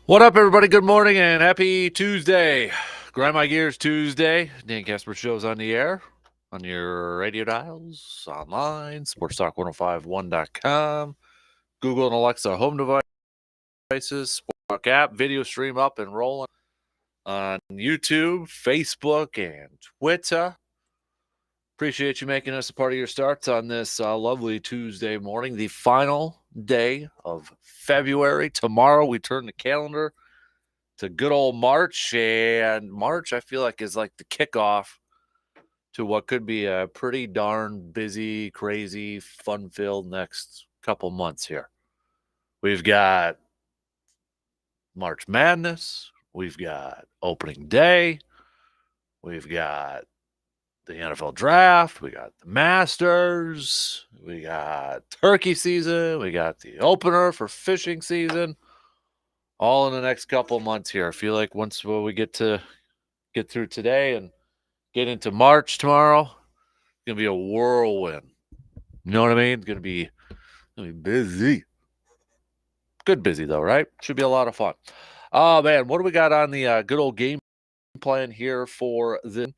What up, everybody? Good morning and happy Tuesday. Grind My Gears Tuesday. Dan Kasper Show's on the air, on your radio dials, online, sportstalk1051.com, Google and Alexa home devices, Sports app, video stream up and rolling on YouTube, Facebook, and Twitter. Appreciate you making us a part of your starts on this lovely Tuesday morning, the final day of February. Tomorrow we turn the calendar to good old March, and March I feel like is like the kickoff to what could be a pretty darn busy, crazy, fun-filled next couple months here. We've got March Madness, we've got opening day, we've got the NFL draft, we got the Masters, we got turkey season, we got the opener for fishing season, all in the next couple months here. I feel like once we get through today and get into March tomorrow, it's gonna be a whirlwind. You know what I mean? It's gonna be busy. Good busy though, right? Should be a lot of fun. Oh man, what do we got on the good old game plan here for the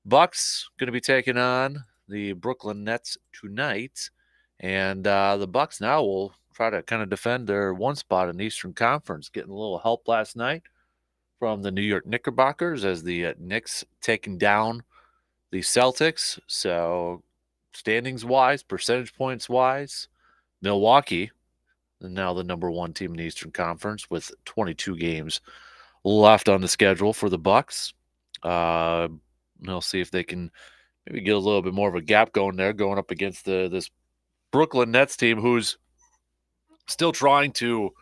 Bucks? Going to be taking on the Brooklyn Nets tonight, and the Bucks now will try to kind of defend their one spot in the Eastern Conference. Getting a little help last night from the New York Knickerbockers as the Knicks taking down the Celtics. So standings wise, percentage points wise, Milwaukee, now the number one team in the Eastern Conference with 22 games left on the schedule for the Bucks. We'll see if they can maybe get a little bit more of a gap going there, going up against this Brooklyn Nets team who's still trying to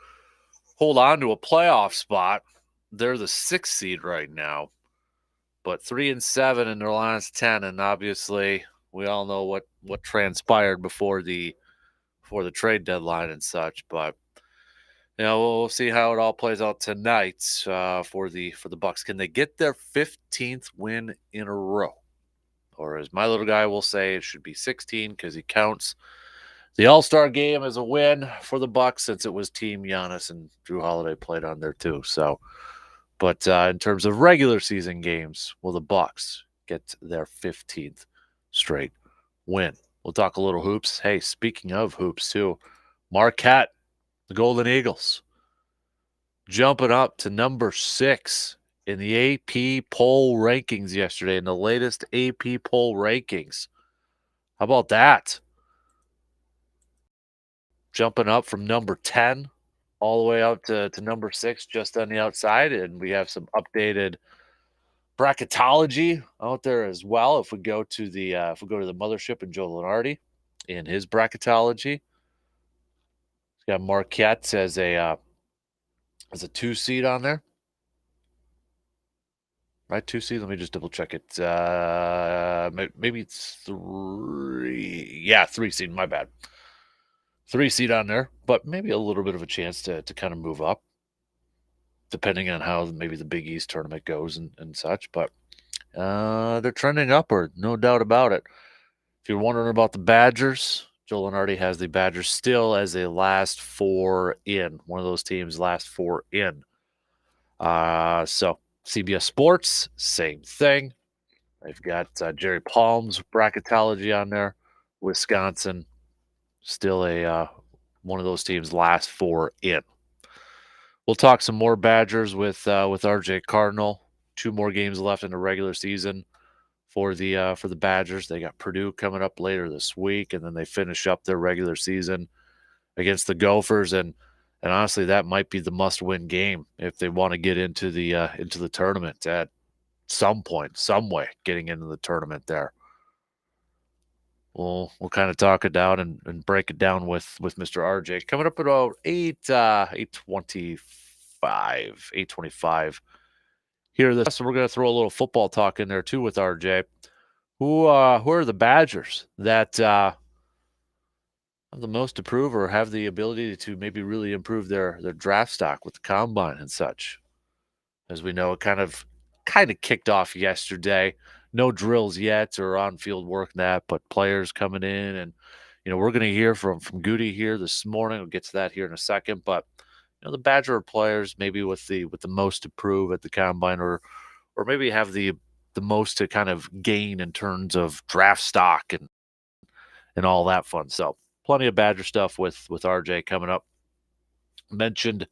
hold on to a playoff spot. They're the 6th seed right now, but 3-7 in their last 10, and obviously we all know what transpired before the trade deadline and such. But we'll see how it all plays out tonight for the Bucks. Can they get their 15th win in a row, or as my little guy will say, it should be 16 because he counts the All-Star game as a win for the Bucks since it was Team Giannis and Drew Holiday played on there too. So, but in terms of regular season games, will the Bucks get their 15th straight win? We'll talk a little hoops. Hey, speaking of hoops too, Marquette, the Golden Eagles, jumping up to number 6 in the AP poll rankings yesterday, in the latest AP poll rankings. How about that? Jumping up from number 10 all the way up to number 6 just on the outside. And we have some updated bracketology out there as well. If we go to the mothership and Joe Lenardi in his bracketology, he's got Marquette as a 2 seed on there. Right, 2 seed. Let me just double check it. Maybe it's 3. Yeah, 3 seed. My bad. 3 seed on there, but maybe a little bit of a chance to kind of move up, depending on how maybe the Big East tournament goes and such. But they're trending upward, no doubt about it. If you're wondering about the Badgers, Joe Lenardi has the Badgers still as a last 4 in. One of those teams, last 4 in. So CBS Sports, same thing. They've got Jerry Palm's bracketology on there. Wisconsin, still a one of those teams, last 4 in. We'll talk some more Badgers with RJ Cardinal. 2 more games left in the regular season for the Badgers. They got Purdue coming up later this week, and then they finish up their regular season against the Gophers. And honestly, that might be the must-win game if they want to get into the tournament at some point, some way, getting into the tournament there. We'll kind of talk it down and break it down with Mr. RJ coming up at about 8:25 here. So we're going to throw a little football talk in there too with RJ. Who are the Badgers that have the most to prove or have the ability to maybe really improve their draft stock with the combine and such? As we know, it kind of kicked off yesterday. No drills yet or on-field work that, but players coming in. And, we're going to hear from Goody here this morning. We'll get to that here in a second. But the Badger players maybe with the most to prove at the combine, or maybe have the most to kind of gain in terms of draft stock and all that fun. So plenty of Badger stuff with RJ coming up. Mentioned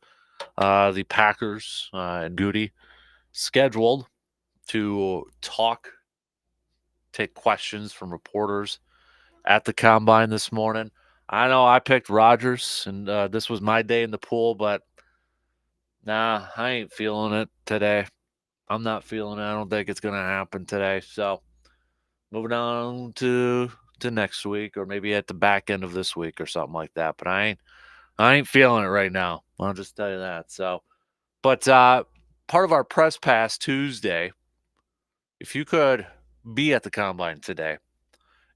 the Packers and Goody scheduled to take questions from reporters at the combine this morning. I know I picked Rodgers, and this was my day in the pool, but nah, I ain't feeling it today. I'm not feeling it. I don't think it's going to happen today. So moving on to next week, or maybe at the back end of this week or something like that. But I ain't feeling it right now. I'll just tell you that. So, but part of our press pass Tuesday, if you could be at the combine today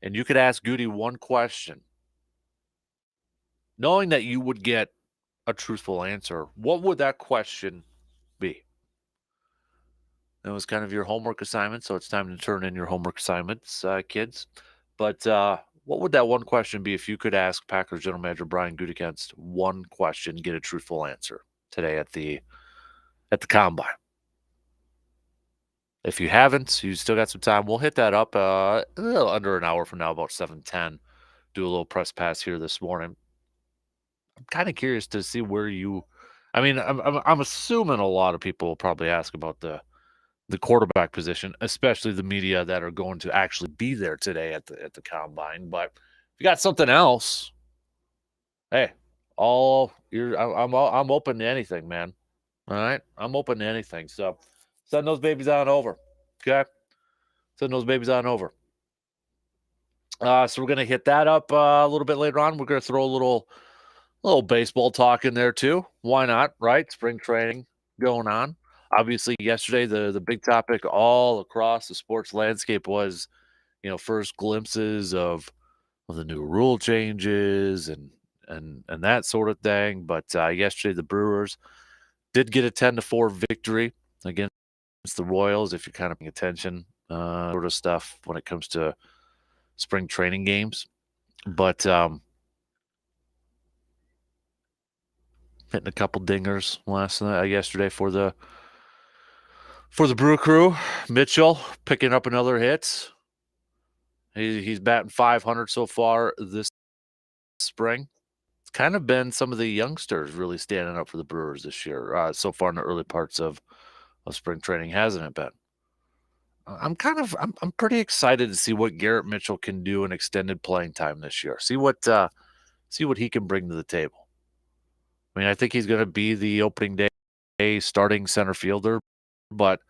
and you could ask Goody one question, knowing that you would get a truthful answer, what would that question be? It was kind of your homework assignment, so it's time to turn in your homework assignments, kids. But what would that one question be if you could ask Packers General Manager Brian Gutekunst one question, get a truthful answer today at the combine? If you haven't, you still got some time. We'll hit that up a little under an hour from now, about 7:10. Do a little press pass here this morning. I'm kind of curious to see where you. I mean, I'm assuming a lot of people will probably ask about the quarterback position, especially the media that are going to actually be there today at the combine. But if you got something else, hey, I'm open to anything, man. All right, I'm open to anything. So send those babies on over. Okay, send those babies on over. So we're gonna hit that up a little bit later on. We're gonna throw a little baseball talk in there too. Why not? Right, spring training going on. Obviously, yesterday the big topic all across the sports landscape was, first glimpses of the new rule changes and that sort of thing. But yesterday the Brewers did get a 10-4 victory against the Royals. If you're kind of paying attention, sort of stuff when it comes to spring training games, but hitting a couple dingers yesterday for the Brew Crew. Mitchell picking up another hit. He's batting 500 so far this spring. It's kind of been some of the youngsters really standing up for the Brewers this year so far in the early parts of spring training, hasn't it been? I'm pretty excited to see what Garrett Mitchell can do in extended playing time this year. See what he can bring to the table. I mean, I think he's going to be the opening day starting center fielder, but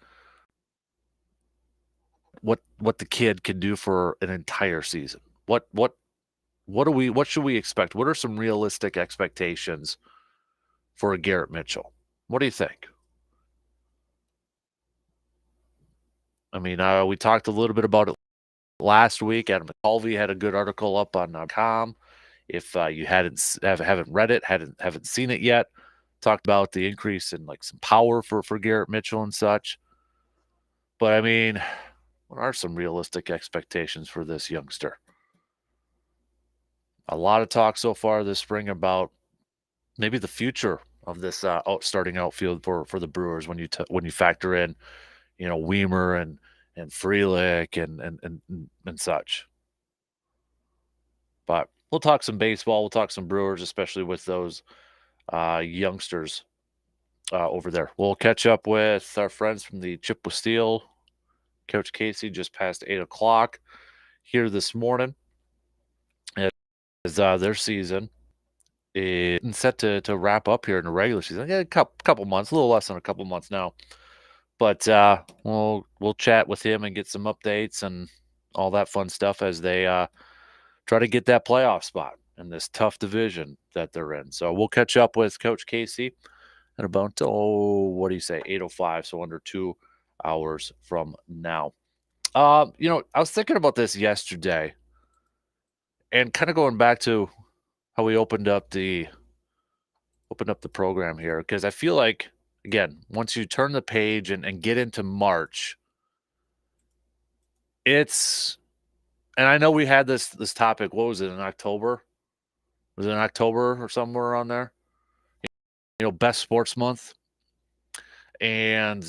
what the kid can do for an entire season. What should we expect? What are some realistic expectations for a Garrett Mitchell? What do you think? I mean, we talked a little bit about it last week. Adam McCulvey had a good article up on .com. If you haven't read it, haven't seen it yet, talked about the increase in like some power for Garrett Mitchell and such. But I mean, what are some realistic expectations for this youngster? A lot of talk so far this spring about maybe the future of this starting outfield for the Brewers when you factor in, Weimer and Frelick and such. But we'll talk some baseball. We'll talk some Brewers, especially with those youngsters over there. We'll catch up with our friends from the Chip with Steel. Coach Casey just past 8:00 here this morning as their season is set to wrap up here in the regular season. A couple months, a little less than a couple months now. But we'll chat with him and get some updates and all that fun stuff as they try to get that playoff spot in this tough division that they're in. So we'll catch up with Coach Casey at about, what do you say, 8:05, so under 2 hours from now. I was thinking about this yesterday and kind of going back to how we opened up the program here, because I feel like, again, once you turn the page and get into March, and I know we had this topic, what was it, in October? Was it in October or somewhere around there? best sports month, and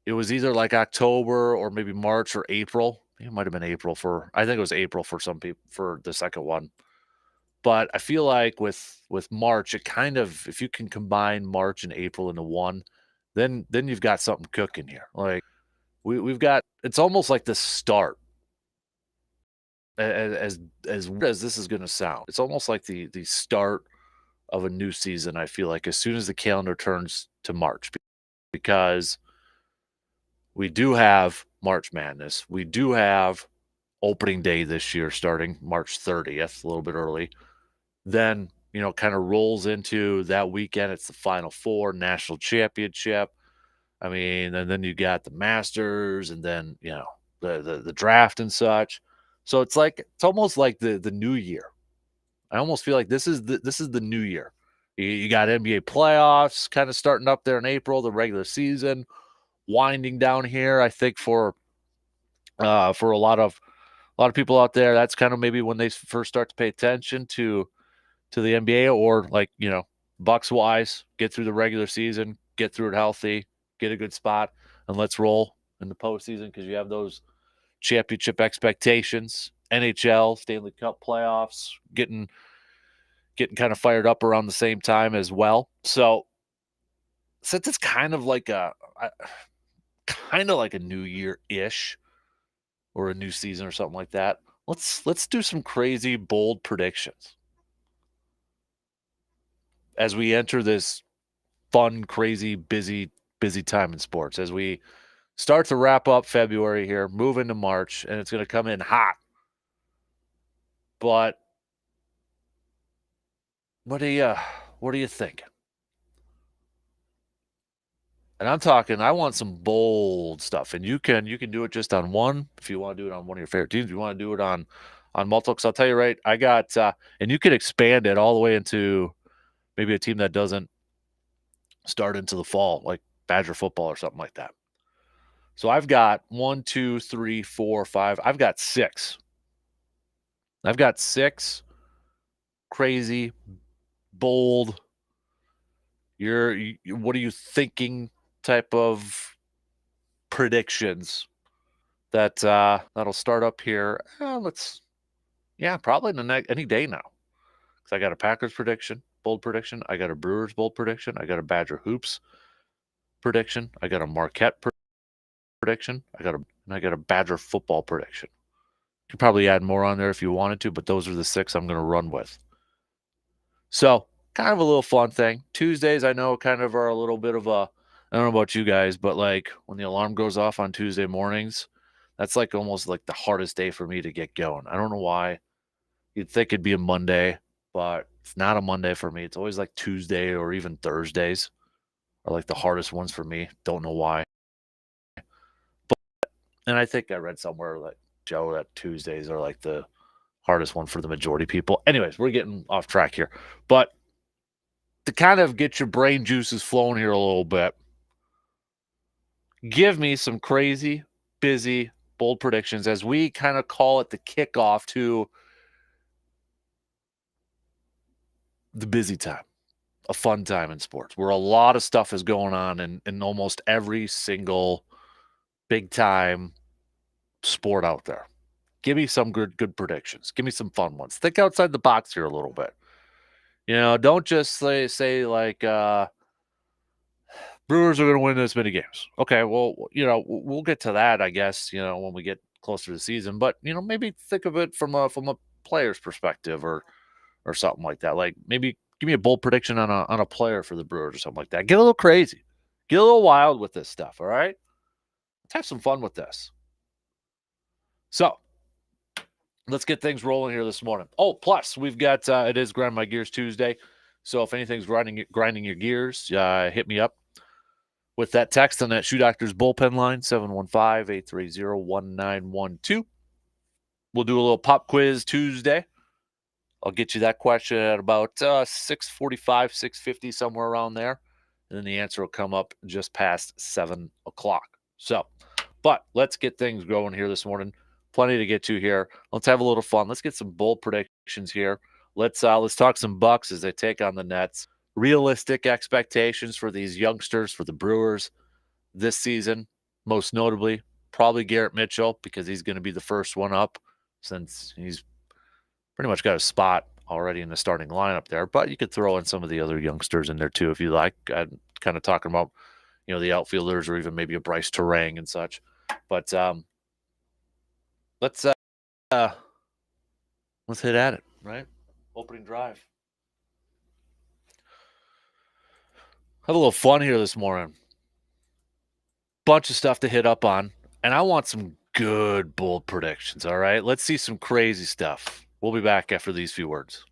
it was either like October or maybe March or April. It might have been April I think it was April for some people for the second one. But I feel like with March, it kind of, if you can combine March and April into one, then you've got something cooking here. Like we've got, it's almost like the start. As weird as this is going to sound, it's almost like the start of a new season. I feel like as soon as the calendar turns to March, because we do have March Madness, we do have opening day this year starting March 30th, a little bit early. Then, kind of rolls into that weekend. It's the Final Four, national championship. I mean, and then you got the Masters, and then the draft and such. So it's almost like the new year. I almost feel like this is the new year. You got NBA playoffs kind of starting up there in April, the regular season winding down here. I think for a lot of people out there, that's kind of maybe when they first start to pay attention to the NBA, or Bucks wise, get through the regular season, get through it healthy, get a good spot, and let's roll in the postseason, because you have those championship expectations. NHL, Stanley Cup playoffs, getting kind of fired up around the same time as well. So since it's kind of like a new year-ish, or a new season or something like that, let's do some crazy bold predictions as we enter this fun, crazy, busy time in sports, as we start to wrap up February here, move into March, and it's going to come in hot. But what are you thinking? And I'm talking, I want some bold stuff, and you can do it just on one. If you want to do it on one of your favorite teams, if you want to do it on multiple. Because I'll tell you, right, I got and you can expand it all the way into maybe a team that doesn't start into the fall, like Badger football or something like that. So I've got 1, 2, 3, 4, 5. I've got 6. I've got 6 crazy, bold. What are you thinking? Type of predictions that'll start up here. Probably any day now. Because I got a Packers prediction, bold prediction. I got a Brewers bold prediction. I got a Badger hoops prediction. I got a Marquette prediction. I got a Badger football prediction. You could probably add more on there if you wanted to, but those are the 6 I'm going to run with. So kind of a little fun thing. Tuesdays, I know, kind of are a little bit of a, I don't know about you guys, but like when the alarm goes off on Tuesday mornings, that's like almost like the hardest day for me to get going. I don't know why. You'd think it'd be a Monday, but it's not a Monday for me. It's always like Tuesday or even Thursdays are like the hardest ones for me. Don't know why. And I think I read somewhere like, Joe, that Tuesdays are like the hardest one for the majority of people. Anyways, we're getting off track here. But to kind of get your brain juices flowing here a little bit, give me some crazy, busy, bold predictions as we kind of call it the kickoff to the busy time, a fun time in sports, where a lot of stuff is going on in almost every single big time sport out there. Give me some good predictions. Give me some fun ones. Think outside the box here a little bit. Don't just say like Brewers are going to win this many games. Okay, well, we'll get to that, I guess, when we get closer to the season. But maybe think of it from a player's perspective, or something like that. Like maybe give me a bold prediction on a player for the Brewers or something like that. Get a little crazy, get a little wild with this stuff. All right, let's have some fun with this. So let's get things rolling here this morning. Oh, plus we've got it is Grind My Gears Tuesday. So if anything's grinding your gears, hit me up with that text on that Shoe Doctor's bullpen line, 715-830-1912. We'll do a little pop quiz Tuesday. I'll get you that question at about 6:45, 6:50, somewhere around there. And then the answer will come up just past 7 o'clock. So, but let's get things going here this morning. Plenty to get to here. Let's have a little fun. Let's get some bold predictions here. Let's talk some Bucks as they take on the Nets. realistic expectations for these youngsters, for the Brewers this season, most notably, probably Garrett Mitchell, because he's going to be the first one up since he's pretty much got a spot already in the starting lineup there. But you could throw in some of the other youngsters in there too if you like. I'm kind of talking about, the outfielders or even maybe a Bryce Terang and such. But let's uh, let's hit at it, right? Opening drive. Have a little fun here this morning. Bunch of stuff to hit up on, and I want some good bold predictions, all right? Let's see some crazy stuff. We'll be back after these few words.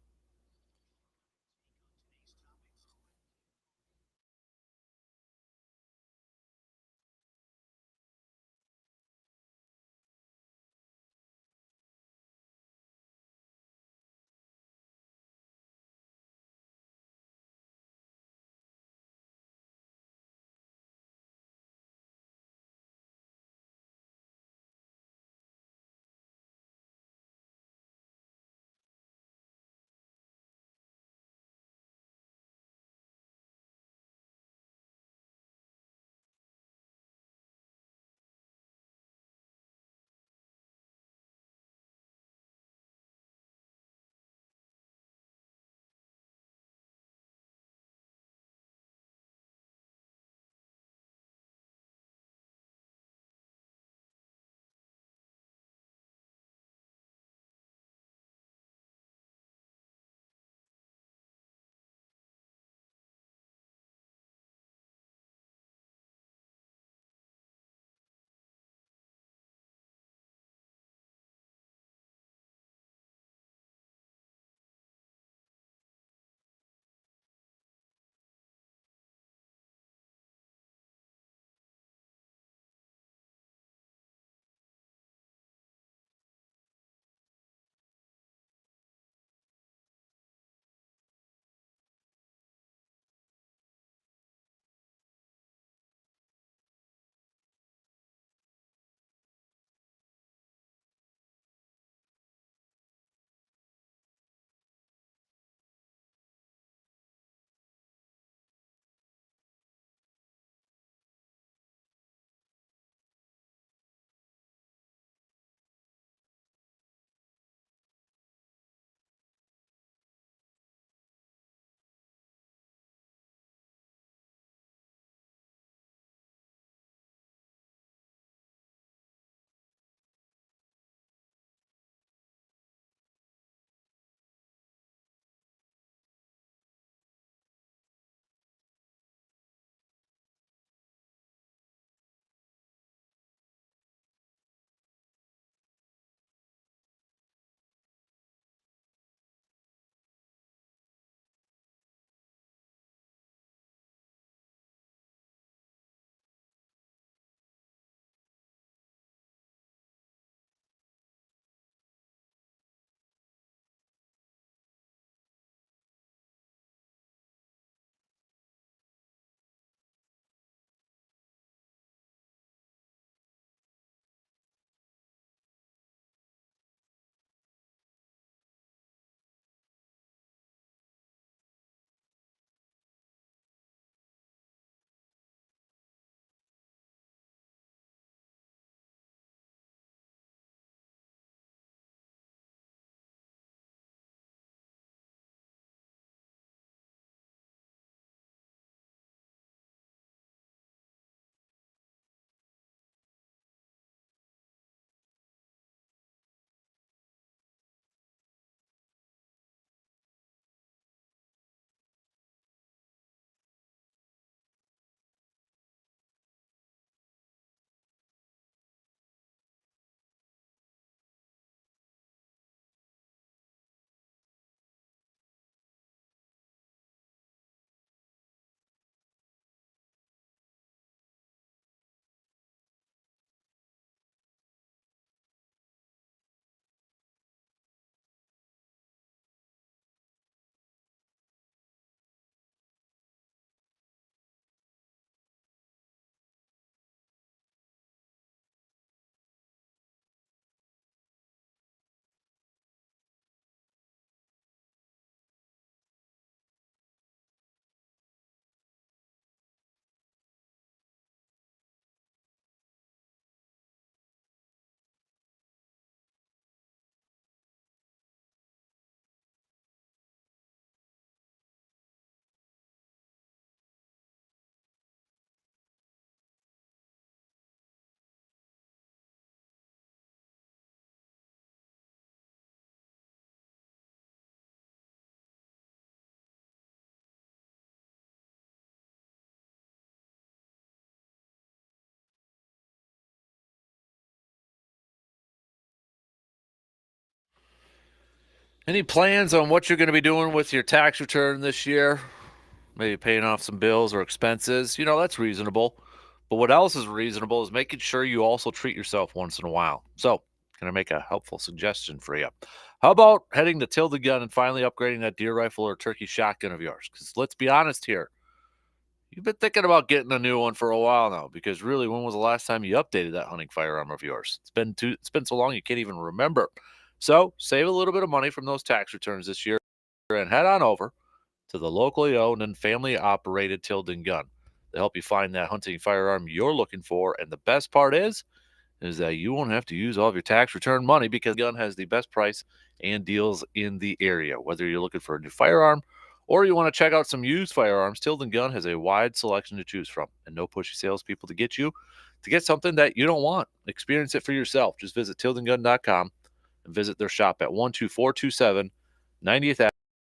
Any plans on what you're going to be doing with your tax return this year? Maybe paying off some bills or expenses. That's reasonable. But what else is reasonable is making sure you also treat yourself once in a while. So, can I make a helpful suggestion for you? How about heading to Tilden Gun and finally upgrading that deer rifle or turkey shotgun of yours? Because let's be honest here, you've been thinking about getting a new one for a while now. Because really, when was the last time you updated that hunting firearm of yours? It's been so long you can't even remember. So, save a little bit of money from those tax returns this year and head on over to the locally owned and family operated Tilden Gun. They help you find that hunting firearm you're looking for. And the best part is that you won't have to use all of your tax return money because the gun has the best price and deals in the area. Whether you're looking for a new firearm or you want to check out some used firearms, Tilden Gun has a wide selection to choose from and no pushy salespeople to get you to get something that you don't want. Experience it for yourself. Just visit tildengun.com and visit their shop at 12427 90th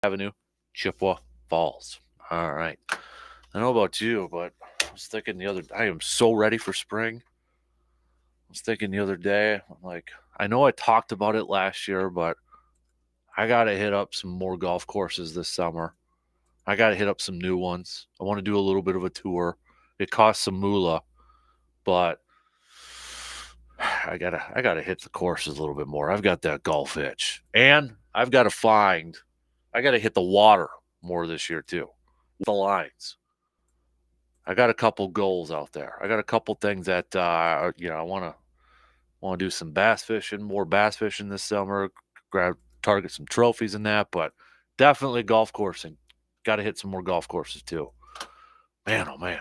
Avenue, Chippewa Falls. All right. I don't know about you, but I was thinking I am so ready for spring. I was thinking the other day, I'm like, I know I talked about it last year, but I got to hit up some more golf courses this summer. I got to hit up some new ones. I want to do a little bit of a tour. It costs some moolah, but I gotta hit the courses a little bit more. I've got that golf itch, and I got to hit the water more this year too. The lines. I got a couple goals out there. I got a couple things that I want to do some bass fishing, more bass fishing this summer. Target some trophies in that, but definitely golf coursing. Got to hit some more golf courses too. Man, oh man.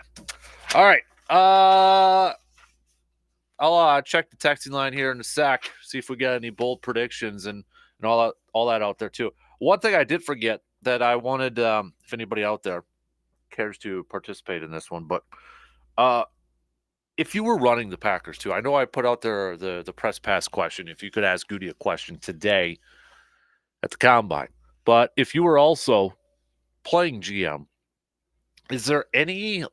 All right. I'll check the texting line here in a sec, see if we got any bold predictions and all that out there too. One thing I did forget that I wanted, if anybody out there cares to participate in this one, but if you were running the Packers too, I know I put out there the press pass question. If you could ask Goody a question today at the combine, but if you were also playing GM, is there any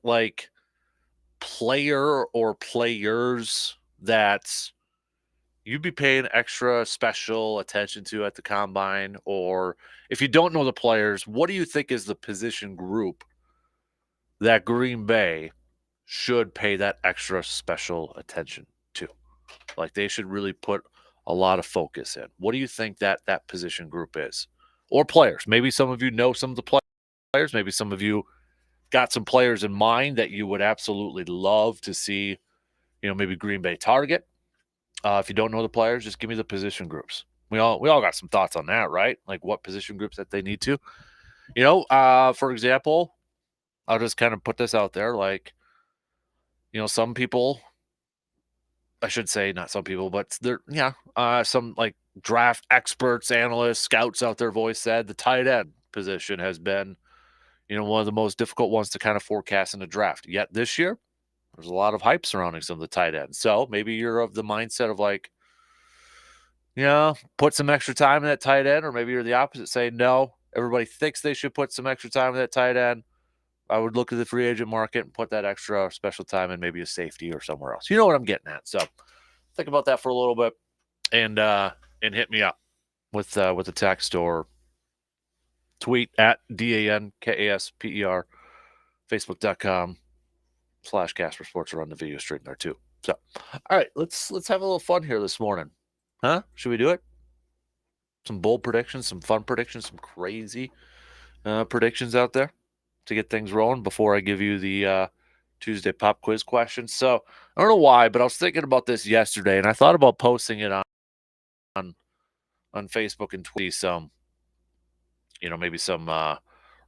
player or players that you'd be paying extra special attention to at the combine? Or if you don't know the players, what do you think is the position group that Green Bay should pay that extra special attention to? Like they should really put a lot of focus in. What do you think that position group is? Or players? Maybe some of you know some of the players. Maybe some of you got some players in mind that you would absolutely love to see, maybe Green Bay target. If you don't know the players, just give me the position groups. We all got some thoughts on that, right? Like what position groups that they need to. For example, I'll just kind of put this out there. Like, some people, I should say not some people, but some like draft experts, analysts, scouts out there voice said the tight end position has been, one of the most difficult ones to kind of forecast in the draft. Yet this year, there's a lot of hype surrounding some of the tight ends. So maybe you're of the mindset of like, put some extra time in that tight end, or maybe you're the opposite, saying no, everybody thinks they should put some extra time in that tight end. I would look at the free agent market and put that extra special time in maybe a safety or somewhere else. You know what I'm getting at. So think about that for a little bit and hit me up with a text or tweet at DANKASPER, Facebook.com/Kasper Sports are on the video stream there too. So, all right, let's have a little fun here this morning. Huh? Should we do it? Some bold predictions, some fun predictions, some crazy predictions out there to get things rolling before I give you the Tuesday pop quiz question. So I don't know why, but I was thinking about this yesterday, and I thought about posting it on Facebook and tweet some, maybe some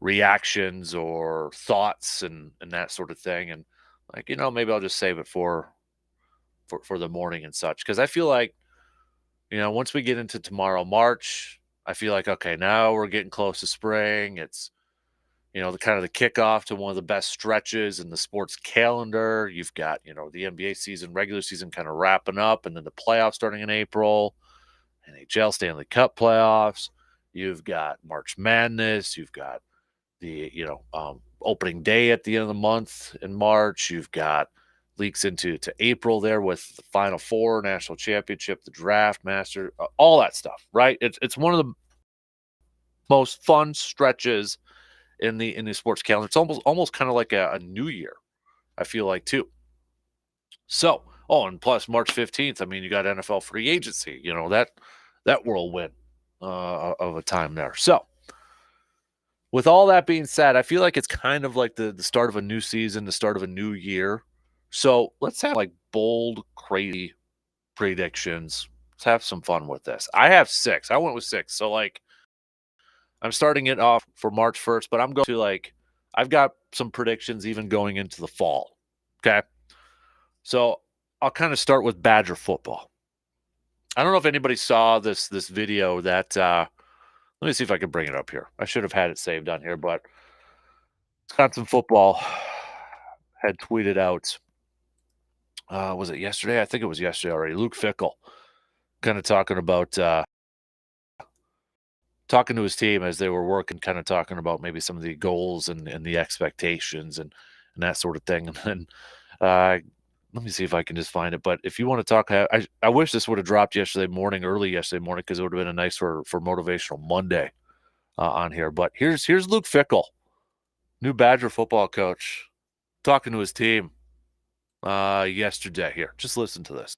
reactions or thoughts and that sort of thing. And maybe I'll just save it for the morning and such, because I feel like, once we get into tomorrow, March, I feel like, okay, now we're getting close to spring. It's, the kind of the kickoff to one of the best stretches in the sports calendar. You've got, the NBA season, regular season kind of wrapping up, and then the playoffs starting in April, NHL Stanley Cup playoffs. You've got March Madness. You've got the, opening day at the end of the month in March. You've got leaks into April there with the Final Four, National Championship, the draft, Master, all that stuff, right? It's one of the most fun stretches in the sports calendar. It's almost kind of like a new year, I feel like, too. So, and plus March 15th, I mean, you got NFL free agency, that whirlwind of a time there. So, with all that being said, I feel like it's kind of like the start of a new season, the start of a new year. So, let's have like bold, crazy predictions. Let's have some fun with this. I have 6. I went with 6. So, like, I'm starting it off for March 1st, but I'm going to I've got some predictions even going into the fall. Okay. So I'll kind of start with Badger football. I don't know if anybody saw this video that let me see if I can bring it up here. I should have had it saved on here, but Wisconsin football had tweeted out was it yesterday? I think it was yesterday already. Luke Fickell kind of talking about talking to his team as they were working, kind of talking about maybe some of the goals and the expectations and that sort of thing. And then let me see if I can just find it. But if you want to talk, I wish this would have dropped early yesterday morning, because it would have been a nice for Motivational Monday on here. But here's Luke Fickell, new Badger football coach, talking to his team yesterday. Here, just listen to this.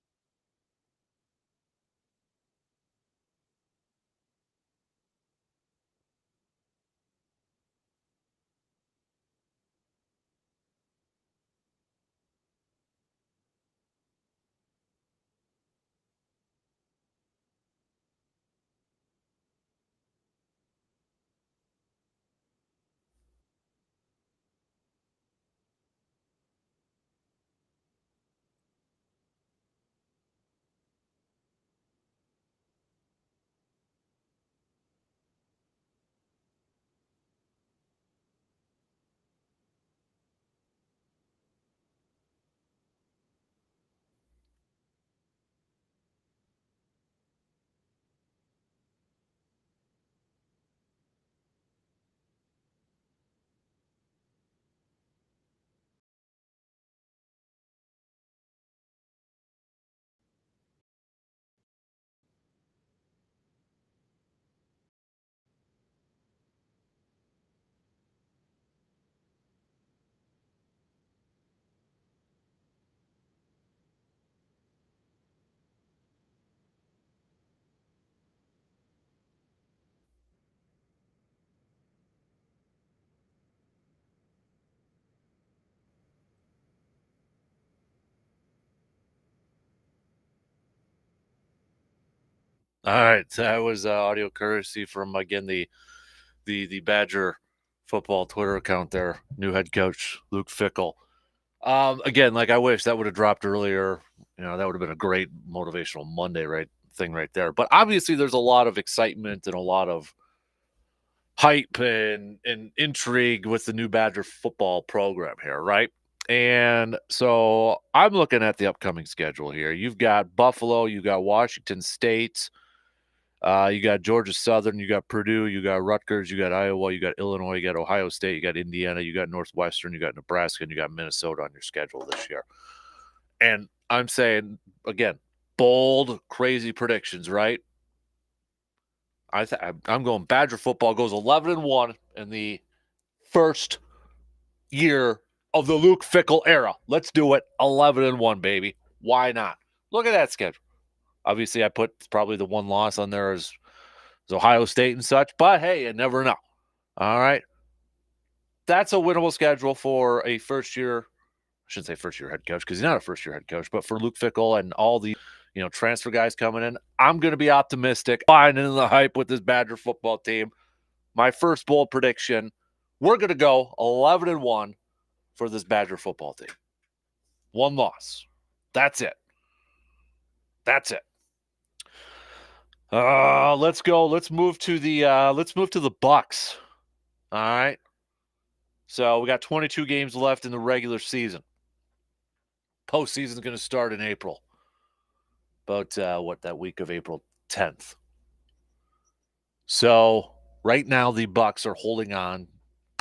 All right, that was audio courtesy from, again, the Badger football Twitter account there. New head coach Luke Fickell. Again, like, I wish that would have dropped earlier. That would have been a great motivational Monday thing right there. But obviously, there's a lot of excitement and a lot of hype and intrigue with the new Badger football program here, right? And so I'm looking at the upcoming schedule here. You've got Buffalo, you got Washington State, you got Georgia Southern, you got Purdue, you got Rutgers, you got Iowa, you got Illinois, you got Ohio State, you got Indiana, you got Northwestern, you got Nebraska, and you got Minnesota on your schedule this year. And I'm saying, again, bold, crazy predictions, right? I'm going Badger football goes 11-1 in the first year of the Luke Fickell era. Let's do it. 11-1, baby. Why not? Look at that schedule. Obviously, I put probably the one loss on there as Ohio State and such, but hey, you never know. All right. That's a winnable schedule for a first year. I shouldn't say first year head coach, because he's not a first year head coach, but for Luke Fickell and all the transfer guys coming in, I'm going to be optimistic, finding the hype with this Badger football team. My first bold prediction: we're going to go 11-1 for this Badger football team. One loss. That's it. That's it. Let's go. Let's move to the Bucks. All right. So we got 22 games left in the regular season. Postseason is going to start in April. About that week of April 10th. So right now the Bucks are holding on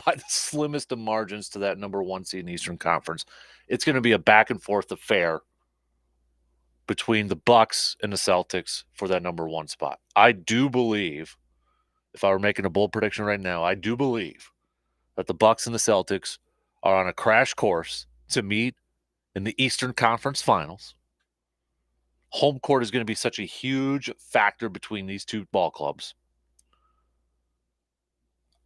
by the slimmest of margins to that number 1 seed in the Eastern Conference. It's going to be a back and forth affair between the Bucks and the Celtics for that number 1 spot. I do believe if I were making a bold prediction right now, I do believe that the Bucks and the Celtics are on a crash course to meet in the Eastern Conference Finals. Home court is going to be such a huge factor between these two ball clubs.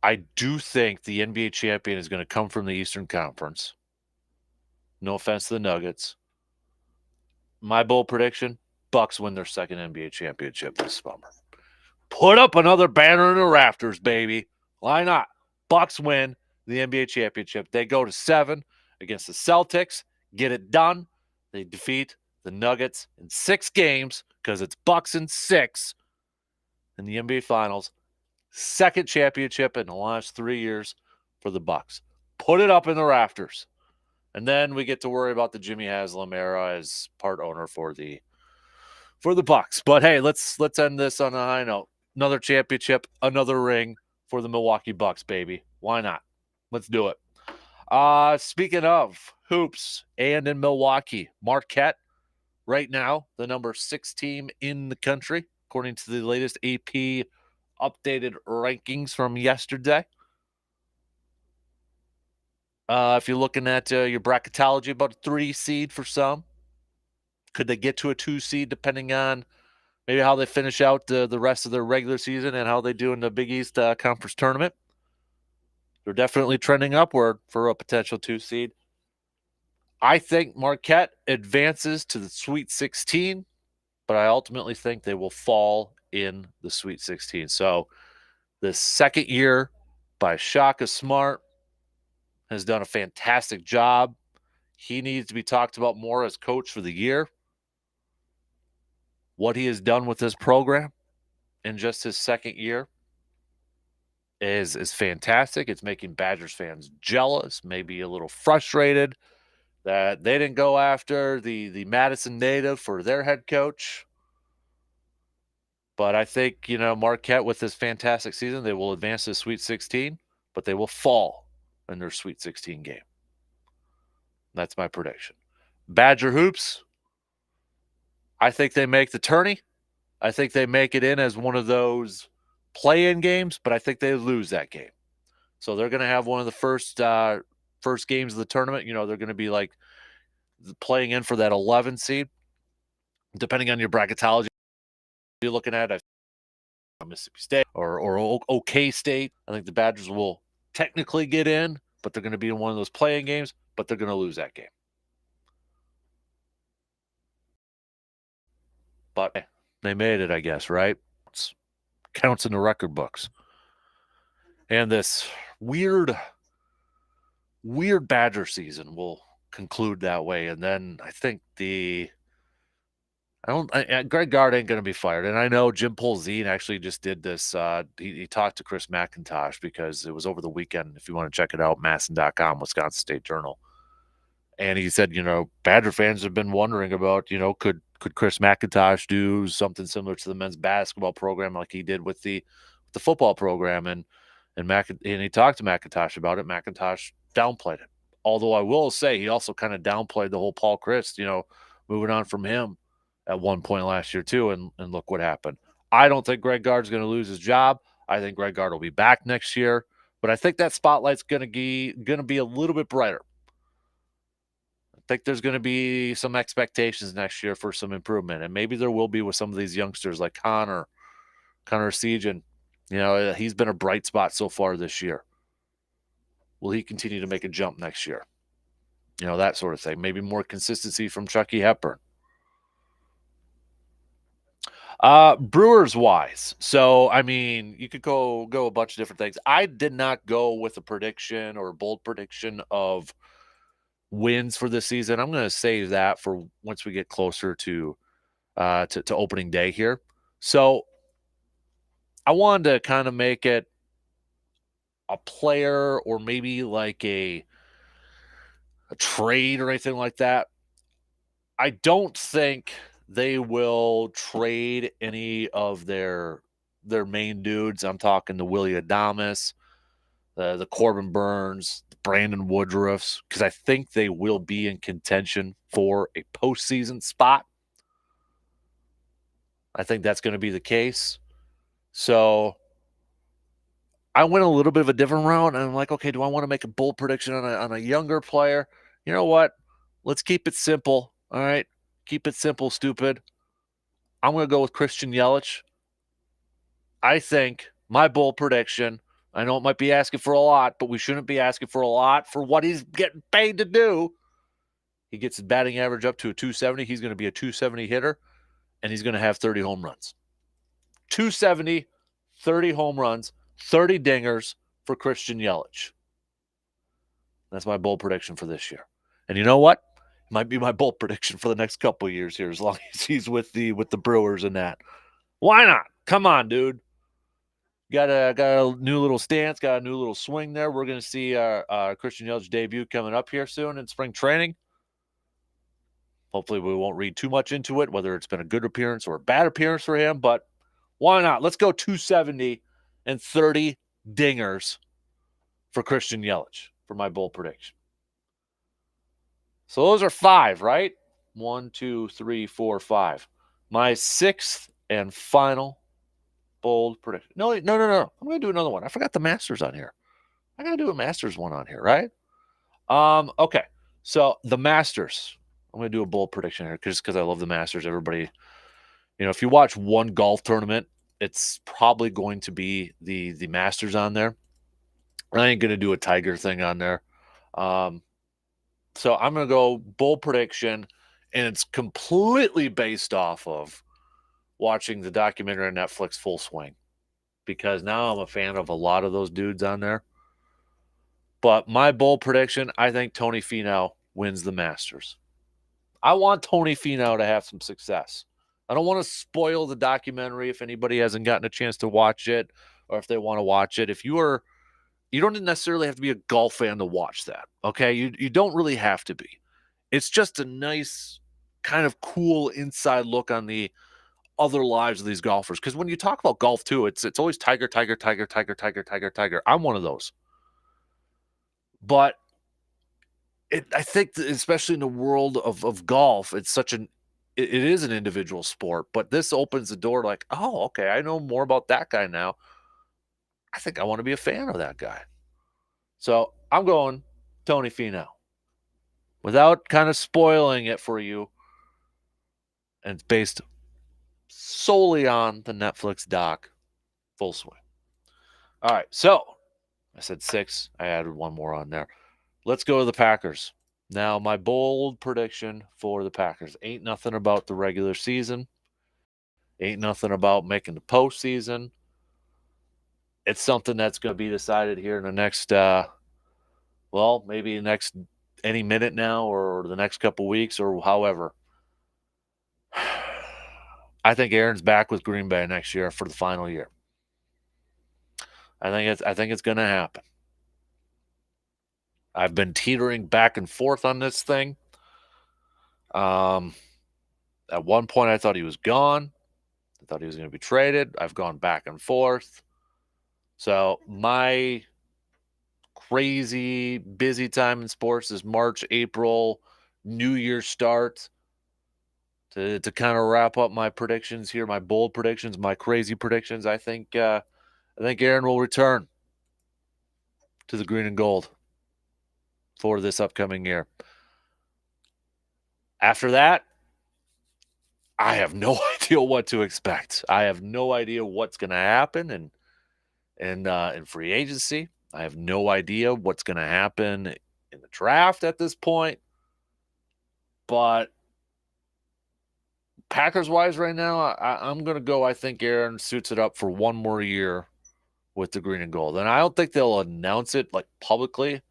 I do think the NBA champion is going to come from the Eastern Conference. No offense to the Nuggets. My bold prediction, Bucks win their second NBA championship this summer. Put up another banner in the rafters, baby. Why not? Bucks win the NBA championship. They go to 7 against the Celtics, get it done. They defeat the Nuggets in 6 games because it's Bucks in 6 in the NBA Finals. Second championship in the last 3 years for the Bucks. Put it up in the rafters. And then we get to worry about the Jimmy Haslam era as part owner for the Bucks. But hey, let's end this on a high note. Another championship, another ring for the Milwaukee Bucks, baby. Why not? Let's do it. Speaking of hoops and in Milwaukee, Marquette, right now, the number 6 team in the country, according to the latest AP updated rankings from yesterday. If you're looking at your bracketology, about a 3 seed for some. Could they get to a 2 seed depending on maybe how they finish out the rest of their regular season and how they do in the Big East Conference tournament? They're definitely trending upward for a potential 2 seed. I think Marquette advances to the Sweet 16, but I ultimately think they will fall in the Sweet 16. So the second year by Shaka Smart has done a fantastic job. He needs to be talked about more as coach for the year. What he has done with this program in just his second year is fantastic. It's making Badgers fans jealous, maybe a little frustrated that they didn't go after the Madison native for their head coach. But I think, Marquette with this fantastic season, they will advance to the Sweet 16, but they will fall in their Sweet 16 game. That's my prediction. Badger Hoops, I think they make the tourney. I think they make it in as one of those play-in games, but I think they lose that game. So they're going to have one of the first games of the tournament. They're going to be like playing in for that 11 seed. Depending on your bracketology you're looking at, Mississippi State or OK State. I think the Badgers will technically get in, but they're going to be in one of those playing games, but they're going to lose that game. But they made it, I guess, right? Counts in the record books. And this weird Badger season will conclude that way. And then I think Greg Gard ain't going to be fired. And I know Jim Polzine actually just did this. He talked to Chris McIntosh because it was over the weekend. If you want to check it out, Masson.com, Wisconsin State Journal. And he said, Badger fans have been wondering about, could Chris McIntosh do something similar to the men's basketball program like he did with the football program? And he talked to McIntosh about it. McIntosh downplayed it. Although I will say he also kind of downplayed the whole Paul Chryst, moving on from him at one point last year too, and look what happened. I don't think Greg Gard's going to lose his job. I think Greg Gard will be back next year, but I think that spotlight's going to be a little bit brighter. I think there's going to be some expectations next year for some improvement, and maybe there will be with some of these youngsters like Connor Segan. He's been a bright spot so far this year. Will he continue to make a jump next year? That sort of thing. Maybe more consistency from Chucky Hepburn. Brewers wise. So, you could go a bunch of different things. I did not go with a prediction or a bold prediction of wins for this season. I'm going to save that for once we get closer to opening day here. So I wanted to kind of make it a player or maybe like a trade or anything like that. I don't think they will trade any of their main dudes. I'm talking the Willie Adames, the Corbin Burns, the Brandon Woodruffs, because I think they will be in contention for a postseason spot. I think that's going to be the case. So I went a little bit of a different route, and I'm like, okay, do I want to make a bold prediction on a younger player? You know what? Let's keep it simple. All right, keep it simple, stupid. I'm going to go with Christian Yelich. I think my bold prediction. I know it might be asking for a lot, but we shouldn't be asking for a lot for what he's getting paid to do. He gets his batting average up to a 270. He's going to be a 270 hitter, and he's going to have 30 home runs. 270, 30 home runs, 30 dingers for Christian Yelich. That's my bold prediction for this year. And you know what? It might be my bold prediction for the next couple of years here, as long as he's with the Brewers and that. Why not? Come on, dude. Got a new little stance, got a new little swing there. We're going to see Christian Yelich debut coming up here soon in spring training. Hopefully we won't read too much into it, whether it's been a good appearance or a bad appearance for him, but why not? Let's go 270 and 30 dingers for Christian Yelich for my bold prediction. So those are 5, right? 1, 2, 3, 4, 5. My 6th and final bold prediction. No. I'm going to do another one. I forgot the Masters on here. I got to do a Masters one on here, right? Okay. So the Masters. I'm going to do a bold prediction here just because I love the Masters. Everybody, if you watch one golf tournament, it's probably going to be the Masters on there. I ain't going to do a Tiger thing on there. So I'm going to go bold prediction, and it's completely based off of watching the documentary on Netflix, Full Swing, because now I'm a fan of a lot of those dudes on there. But my bold prediction, I think Tony Finau wins the Masters. I want Tony Finau to have some success. I don't want to spoil the documentary if anybody hasn't gotten a chance to watch it, or if they want to watch it. If you don't necessarily have to be a golf fan to watch that, okay? You don't really have to be. It's just a nice, kind of cool inside look on the other lives of these golfers. Because when you talk about golf too, it's always Tiger, Tiger, Tiger, Tiger, Tiger, Tiger, Tiger. I'm one of those. But I think that especially in the world of golf, it is an individual sport. But this opens the door like, oh, okay, I know more about that guy now. I think I want to be a fan of that guy. So I'm going Tony Finau. Without kind of spoiling it for you, and it's based solely on the Netflix doc Full Swing. All right, so I said 6. I added one more on there. Let's go to the Packers. Now, my bold prediction for the Packers ain't nothing about the regular season. Ain't nothing about making the postseason. It's something that's going to be decided here in the next, maybe next any minute now or the next couple weeks or however. I think Aaron's back with Green Bay next year for the final year. I think it's going to happen. I've been teetering back and forth on this thing. At one point, I thought he was gone. I thought he was going to be traded. I've gone back and forth. So my crazy busy time in sports is March, April, New Year's start. To kind of wrap up my predictions here, my bold predictions, my crazy predictions, I think Aaron will return to the green and gold for this upcoming year. After that, I have no idea what to expect. I have no idea what's going to happen in free agency. I have no idea what's going to happen in the draft at this point. But Packers-wise right now, I'm going to go, I think Aaron suits it up for one more year with the green and gold. And I don't think they'll announce it like publicly,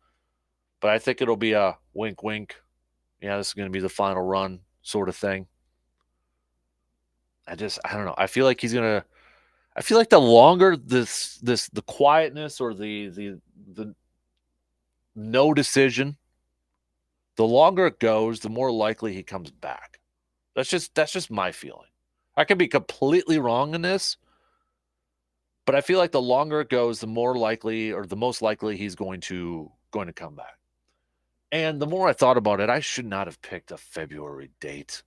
but I think it'll be a wink, wink. Yeah, this is going to be the final run sort of thing. I don't know. I feel like the longer the quietness or the no decision, the longer it goes, the more likely he comes back. That's just my feeling. I could be completely wrong in this, but I feel like the longer it goes, the more likely or the most likely he's going to come back. And the more I thought about it, I should not have picked a February date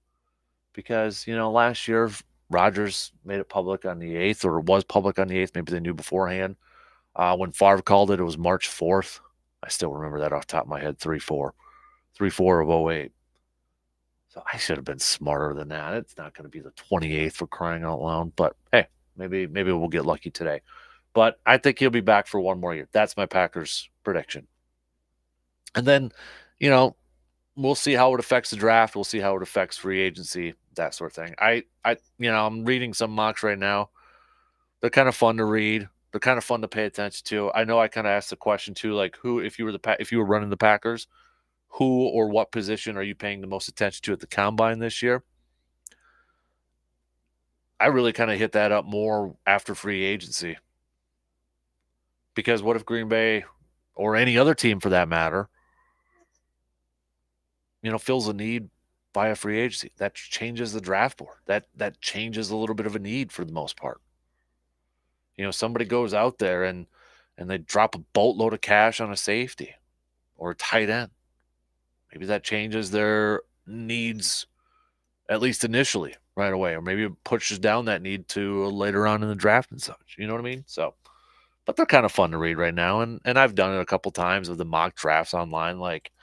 because, last year Rodgers made it public on the 8th or was public on the 8th. Maybe they knew beforehand. When Favre called it, it was March 4th. I still remember that off the top of my head, 3-4. 3-4 of '08. So I should have been smarter than that. It's not going to be the 28th for crying out loud. But hey, maybe we'll get lucky today. But I think he'll be back for one more year. That's my Packers prediction. And then, you know, we'll see how it affects the draft. We'll see how it affects free agency, that sort of thing. I'm reading some mocks right now. They're kind of fun to read. They're kind of fun to pay attention to. I know I kind of asked the question too, like who, if you were running the Packers, who or what position are you paying the most attention to at the combine this year? I really kind of hit that up more after free agency. Because what if Green Bay or any other team for that matter, fills a need via free agency? That changes the draft board. That changes a little bit of a need for the most part. Somebody goes out there and they drop a boatload of cash on a safety or a tight end. Maybe that changes their needs, at least initially, right away, or maybe it pushes down that need to later on in the draft and such. You know what I mean? So, but they're kind of fun to read right now, and I've done it a couple times with the mock drafts online, like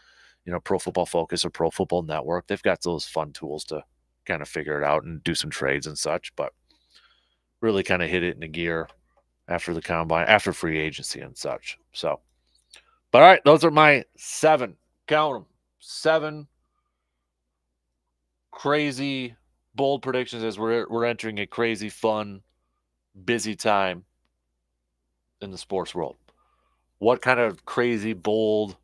Pro Football Focus or Pro Football Network. They've got those fun tools to kind of figure it out and do some trades and such. But really, kind of hit it in a gear after the combine, after free agency and such. So, but all right, those are my 7. Count them, 7 crazy bold predictions as we're entering a crazy fun busy time in the sports world. What kind of crazy bold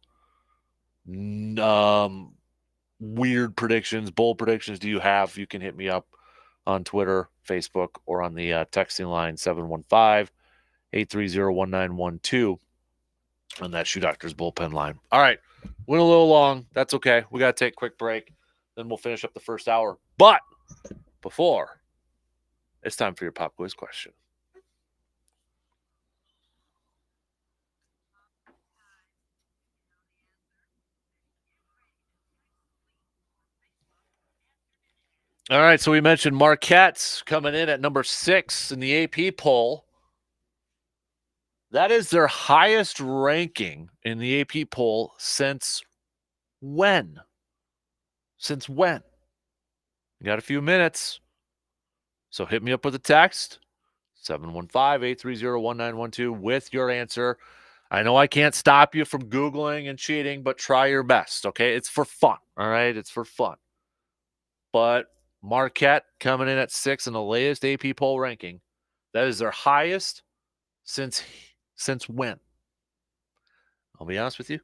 weird predictions, bold predictions do you have? You can hit me up on Twitter, Facebook, or on the texting line 715-830-1912 on that Shoe Doctor's bullpen line. All right, went a little long. That's okay. We got to take a quick break. Then we'll finish up the first hour. But before, it's time for your pop quiz question. All right, so we mentioned Marquette's coming in at number 6 in the AP poll. That is their highest ranking in the AP poll since when? Since when? You got a few minutes. So hit me up with a text, 715-830-1912 with your answer. I know I can't stop you from Googling and cheating, but try your best, okay? It's for fun, all right? It's for fun. But Marquette coming in at 6 in the latest AP poll ranking. That is their highest since when? I'll be honest with you,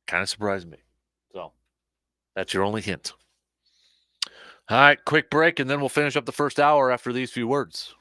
kind of surprised me. So that's your only hint. All right, quick break, and then we'll finish up the first hour after these few words.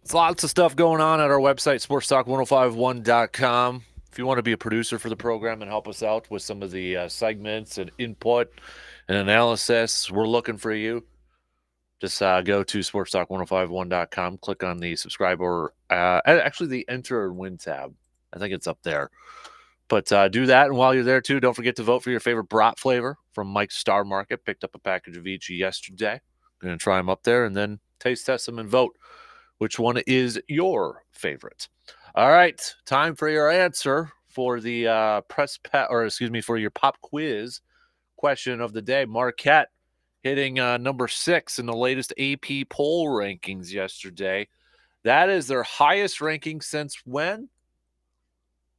There's lots of stuff going on at our website, sportstalk1051.com. If you want to be a producer for the program and help us out with some of the segments and input and analysis, we're looking for you. Just go to sportstalk1051.com, click on the subscribe or actually the enter and win tab. I think it's up there. But do that, and while you're there too, don't forget to vote for your favorite brat flavor from Mike's Star Market. Picked up a package of each yesterday. Going to try them up there and then taste test them and vote which one is your favorite. All right, time for your answer for the for your pop quiz question of the day. Marquette hitting number 6 in the latest AP poll rankings yesterday. That is their highest ranking since when?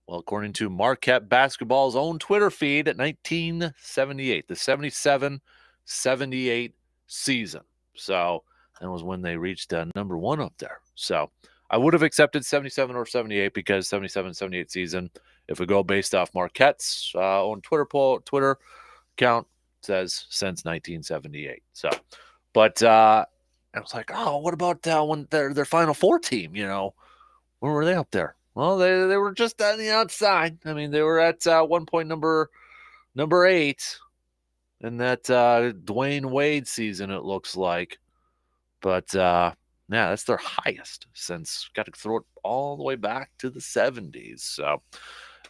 Well, according to Marquette basketball's own Twitter feed, at 1978, the 77-78 season. So that was when they reached number 1 up there. So I would have accepted 77 or 78 because 77-78 season, if we go based off Marquette's own Twitter account, says since 1978. So, but I was like, oh, what about when their Final Four team? Where were they up there? Well, they were just on the outside. I mean, they were at one point number 8 in that Dwayne Wade season, it looks like. But yeah, that's their highest since, got to throw it all the way back to the 70s. So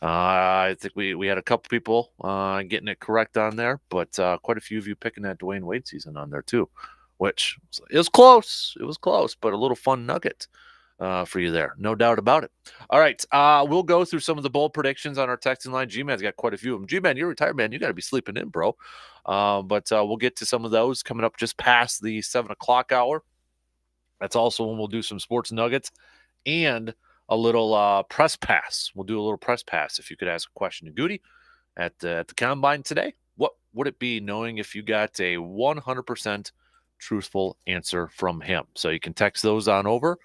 I think we had a couple people getting it correct on there, but quite a few of you picking that Dwayne Wade season on there too, which it was close. It was close, but a little fun nugget for you there. No doubt about it. All right. We'll go through some of the bold predictions on our texting line. G-Man's got quite a few of them. G-Man, you're retired, man. You got to be sleeping in, bro. But we'll get to some of those coming up just past the 7 o'clock hour. That's also when we'll do some sports nuggets and a little press pass. We'll do a little press pass. If you could ask a question to Goody at the combine today, what would it be, knowing if you got a 100% truthful answer from him? So you can text those on over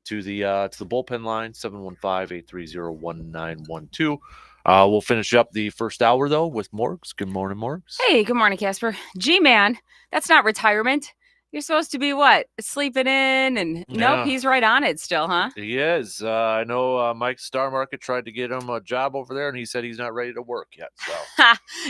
to the bullpen line, 715-830-1912. We'll finish up the first hour, though, with Morgs. Good morning, Morgs. Hey, good morning, Kasper. G-Man, that's not retirement. You're supposed to be what? Sleeping in? And nope, he's right on it still, huh? He is. I know Mike's Star Market tried to get him a job over there, and he said he's not ready to work yet. So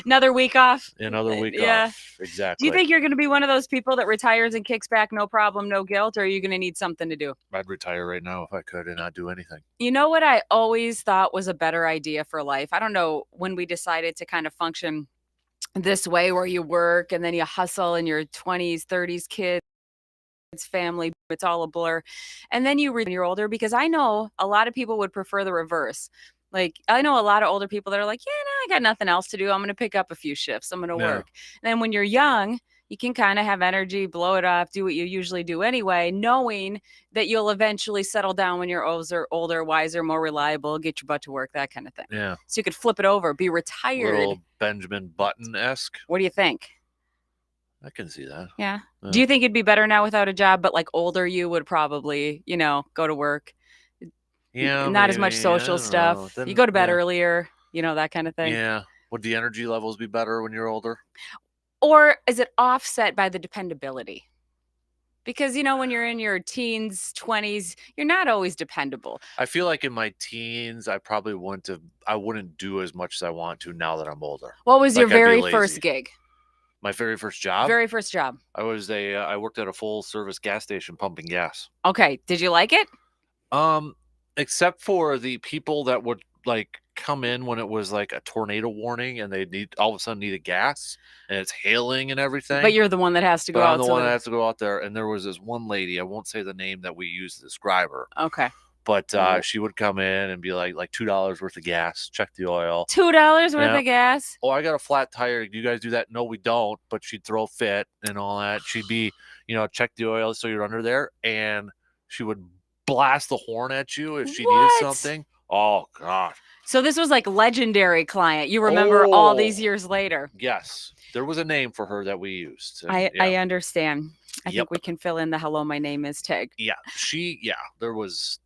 another week off? Another week off. Exactly. Do you think you're going to be one of those people that retires and kicks back, no problem, no guilt, or are you going to need something to do? I'd retire right now if I could and not do anything. You know what I always thought was a better idea for life? I don't know when we decided to kind of function this way, where you work and then you hustle in your 20s, 30s, kids, family, it's all a blur. And then when you're older, because I know a lot of people would prefer the reverse. Like, I know a lot of older people that are like, yeah, no, I got nothing else to do. I'm going to pick up a few shifts. I'm going to work. And then when you're young, you can kind of have energy, blow it off, do what you usually do anyway, knowing that you'll eventually settle down when you're older, wiser, more reliable, get your butt to work, that kind of thing. Yeah. So you could flip it over, be retired. Little Benjamin Button-esque. What do you think? I can see that. Yeah. Do you think it'd be better now without a job, but like older you would probably, go to work? Yeah. Not as much social stuff. Then, you go to bed earlier, that kind of thing. Yeah. Would the energy levels be better when you're older? Or is it offset by the dependability? Because, when you're in your teens, 20s, you're not always dependable. I feel like in my teens, I probably wouldn't do as much as I want to now that I'm older. What was your very first gig? My very first job? Very first job. I worked at a full service gas station pumping gas. Okay. Did you like it? Except for the people that would come in when it was like a tornado warning and they all of a sudden needed gas and it's hailing and everything. But you're the one that has to go out. I'm the one that has to go out there. And there was this one lady, I won't say the name that we used to describe her. Okay. But she would come in and be like $2 worth of gas, check the oil. $2 worth of gas? Oh, I got a flat tire. Do you guys do that? No, we don't. But she'd throw a fit and all that. She'd be, check the oil so you're under there. And she would blast the horn at you if she needed something. Oh, God. So this was like legendary client. You remember all these years later. Yes. There was a name for her that we used. I understand. I think we can fill in the hello, my name is tag. Yeah. There was...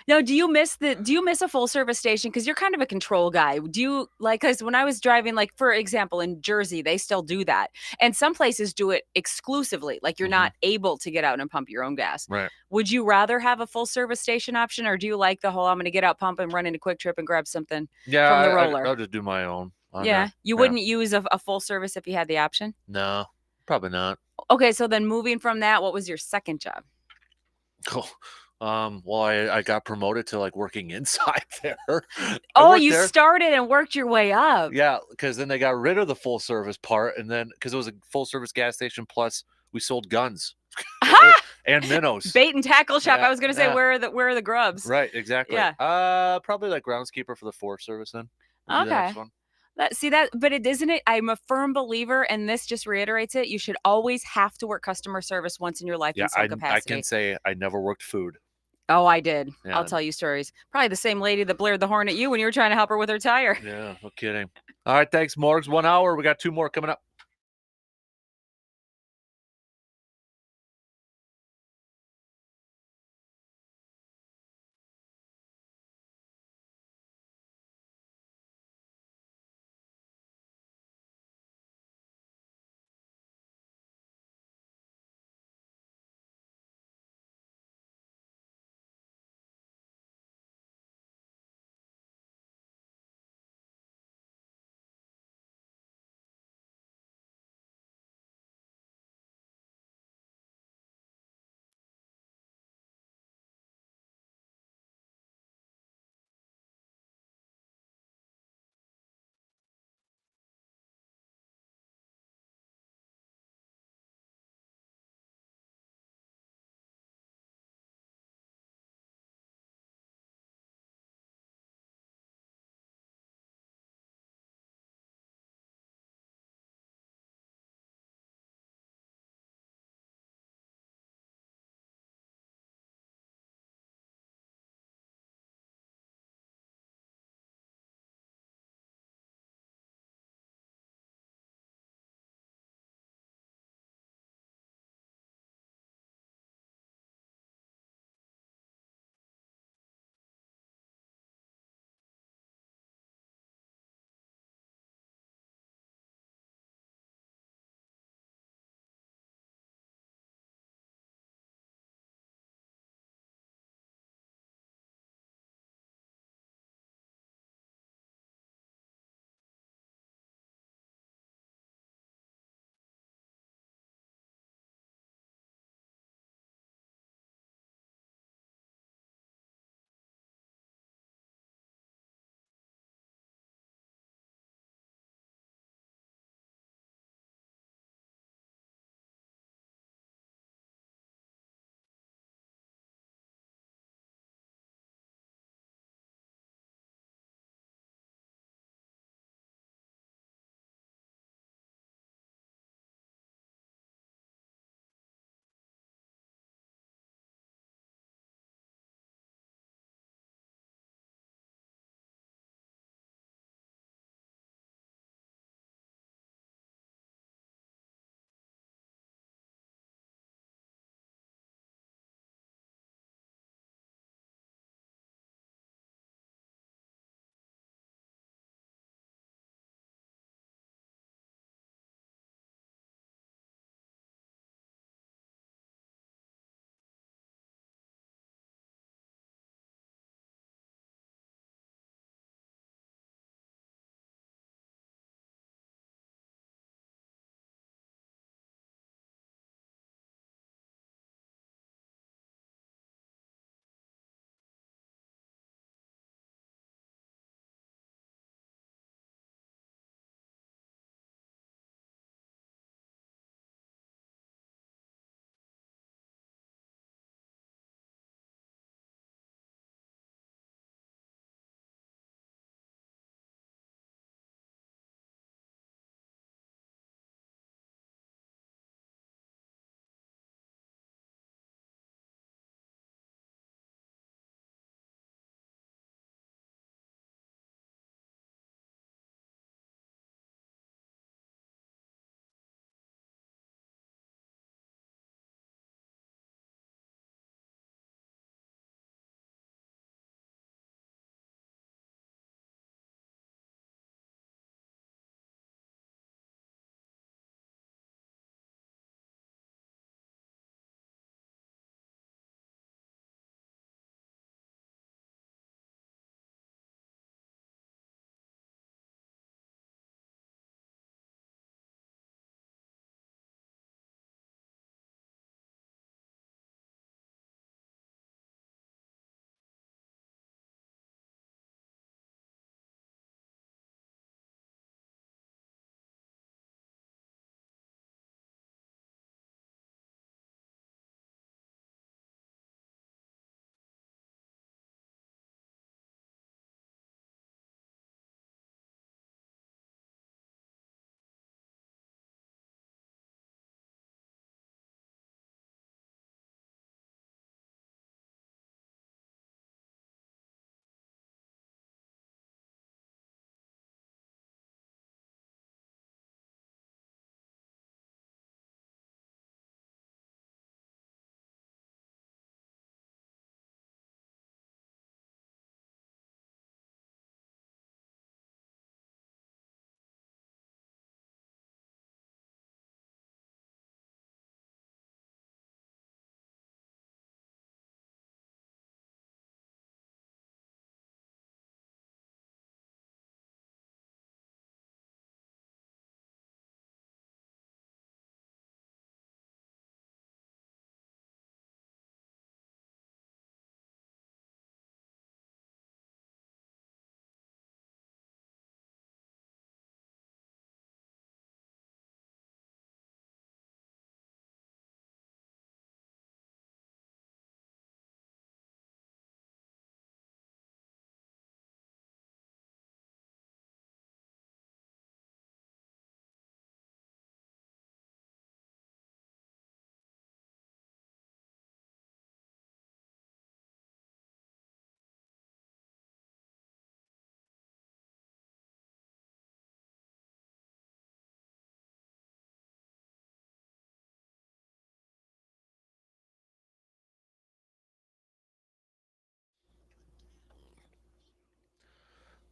Now, do you miss a full service station? Because you're kind of a control guy. Do you like? Because when I was driving, like for example, in Jersey, they still do that, and some places do it exclusively. Like you're not able to get out and pump your own gas. Right. Would you rather have a full service station option, or do you like the whole I'm going to get out, pump, and run into Quick Trip and grab something Yeah, from the roller? I'll just do my own on Yeah, there. you Yeah. wouldn't use a full service if you had the option. No, probably not. Okay, so then moving from that, what was your second job? Cool. Well, I got promoted to like working inside there. I Oh, worked you there. started and worked your way up. Yeah, because then they got rid of the full service part, and then because it was a full service gas station, plus we sold guns and minnows. Bait and tackle shop. Yeah, I was gonna say, yeah. where are the grubs? Right, exactly. Yeah. Probably like groundskeeper for the Forest Service then. Would be the Okay. next one. But it isn't it. I'm a firm believer, and this just reiterates it. You should always have to work customer service once in your life Yeah, in some I capacity. can say I never worked food. Oh, I did. Yeah. I'll tell you stories. Probably the same lady that blared the horn at you when you were trying to help her with her tire. Yeah, no kidding. All right, thanks, Morgs. 1 hour. We got 2 more coming up.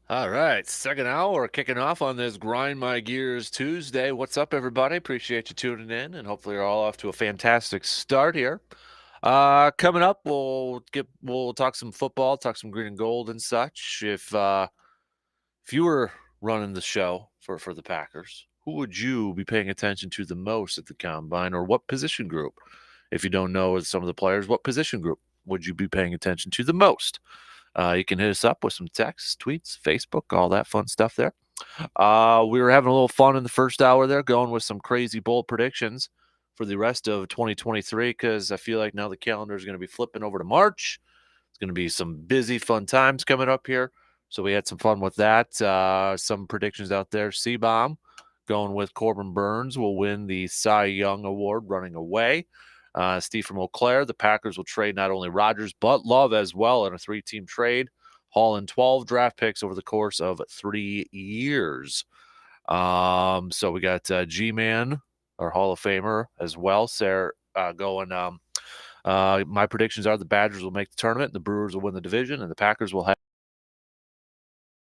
All right, second hour kicking off on this Grind My Gears Tuesday. What's up, everybody? Appreciate you tuning in, and hopefully you're all off to a fantastic start here. Coming up, we'll talk some football, talk some green and gold and such. If you were running the show for the Packers, who would you be paying attention to the most at the combine, or what position group? If you don't know some of the players, what position group would you be paying attention to the most? You can hit us up with some texts, tweets, Facebook, all that fun stuff there. We were having a little fun in the first hour there, going with some crazy bold predictions for the rest of 2023, because I feel like now the calendar is going to be flipping over to March. It's going to be some busy, fun times coming up here. So we had some fun with that. Some predictions out there. C-Bomb going with Corbin Burns will win the Cy Young Award running away. Steve from Eau Claire, the Packers will trade not only Rodgers but Love as well in a 3-team trade, hauling 12 draft picks over the course of 3 years. So we got G-Man, our Hall of Famer, as well. Sarah going. My predictions are the Badgers will make the tournament, the Brewers will win the division, and the Packers will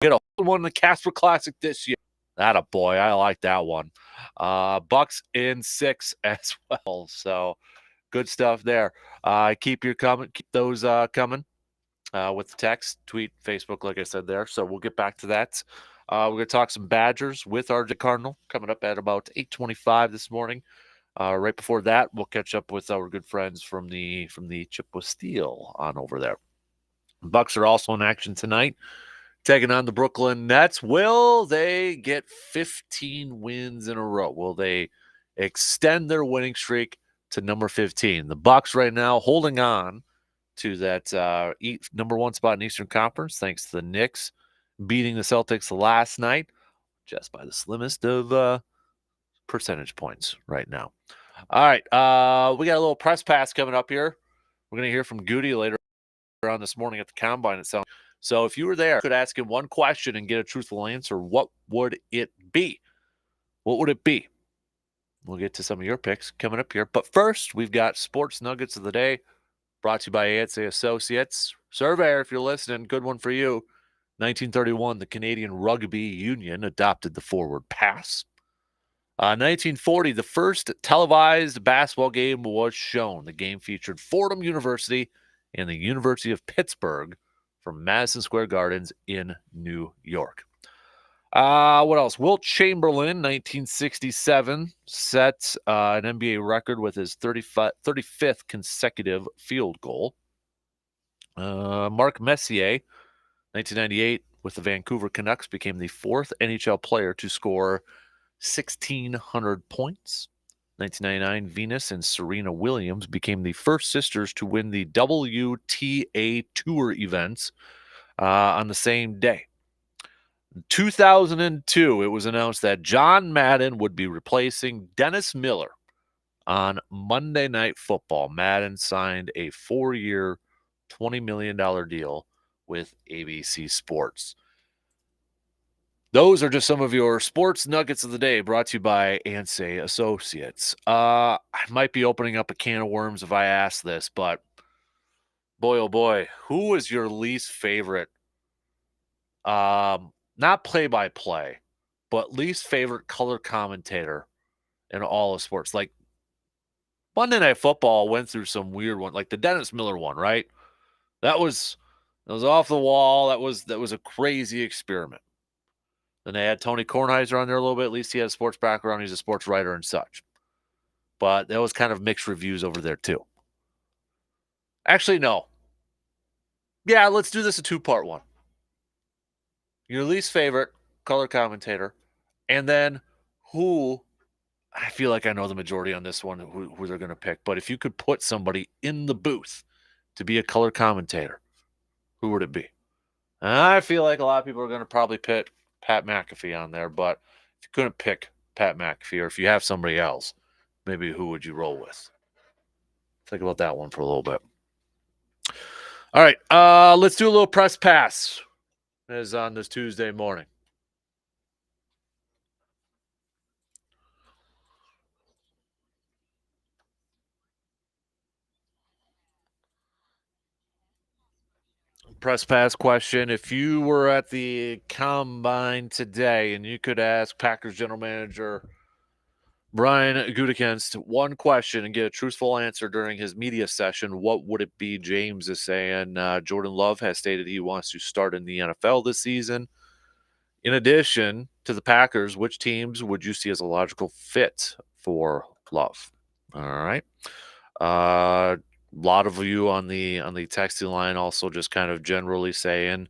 get a one in the Casper Classic this year. That a boy, I like that one. Bucks in 6 as well. So good stuff there. Keep those coming with the text, tweet, Facebook, like I said there. So we'll get back to that. We're going to talk some Badgers with RJ Cardinal coming up at about 8:25 this morning. Right before that, we'll catch up with our good friends from the Chip with Steel on over there. Bucks are also in action tonight, taking on the Brooklyn Nets. Will they get 15 wins in a row? Will they extend their winning streak to number 15? The Bucks right now holding on to that number 1 spot in Eastern Conference, thanks to the Knicks beating the Celtics last night, just by the slimmest of percentage points right now. All right, we got a little press pass coming up here. We're going to hear from Goody later on this morning at the Combine. So if you were there, could ask him one question and get a truthful answer, what would it be? What would it be? We'll get to some of your picks coming up here. But first, we've got Sports Nuggets of the Day, brought to you by ANSA Associates. Surveyor, if you're listening, good one for you. 1931, the Canadian Rugby Union adopted the forward pass. 1940, the first televised basketball game was shown. The game featured Fordham University and the University of Pittsburgh from Madison Square Gardens in New York. What else? Wilt Chamberlain, 1967, set an NBA record with his 35th consecutive field goal. Mark Messier, 1998, with the Vancouver Canucks, became the 4th NHL player to score 1,600 points. 1999, Venus and Serena Williams became the first sisters to win the WTA Tour events on the same day. 2002, it was announced that John Madden would be replacing Dennis Miller on Monday Night Football. Madden signed a 4-year, $20 million deal with ABC Sports. Those are just some of your sports nuggets of the day, brought to you by ANSA Associates. I might be opening up a can of worms if I ask this, but boy, oh boy, who is your least favorite, not play-by-play, but least favorite color commentator in all of sports? Like, Monday Night Football went through some weird one, like the Dennis Miller one, right? That was off the wall. That was a crazy experiment. Then they had Tony Kornheiser on there a little bit. At least he had a sports background. He's a sports writer and such. But there was kind of mixed reviews over there too. Actually, no. Yeah, let's do this a 2-part one. Your least favorite color commentator, and then who, I feel like I know the majority on this one, who they're going to pick. But if you could put somebody in the booth to be a color commentator, who would it be? I feel like a lot of people are going to probably pick Pat McAfee on there, but if you couldn't pick Pat McAfee, or if you have somebody else, maybe who would you roll with? Think about that one for a little bit. All right, let's do a little press pass as on this Tuesday morning. Press pass question. If you were at the combine today and you could ask Packers general manager Brian Gutekunst one question and get a truthful answer during his media session, what would it be? James is saying Jordan Love has stated he wants to start in the NFL this season. In addition to the Packers, which teams would you see as a logical fit for Love? All right. A lot of you on the texting line also just kind of generally saying,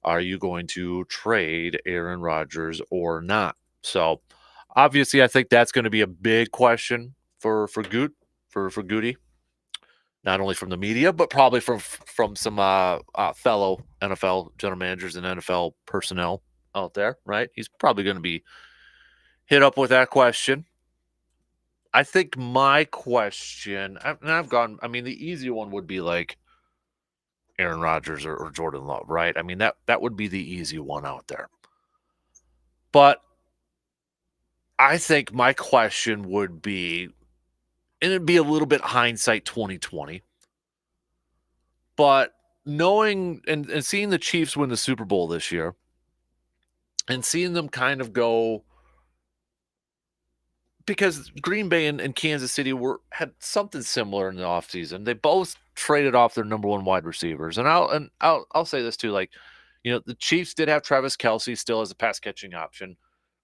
are you going to trade Aaron Rodgers or not? So obviously I think that's going to be a big question for Goody, not only from the media, but probably from some fellow NFL general managers and NFL personnel out there, right? He's probably going to be hit up with that question. I think my question, I've gone, I mean, the easy one would be like Aaron Rodgers or Jordan Love, right? I mean, that would be the easy one out there. But I think my question would be, and it'd be a little bit hindsight 2020, but knowing and seeing the Chiefs win the Super Bowl this year and seeing them kind of go, because Green Bay and Kansas City had something similar in the offseason. They both traded off their number one wide receivers. And I'll say this too, like, you know, the Chiefs did have Travis Kelce still as a pass catching option.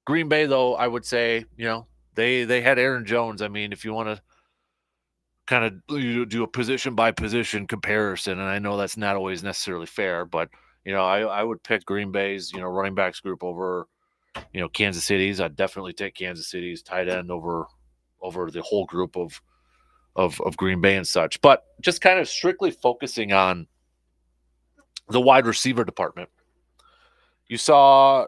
Green Bay, though, I would say, you know, they had Aaron Jones. I mean, if you want to kind of do a position by position comparison, and I know that's not always necessarily fair, but you know, I would pick Green Bay's, you know, running backs group over, you know, Kansas City's. I'd definitely take Kansas City's tight end over the whole group of Green Bay and such. But just kind of strictly focusing on the wide receiver department, you saw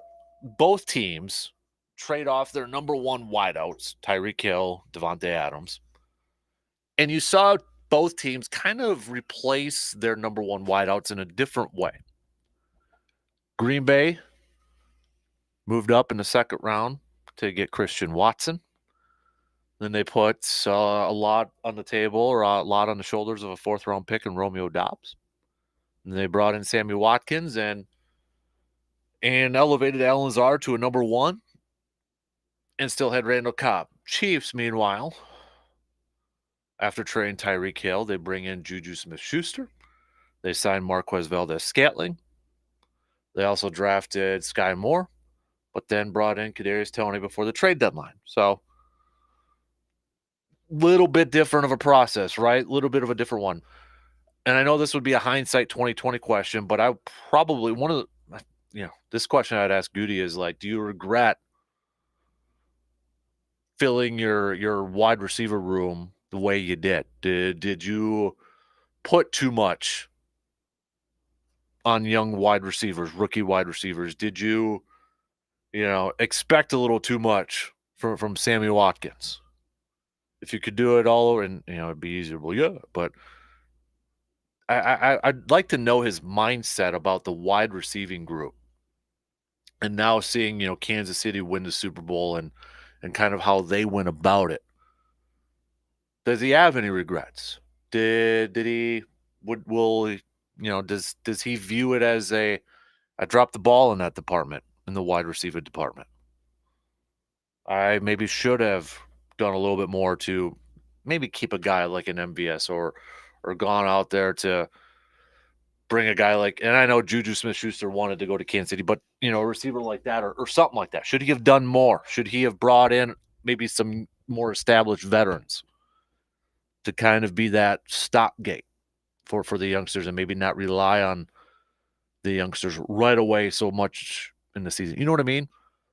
both teams trade off their number one wideouts, Tyreek Hill, Devontae Adams. And you saw both teams kind of replace their number one wideouts in a different way. Green Bay moved up in the second round to get Christian Watson. Then they put a lot on the table, or a lot on the shoulders of a fourth round pick in Romeo Doubs. And they brought in Sammy Watkins and elevated Allen Lazard to a number one and still had Randall Cobb. Chiefs, meanwhile, after trading Tyreek Hill, they bring in Juju Smith-Schuster. They signed Marquez Valdez-Scantling. They also drafted Sky Moore, but then brought in Kadarius Toney before the trade deadline. So, little bit different of a process, right? Little bit of a different one. And I know this would be a hindsight 2020 question, but I probably, this question I'd ask Goody is like, do you regret filling your wide receiver room the way you did? Did you put too much on young wide receivers, rookie wide receivers? Did you, expect a little too much from Sammy Watkins? If you could do it all over, and it'd be easier. Well, yeah, but I'd like to know his mindset about the wide receiving group. And now seeing, Kansas City win the Super Bowl and kind of how they went about it. Does he have any regrets? Does he view it as I dropped the ball in that department, in the wide receiver department? I maybe should have done a little bit more to maybe keep a guy like an MVS or gone out there to bring a guy like, and I know Juju Smith-Schuster wanted to go to Kansas City, but, a receiver like that or something like that. Should he have done more? Should he have brought in maybe some more established veterans to kind of be that stopgate for the youngsters and maybe not rely on the youngsters right away so much in the season? You know what I mean?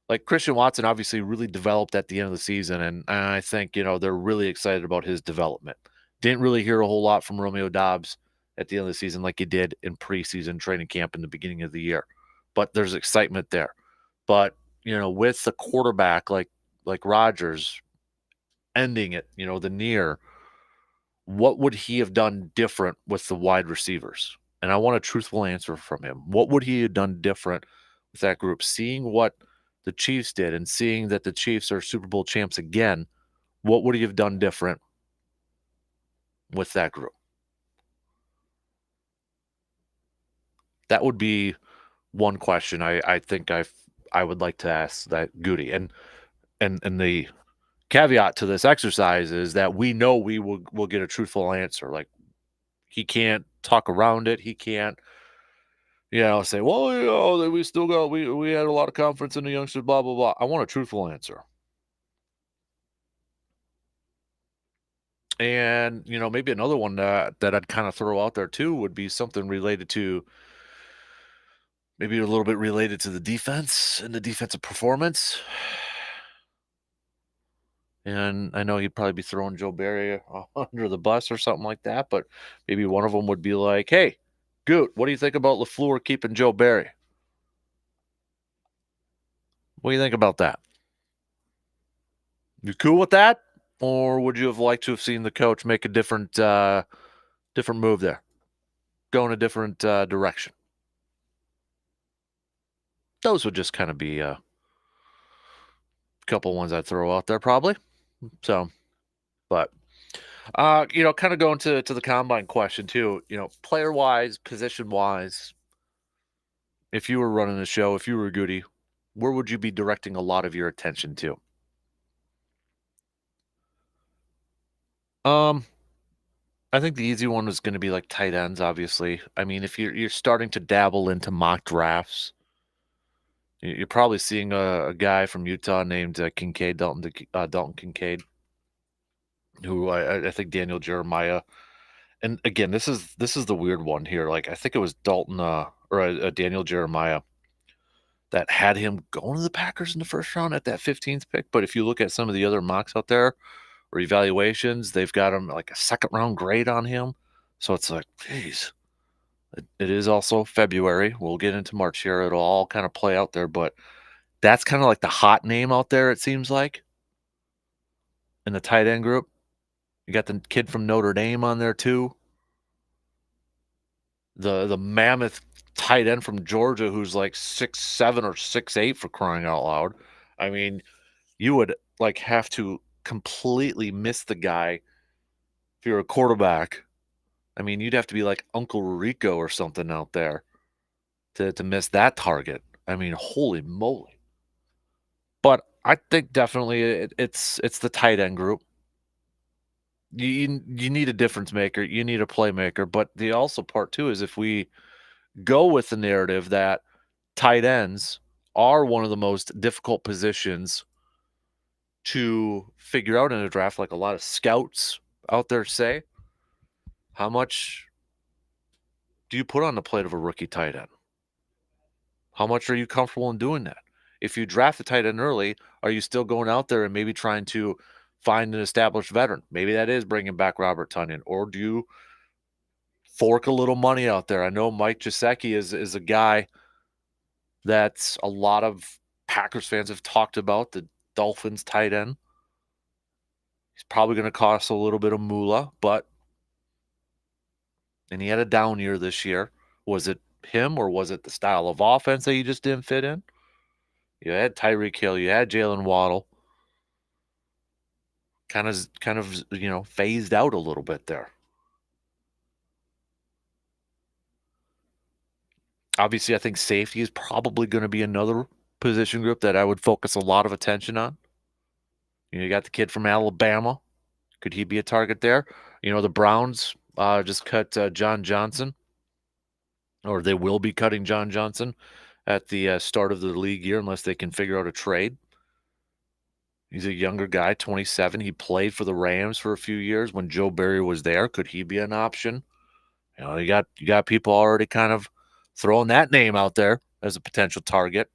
Like Christian Watson obviously really developed at the end of the season, and I think, they're really excited about his development. Didn't really hear a whole lot from Romeo Doubs at the end of the season like you did in preseason training camp in the beginning of the year. But there's excitement there. But, with the quarterback like Rodgers ending it, the near, what would he have done different with the wide receivers? And I want a truthful answer from him. What would he have done different with that group? Seeing what the Chiefs did and seeing that the Chiefs are Super Bowl champs again, what would he have done different with that group? That would be one question I think I would like to ask that Goody. And the caveat to this exercise is that we know will get a truthful answer. Like, he can't talk around it. He can't, say, well, we still got we had a lot of confidence in the youngsters, blah blah blah. I want a truthful answer. And maybe another one that I'd kind of throw out there too would be something related to, maybe a little bit related to the defense and the defensive performance. And I know he'd probably be throwing Joe Barry under the bus or something like that, but maybe one of them would be like, "Hey, Goot, what do you think about LaFleur keeping Joe Barry? What do you think about that? You cool with that, or would you have liked to have seen the coach make a different move there, go in a different direction?" Those would just kind of be a couple ones I'd throw out there, probably. So, but kind of going to the combine question too. Player wise, position wise, if you were running the show, if you were Goody, where would you be directing a lot of your attention to? Um, I think the easy one was going to be like tight ends. Obviously, I mean, if you're starting to dabble into mock drafts, you're probably seeing a guy from Utah named Kincaid, Dalton Kincaid, who I think Daniel Jeremiah. And again, this is the weird one here. Like, I think it was Dalton or Daniel Jeremiah that had him going to the Packers in the first round at that 15th pick. But if you look at some of the other mocks out there or evaluations, they've got him like a second round grade on him. So it's like, geez, it is also February. We'll get into March here. It'll all kind of play out there. But that's kind of like the hot name out there, it seems like, in the tight end group. You got the kid from Notre Dame on there too. The mammoth tight end from Georgia who's like 6'7" or 6'8" for crying out loud. I mean, you would like have to completely miss the guy if you're a quarterback. I mean, you'd have to be like Uncle Rico or something out there to miss that target. I mean, holy moly. But I think definitely it's the tight end group. You need a difference maker. You need a playmaker. But the also part too is if we go with the narrative that tight ends are one of the most difficult positions to figure out in a draft, like a lot of scouts out there say, how much do you put on the plate of a rookie tight end? How much are you comfortable in doing that? If you draft a tight end early, are you still going out there and maybe trying to find an established veteran? Maybe that is bringing back Robert Tonyan, or do you fork a little money out there? I know Mike Gesicki is a guy that's a lot of Packers fans have talked about, the Dolphins tight end. He's probably going to cost a little bit of moolah, and he had a down year this year. Was it him, or was it the style of offense that he just didn't fit in? You had Tyreek Hill, you had Jalen Waddle, kind of phased out a little bit there. Obviously, I think safety is probably going to be another position group that I would focus a lot of attention on. You got the kid from Alabama. Could he be a target there? The Browns just cut John Johnson, or they will be cutting John Johnson at the start of the league year unless they can figure out a trade. He's a younger guy, 27. He played for the Rams for a few years when Joe Barry was there. Could he be an option? You got people already kind of throwing that name out there as a potential target.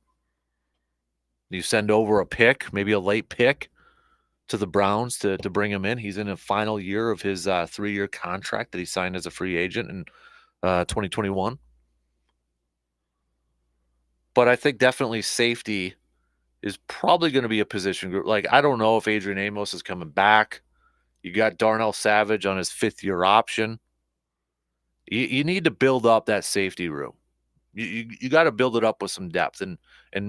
You send over a pick, maybe a late pick, to the Browns to bring him in. He's in a final year of his 3-year contract that he signed as a free agent in 2021. But I think definitely safety is probably going to be a position group. Like, I don't know if Adrian Amos is coming back. You got Darnell Savage on his 5th-year option. You need to build up that safety room. You got to build it up with some depth, and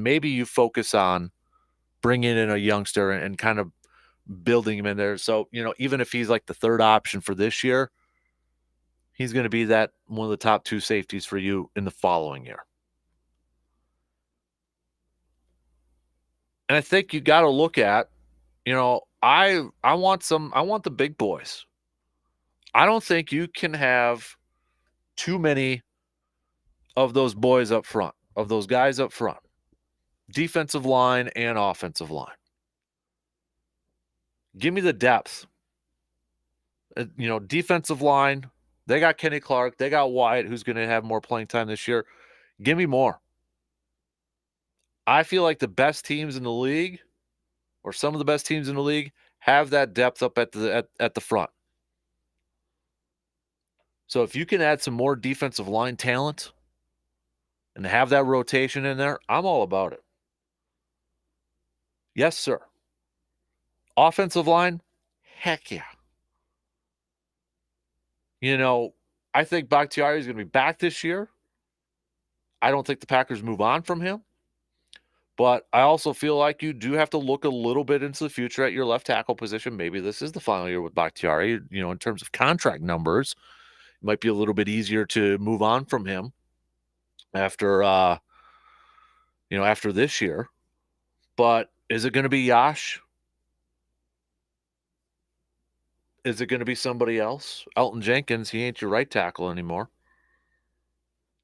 maybe you focus on bringing in a youngster and kind of building him in there. So even if he's like the 3rd option for this year, he's going to be that one of the top 2 safeties for you in the following year. And I think you got to look at, I want the big boys. I don't think you can have too many of those boys up front, of those guys up front, defensive line and offensive line. Give me the depth. Defensive line, they got Kenny Clark, they got Wyatt, who's going to have more playing time this year. Give me more. I feel like the best teams in the league, or some of the best teams in the league, have that depth up at the front. So if you can add some more defensive line talent and have that rotation in there, I'm all about it. Yes, sir. Offensive line, heck yeah. I think Bakhtiari is going to be back this year. I don't think the Packers move on from him. But I also feel like you do have to look a little bit into the future at your left tackle position. Maybe this is the final year with Bakhtiari. In terms of contract numbers, it might be a little bit easier to move on from him after after this year. But is it going to be Yash? Is it going to be somebody else? Elton Jenkins, he ain't your right tackle anymore.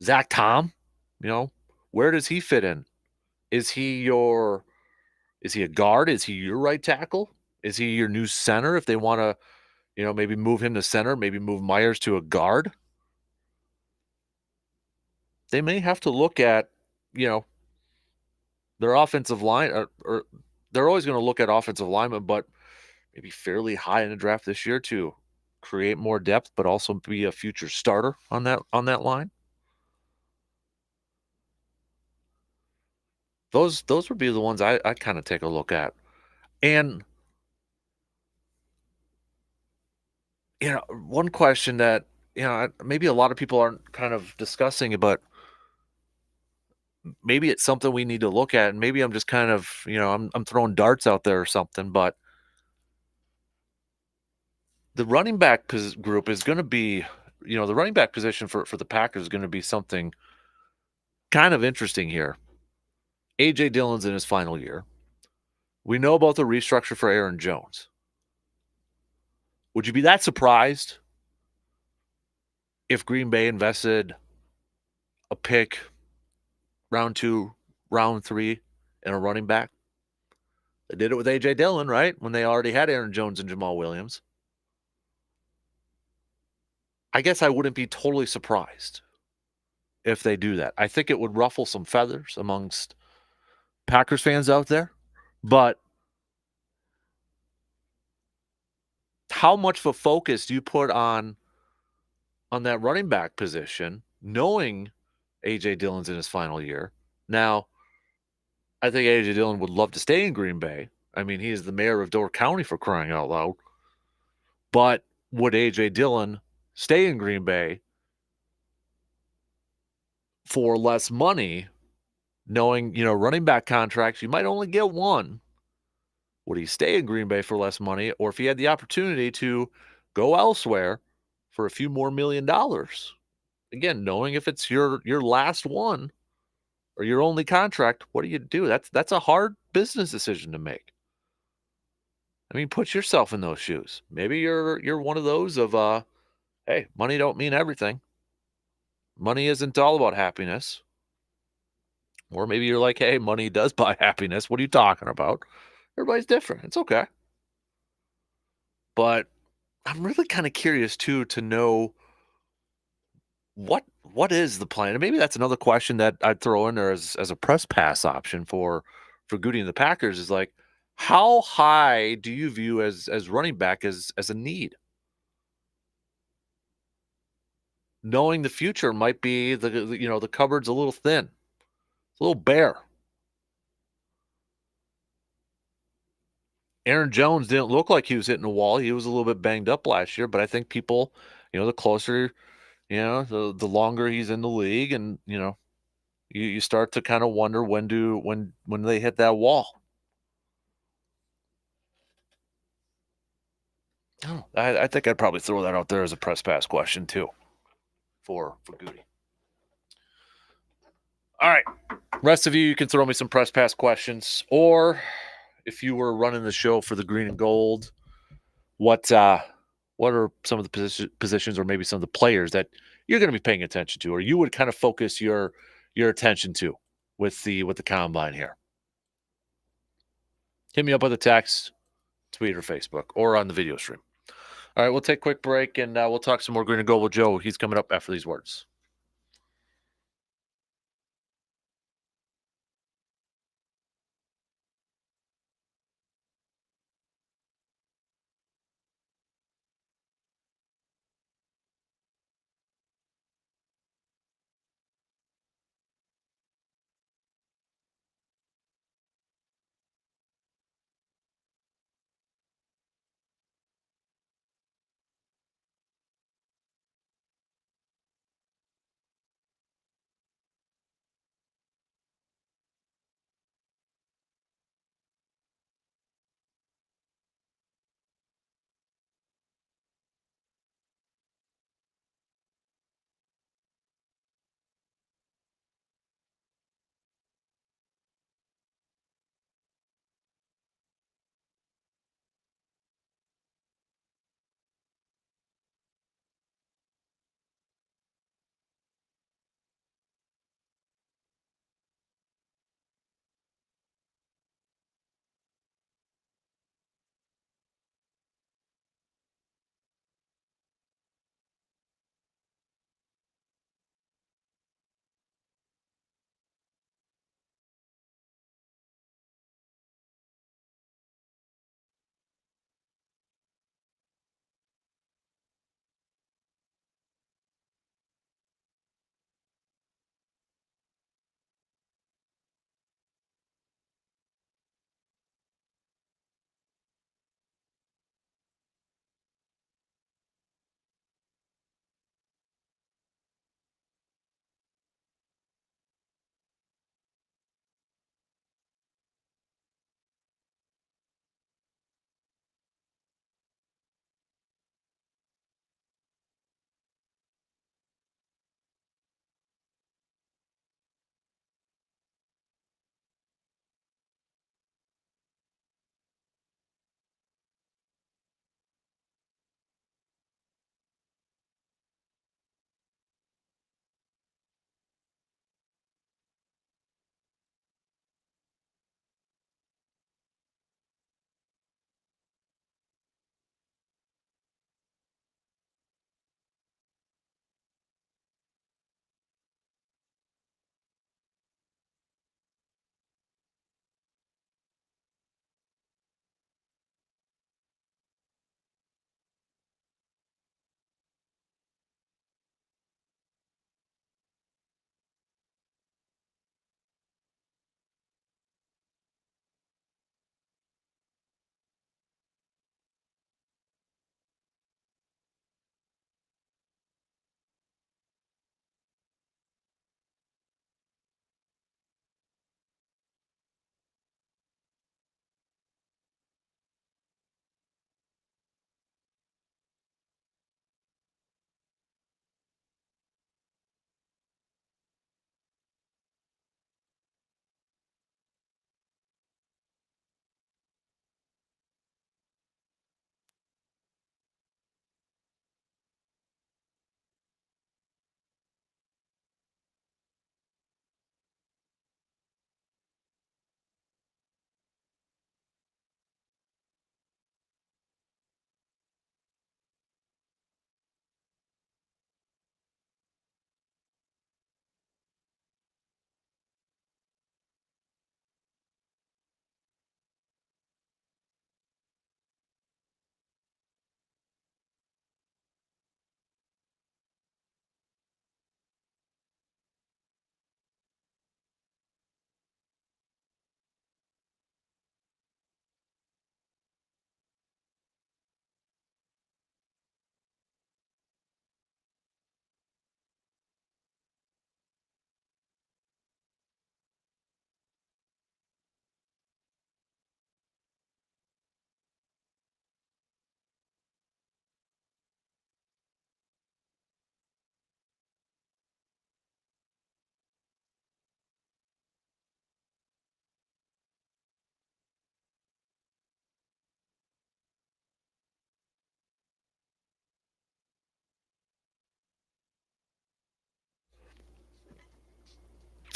Zach Tom, where does he fit in? Is he a guard? Is he your right tackle? Is he your new center if they want to, maybe move him to center, maybe move Myers to a guard? They may have to look at, their offensive line, or they're always going to look at offensive linemen, but maybe fairly high in the draft this year to create more depth, but also be a future starter on that line. Those would be the ones I kind of take a look at. And one question that maybe a lot of people aren't kind of discussing, but maybe it's something we need to look at, and maybe I'm just kind of I'm throwing darts out there or something, but the running back group is going to be, the running back position for the Packers is going to be something kind of interesting here. A.J. Dillon's in his final year. We know about the restructure for Aaron Jones. Would you be that surprised if Green Bay invested a pick, round 2, round 3, in a running back? They did it with A.J. Dillon, right? When they already had Aaron Jones and Jamal Williams. I guess I wouldn't be totally surprised if they do that. I think it would ruffle some feathers amongst Packers fans out there. But how much of a focus do you put on that running back position, knowing A.J. Dillon's in his final year? Now, I think A.J. Dillon would love to stay in Green Bay. I mean, he is the mayor of Door County, for crying out loud. But would A.J. Dillon stay in Green Bay for less money, knowing, running back contracts, you might only get one? Would he stay in Green Bay for less money, or if he had the opportunity to go elsewhere for a few more $1 million? Again, knowing if it's your last one or your only contract, what do you do? That's a hard business decision to make. I mean, put yourself in those shoes. Maybe you're one of those of hey, money don't mean everything. Money isn't all about happiness. Or maybe you're like, hey, money does buy happiness. What are you talking about? Everybody's different. It's okay. But I'm really kind of curious too to know what is the plan. And maybe that's another question that I'd throw in there as a press pass option for Goody and the Packers, is like, how high do you view as running back as a need? Knowing the future might be the cupboard's a little thin. It's a little bare. Aaron Jones didn't look like he was hitting a wall. He was a little bit banged up last year, but I think people, the closer, the longer he's in the league, and you start to kind of wonder when they hit that wall. Oh, I think I'd probably throw that out there as a press pass question too. for Goody. All right. Rest of you can throw me some press pass questions, or if you were running the show for the green and gold, what are some of the positions or maybe some of the players that you're going to be paying attention to, or you would kind of focus your attention to with the combine here? Hit me up with a text, tweet, or Facebook, or on the video stream. All right, we'll take a quick break, and we'll talk some more green and gold with Joe. He's coming up after these words.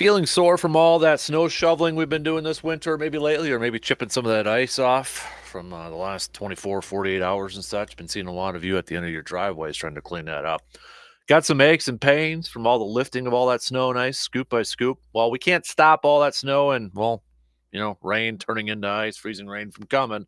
Feeling sore from all that snow shoveling we've been doing this winter, maybe lately, or maybe chipping some of that ice off from the last 24, 48 hours and such. Been seeing a lot of you at the end of your driveways trying to clean that up. Got some aches and pains from all the lifting of all that snow and ice, scoop by scoop. Well, we can't stop all that snow and, well, rain turning into ice, freezing rain from coming.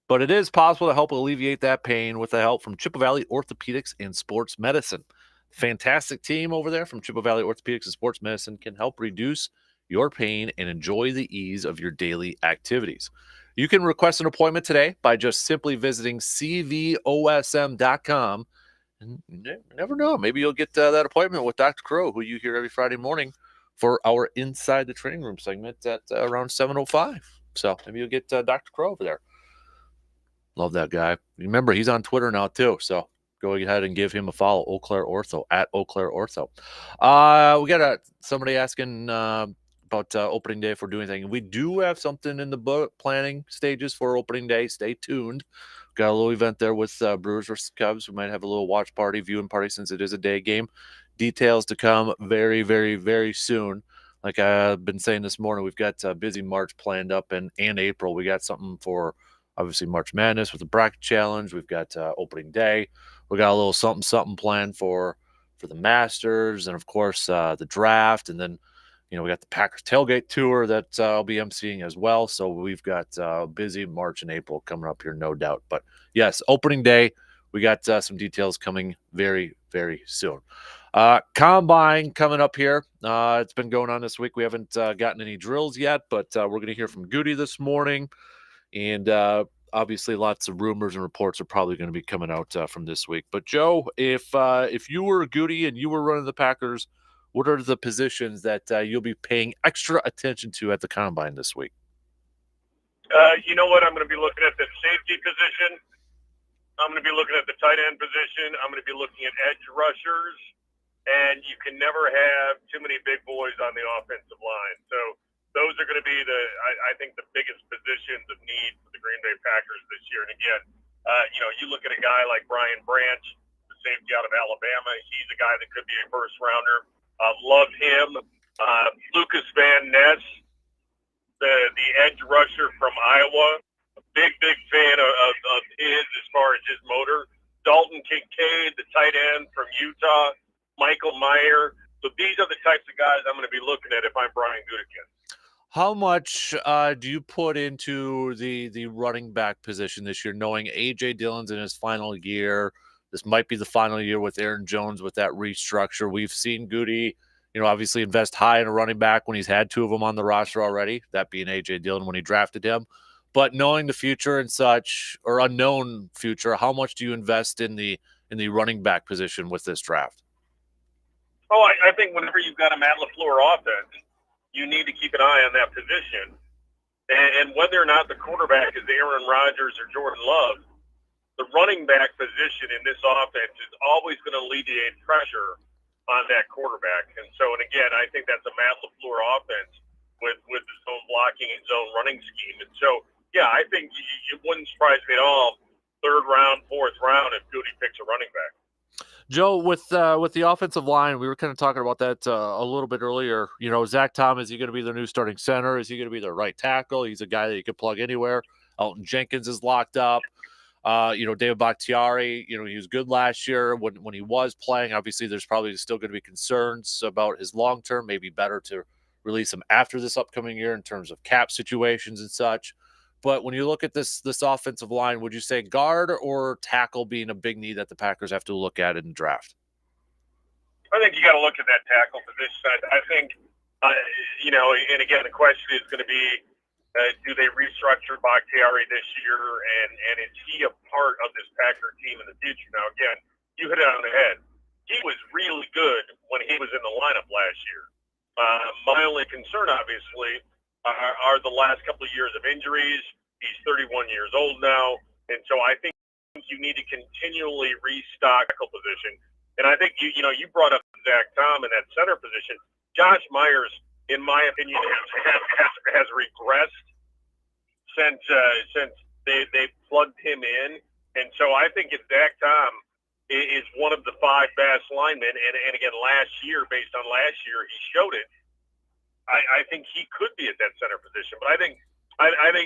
But it is possible to help alleviate that pain with the help from Chippewa Valley Orthopedics and Sports Medicine. Fantastic team over there from Chippewa Valley Orthopedics and Sports Medicine can help reduce your pain and enjoy the ease of your daily activities. You can request an appointment today by just simply visiting cvosm.com. And you never know, maybe you'll get that appointment with Dr. Crow, who you hear every Friday morning for our Inside the Training Room segment at around 7:05. So maybe you'll get Dr. Crow over there. Love that guy. Remember, he's on Twitter now too, so go ahead and give him a follow. Eau Claire Ortho at Eau Claire Ortho. We got somebody asking about opening day if we're doing anything. We do have something in the planning stages for opening day. Stay tuned. Got a little event there with Brewers versus Cubs. We might have a little watch party, viewing party, since it is a day game. Details to come very, very, very soon. Like I've been saying this morning, we've got busy March planned up and April. We got something for obviously March Madness with the bracket challenge. We've got opening day. We got a little something planned for the Masters, and of course the draft. And then we got the Packers tailgate tour that I'll be emceeing as well. So we've got busy March and April coming up here, no doubt. But yes, opening day. We got some details coming very, very soon. Combine coming up here. It's been going on this week. We haven't gotten any drills yet, but we're going to hear from Goody this morning. And obviously lots of rumors and reports are probably going to be coming out from this week. But Joe, if you were Goody and you were running the Packers, what are the positions that you'll be paying extra attention to at the Combine this week? You know what? I'm going to be looking at the safety position. I'm going to be looking at the tight end position. I'm going to be looking at edge rushers. And you can never have too many big boys on the offensive line. So those are going to be I think the biggest positions of need for the Green Bay Packers this year. And again, you look at a guy like Brian Branch, the safety out of Alabama. He's a guy that could be a first rounder. Love him. Lucas Van Ness, the edge rusher from Iowa. Big fan of his as far as his motor. Dalton Kincaid, the tight end from Utah. Michael Meyer. So these are the types of guys I'm going to be looking at if I'm Brian Gutekunst. How much do you put into the running back position this year, knowing A.J. Dillon's in his final year? This might be the final year with Aaron Jones with that restructure. We've seen Goody, obviously invest high in a running back when he's had two of them on the roster already, that being A.J. Dillon when he drafted him. But knowing the future and such, or unknown future, how much do you invest in the running back position with this draft? Oh, I think whenever you've got a Matt LaFleur offense, you need to keep an eye on that position. And whether or not the quarterback is Aaron Rodgers or Jordan Love, the running back position in this offense is always going to alleviate pressure on that quarterback. And again, I think that's a Matt LaFleur offense with the zone blocking and zone running scheme. And so, yeah, I think it wouldn't surprise me at all, third round, fourth round, if Goody picks a running back. Joe, with the offensive line, we were kind of talking about that a little bit earlier. Zach Tom, is he going to be the new starting center? Is he going to be the right tackle? He's a guy that you can plug anywhere. Elton Jenkins is locked up. David Bakhtiari, he was good last year when he was playing. Obviously, there's probably still going to be concerns about his long term. Maybe better to release him after this upcoming year in terms of cap situations and such. But when you look at this offensive line, would you say guard or tackle being a big need that the Packers have to look at in the draft? I think you got to look at that tackle position. I think, and again, the question is going to be, do they restructure Bakhtiari this year, and is he a part of this Packer team in the future? Now, again, you hit it on the head. He was really good when he was in the lineup last year. My only concern, obviously, are the last couple of years of injuries. He's 31 years old now, and so I think you need to continually restock the position. And I think you brought up Zach Tom in that center position. Josh Myers, in my opinion, has regressed since they plugged him in, and so I think if Zach Tom is one of the five best linemen, and again last year, based on last year, he showed it. I think he could be at that center position, but I think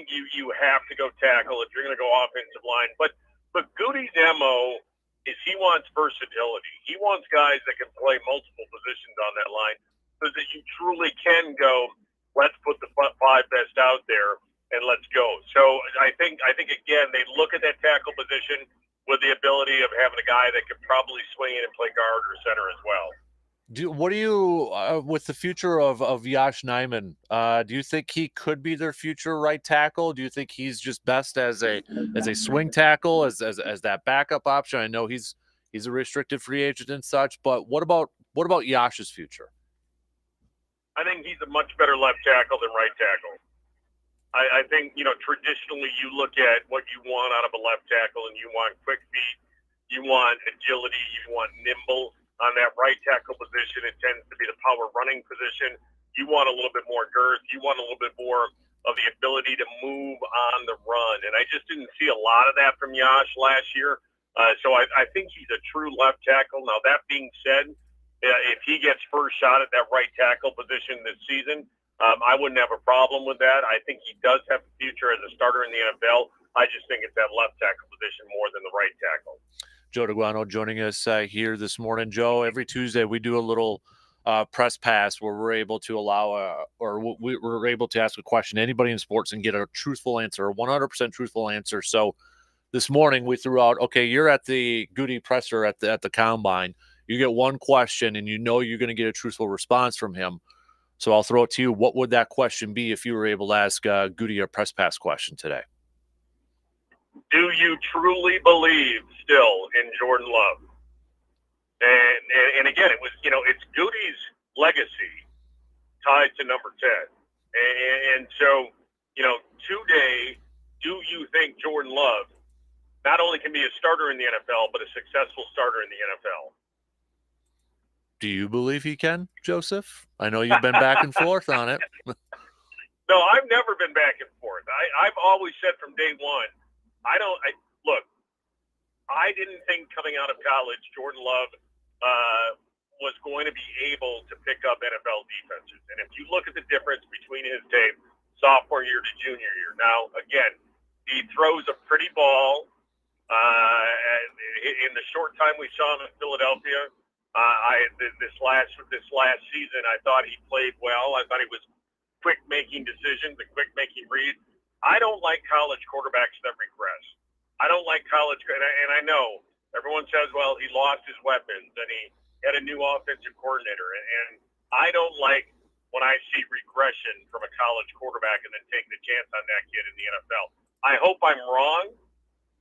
you have to go tackle if you're going to go offensive line. But Goody's MO is he wants versatility. He wants guys that can play multiple positions on that line, so that you truly can go. Let's put the 5 best out there and let's go. So I think again they look at that tackle position with the ability of having a guy that could probably swing in and play guard or center as well. What do you with the future of Yash Nyman? Do you think he could be their future right tackle? Do you think he's just best as a swing tackle, as that backup option? I know he's a restricted free agent and such, but what about Yash's future? I think he's a much better left tackle than right tackle. I think, traditionally you look at what you want out of a left tackle and you want quick feet, you want agility, you want nimble. On that right tackle position, it tends to be the power running position. You want a little bit more girth. You want a little bit more of the ability to move on the run. And I just didn't see a lot of that from Yash last year. So I think he's a true left tackle. Now, that being said, if he gets first shot at that right tackle position this season, I wouldn't have a problem with that. I think he does have a future as a starter in the NFL. I just think it's that left tackle position more than the right tackle. Joe DeGuano joining us here this morning. Joe, every Tuesday we do a little press pass where we're able to allow we're able to ask a question to anybody in sports and get a truthful answer, a 100% truthful answer. So this morning we threw out, okay, you're at the Goody presser at the combine. You get one question and you're going to get a truthful response from him. So I'll throw it to you. What would that question be if you were able to ask Goody a press pass question today? Do you truly believe still in Jordan Love? And again, it was, it's Goody's legacy tied to number 10. And so, today, do you think Jordan Love not only can be a starter in the NFL, but a successful starter in the NFL? Do you believe he can, Joseph? I know you've been back and forth on it. No, I've never been back and forth. I've always said from day one, look, I didn't think coming out of college, Jordan Love was going to be able to pick up NFL defenses. And if you look at the difference between his tape, sophomore year to junior year, now, again, he throws a pretty ball. In the short time we saw him in Philadelphia, this last season, I thought he played well. I thought he was quick making decisions and quick making reads. I don't like college quarterbacks that regress. I don't like college, and I know everyone says, well, he lost his weapons and he had a new offensive coordinator, and I don't like when I see regression from a college quarterback and then taking the chance on that kid in the NFL. I hope I'm wrong.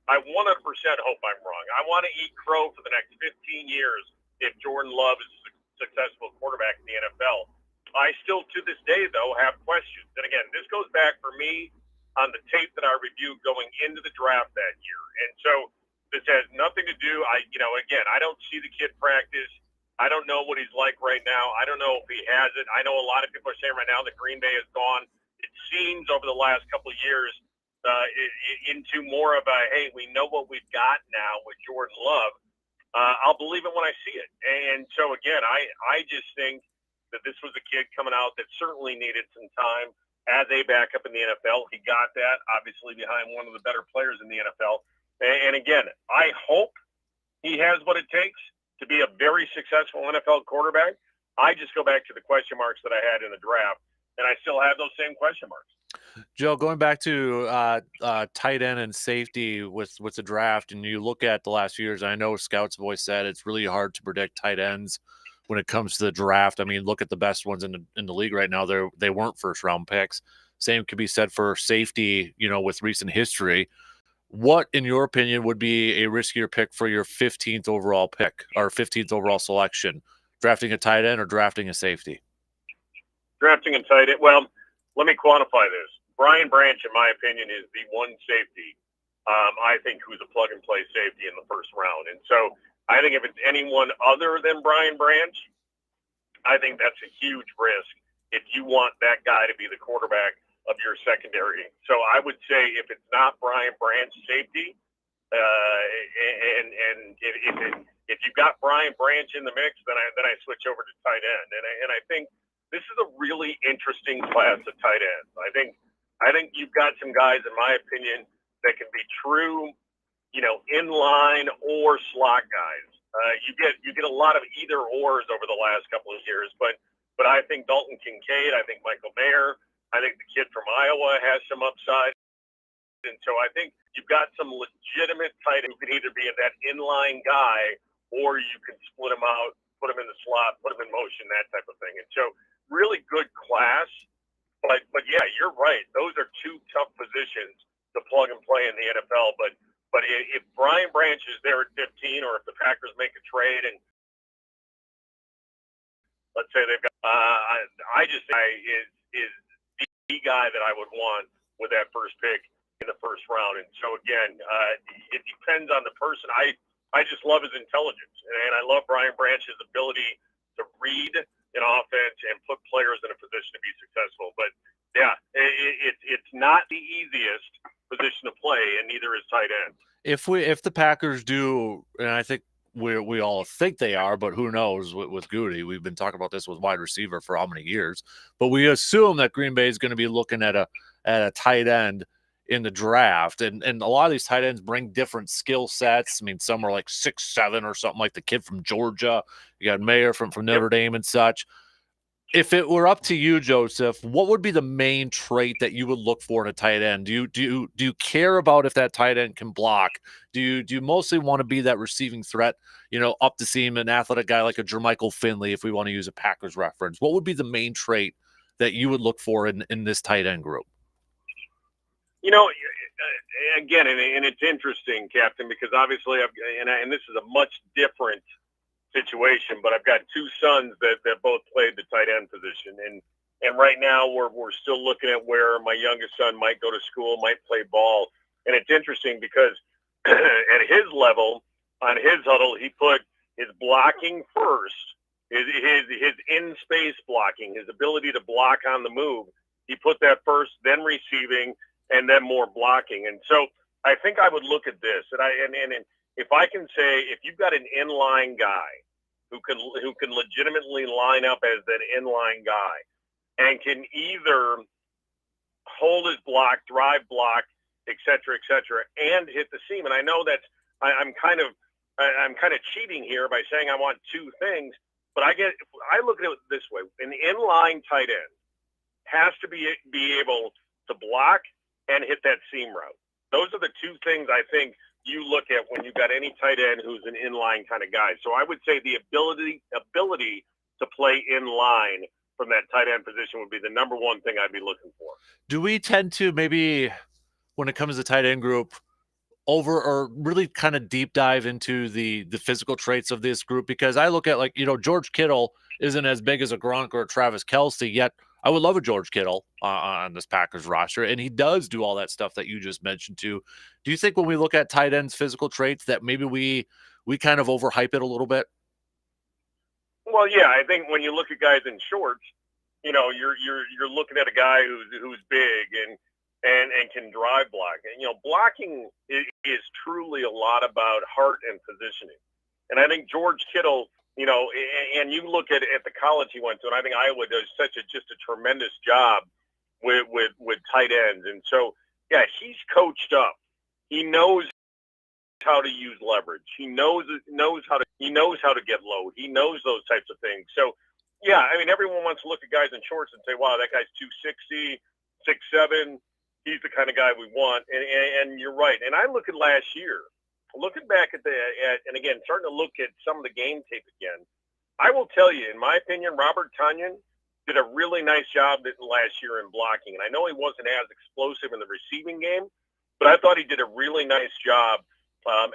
I 100% hope I'm wrong. I want to eat crow for the next 15 years if Jordan Love is a successful quarterback in the NFL. I still, to this day, though, have questions. And again, this goes back for me on the tape that I reviewed going into the draft that year. And so this has nothing to do, again, I don't see the kid practice. I don't know what he's like right now. I don't know if he has it. I know a lot of people are saying right now that Green Bay is gone. It seems over the last couple of years into more of a, hey, we know what we've got now with Jordan Love. I'll believe it when I see it. And so, again, I just think that this was a kid coming out that certainly needed some time as a backup in the NFL. He got that, obviously, behind one of the better players in the NFL. And again, I hope he has what it takes to be a very successful NFL quarterback. I just go back to the question marks that I had in the draft, and I still have those same question marks. Joe, going back to tight end and safety with the draft, and you look at the last few years, I know scouts have always said it's really hard to predict tight ends when it comes to the draft. I mean, look at the best ones in the league right now. They weren't first round picks. Same could be said for safety, with recent history. What, in your opinion, would be a riskier pick for your 15th overall pick or 15th overall selection? Drafting a tight end or drafting a safety? Drafting a tight end. Well, let me quantify this. Brian Branch, in my opinion, is the one safety, I think, who's a plug-and-play safety in the first round. And so I think if it's anyone other than Brian Branch, I think that's a huge risk if you want that guy to be the quarterback of your secondary. So I would say if it's not Brian Branch safety, and if you've got Brian Branch in the mix, then I switch over to tight end. And I think this is a really interesting class of tight ends. I think you've got some guys, in my opinion, that can be true, inline or slot guys. You get a lot of either ors over the last couple of years, but I think Dalton Kincaid, I think Michael Mayer, I think the kid from Iowa has some upside. And so I think you've got some legitimate tight ends who can either be that inline guy or you can split them out, put them in the slot, put them in motion, that type of thing. And so really good class. But yeah, you're right. Those are two tough positions to plug and play in the NFL. But if Brian Branch is there at 15, or if the Packers make a trade and let's say they've got, is the guy that I would want with that first pick in the first round. And so again, it depends on the person. I just love his intelligence, and I love Brian Branch's ability to read an offense and put players in a position to be successful. But yeah, it's not the easiest position to play, and neither is tight end. If the Packers do, and I think we all think they are, but who knows with Goody? We've been talking about this with wide receiver for how many years, but we assume that Green Bay is going to be looking at a tight end in the draft, and a lot of these tight ends bring different skill sets. I mean, some are like 6'7" or something, like the kid from Georgia. You got Mayer from Notre Dame and such. If it were up to you, Joseph, what would be the main trait that you would look for in a tight end? Do you care about if that tight end can block? Do you mostly want to be that receiving threat, up the seam, an athletic guy like a Jermichael Finley, if we want to use a Packers reference? What would be the main trait that you would look for in this tight end group? Again, and it's interesting, Captain, because obviously and this is a much different situation, but I've got two sons that both played the tight end position, and right now we're still looking at where my youngest son might go to school, might play ball, and it's interesting because at his level, on his huddle, he put his blocking first, his in space blocking, his ability to block on the move. He put that first, then receiving, and then more blocking. And so I think I would look at this, and if I can say, if you've got an inline guy who can legitimately line up as that inline guy and can either hold his block, drive block, et cetera, and hit the seam. And I know that's I'm kind of cheating here by saying I want two things, but I look at it this way: an inline tight end has to be able to block and hit that seam route. Those are the two things I think you look at when you've got any tight end who's an inline kind of guy. So I would say the ability to play in line from that tight end position would be the number one thing I'd be looking for. Do we tend to, maybe when it comes to tight end group, over or really kind of deep dive into the physical traits of this group? Because I look at, like, George Kittle isn't as big as a Gronk or a Travis Kelce, yet I would love a George Kittle on this Packers roster, and he does do all that stuff that you just mentioned too. Do you think when we look at tight ends' physical traits that maybe we kind of overhype it a little bit? Well, yeah, I think when you look at guys in shorts, you're looking at a guy who's big and can drive block. And blocking is truly a lot about heart and positioning. And I think George Kittle, and you look at the college he went to, and I think Iowa does just a tremendous job with tight ends. And so, yeah, he's coached up. He knows how to use leverage. He knows how to get low. He knows those types of things. So, yeah, I mean, everyone wants to look at guys in shorts and say, wow, that guy's 260, 6'7". He's the kind of guy we want. And you're right. And I look at last year, looking back at and again, starting to look at some of the game tape again, I will tell you, in my opinion, Robert Tonyan did a really nice job last year in blocking. And I know he wasn't as explosive in the receiving game, but I thought he did a really nice job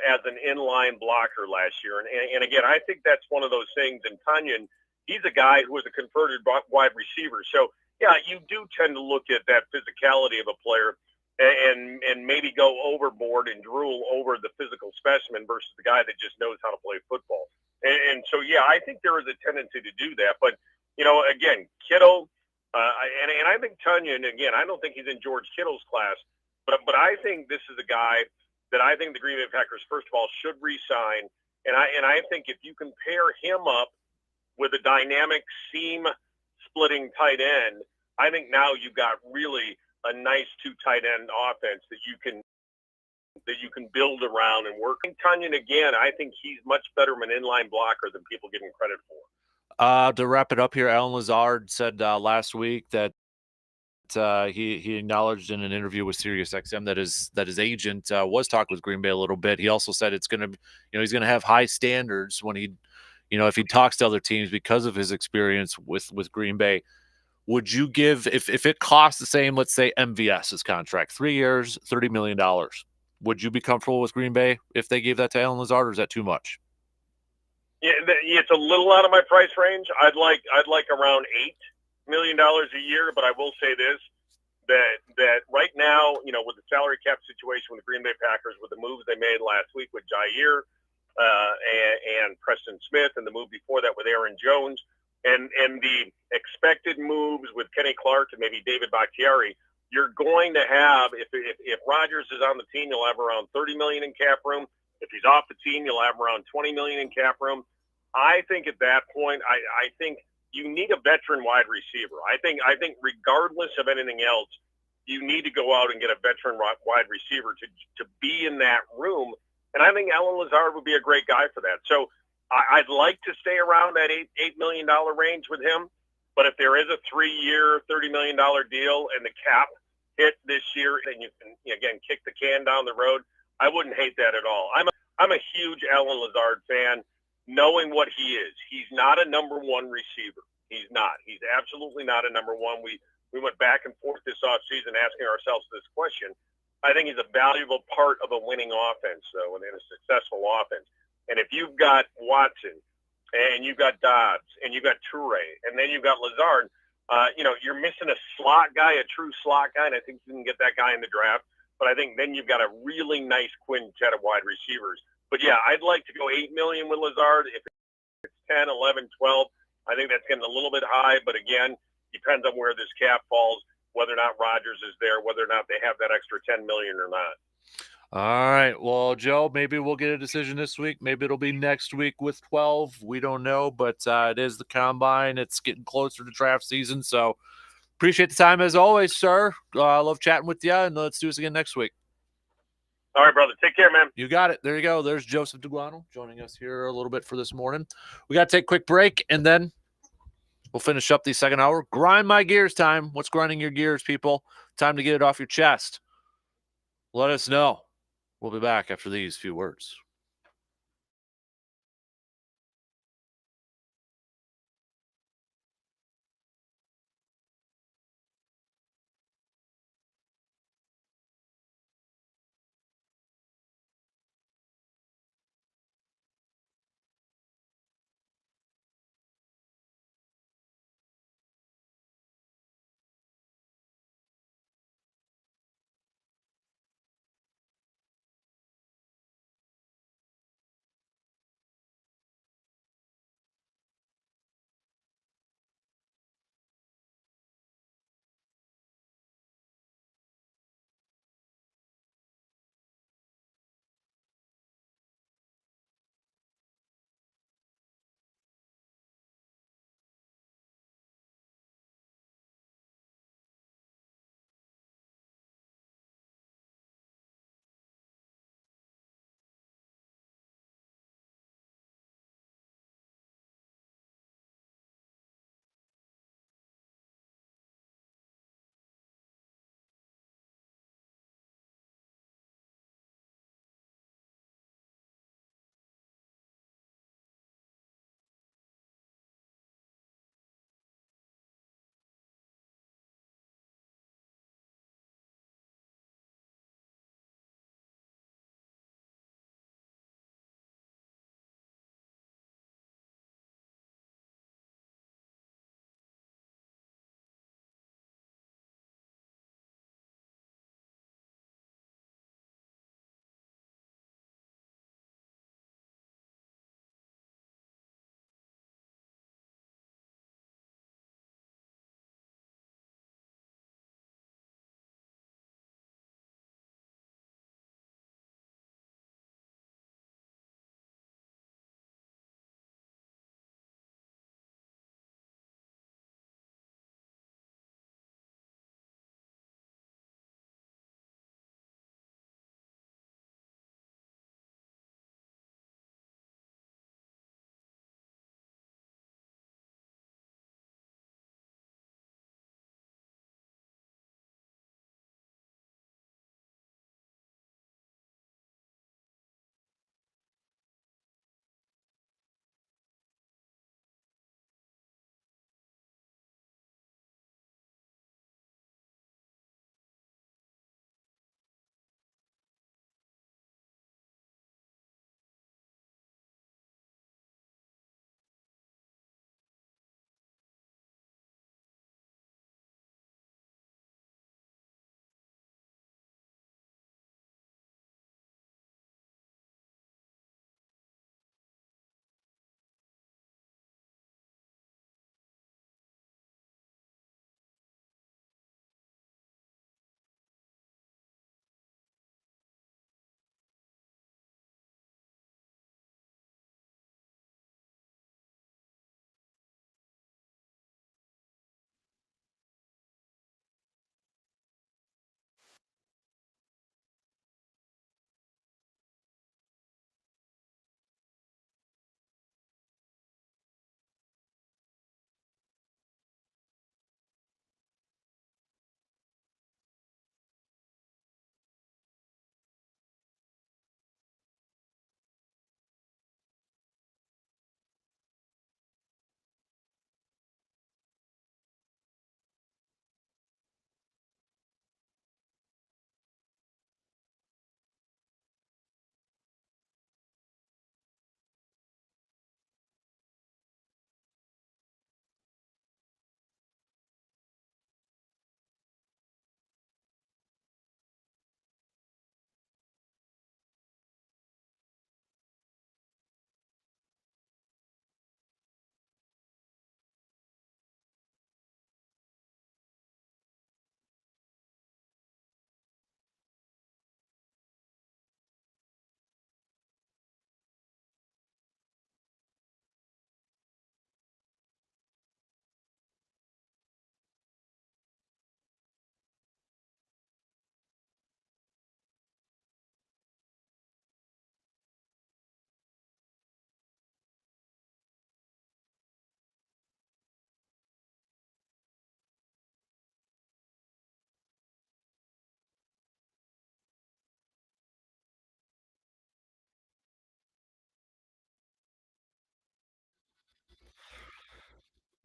as an inline blocker last year. And again, I think that's one of those things. And Tonyan, he's a guy who was a converted wide receiver. So, yeah, you do tend to look at that physicality of a player and maybe go overboard and drool over the physical specimen versus the guy that just knows how to play football. And so, yeah, I think there is a tendency to do that. But, again, Kittle, and I think Tonyan, again, I don't think he's in George Kittle's class, but I think this is a guy that I think the Green Bay Packers, first of all, should re-sign. And I think if you can pair him up with a dynamic seam splitting tight end, I think now you've got really a nice two tight end offense that you can build around and work. Tunyon again, I think he's much better of an inline blocker than people give him credit for. To wrap it up here, Alan Lazard said last week that he acknowledged in an interview with SiriusXM that his agent was talking with Green Bay a little bit. He also said it's going to, he's going to have high standards when he, if he talks to other teams because of his experience with Green Bay. Would you give, if it costs the same, let's say MVS's contract, 3 years, $30 million, would you be comfortable with Green Bay if they gave that to Alan Lazard, or is that too much? Yeah, it's a little out of my price range. I'd like around $8 million a year, but I will say this, that right now, with the salary cap situation with the Green Bay Packers, with the moves they made last week with Jair and Preston Smith, and the move before that with Aaron Jones, and the expected moves with Kenny Clark and maybe David Bakhtiari, you're going to have, if Rodgers is on the team, you'll have around $30 million in cap room. If he's off the team, you'll have around $20 million in cap room. I think at that point, I think you need a veteran wide receiver. I think regardless of anything else, you need to go out and get a veteran wide receiver to be in that room. And I think Alan Lazard would be a great guy for that. So I'd like to stay around that $8 million range with him. But if there is a 3-year, $30 million deal and the cap hit this year, and you can, again, kick the can down the road, I wouldn't hate that at all. I'm a huge Alan Lazard fan, knowing what he is. He's not a number one receiver. He's not. He's absolutely not a number one. We went back and forth this offseason asking ourselves this question. I think he's a valuable part of a winning offense, though, and a successful offense. And if you've got Watson and you've got Dobbs and you've got Toure and then you've got Lazard, you're missing a slot guy, a true slot guy, and I think you can get that guy in the draft. But I think then you've got a really nice quintet of wide receivers. But, yeah, I'd like to go $8 million with Lazard. If it's 10, 11, 12, I think that's getting a little bit high. But, again, depends on where this cap falls, whether or not Rodgers is there, whether or not they have that extra $10 million or not. All right. Well, Joe, maybe we'll get a decision this week. Maybe it'll be next week with 12. We don't know, but it is the combine. It's getting closer to draft season. So appreciate the time as always, sir. I love chatting with you, and let's do this again next week. All right, brother. Take care, man. You got it. There you go. There's Joseph DeGuano joining us here a little bit for this morning. We got to take a quick break, and then we'll finish up the second hour. Grind my gears time. What's grinding your gears, people? Time to get it off your chest. Let us know. We'll be back after these few words.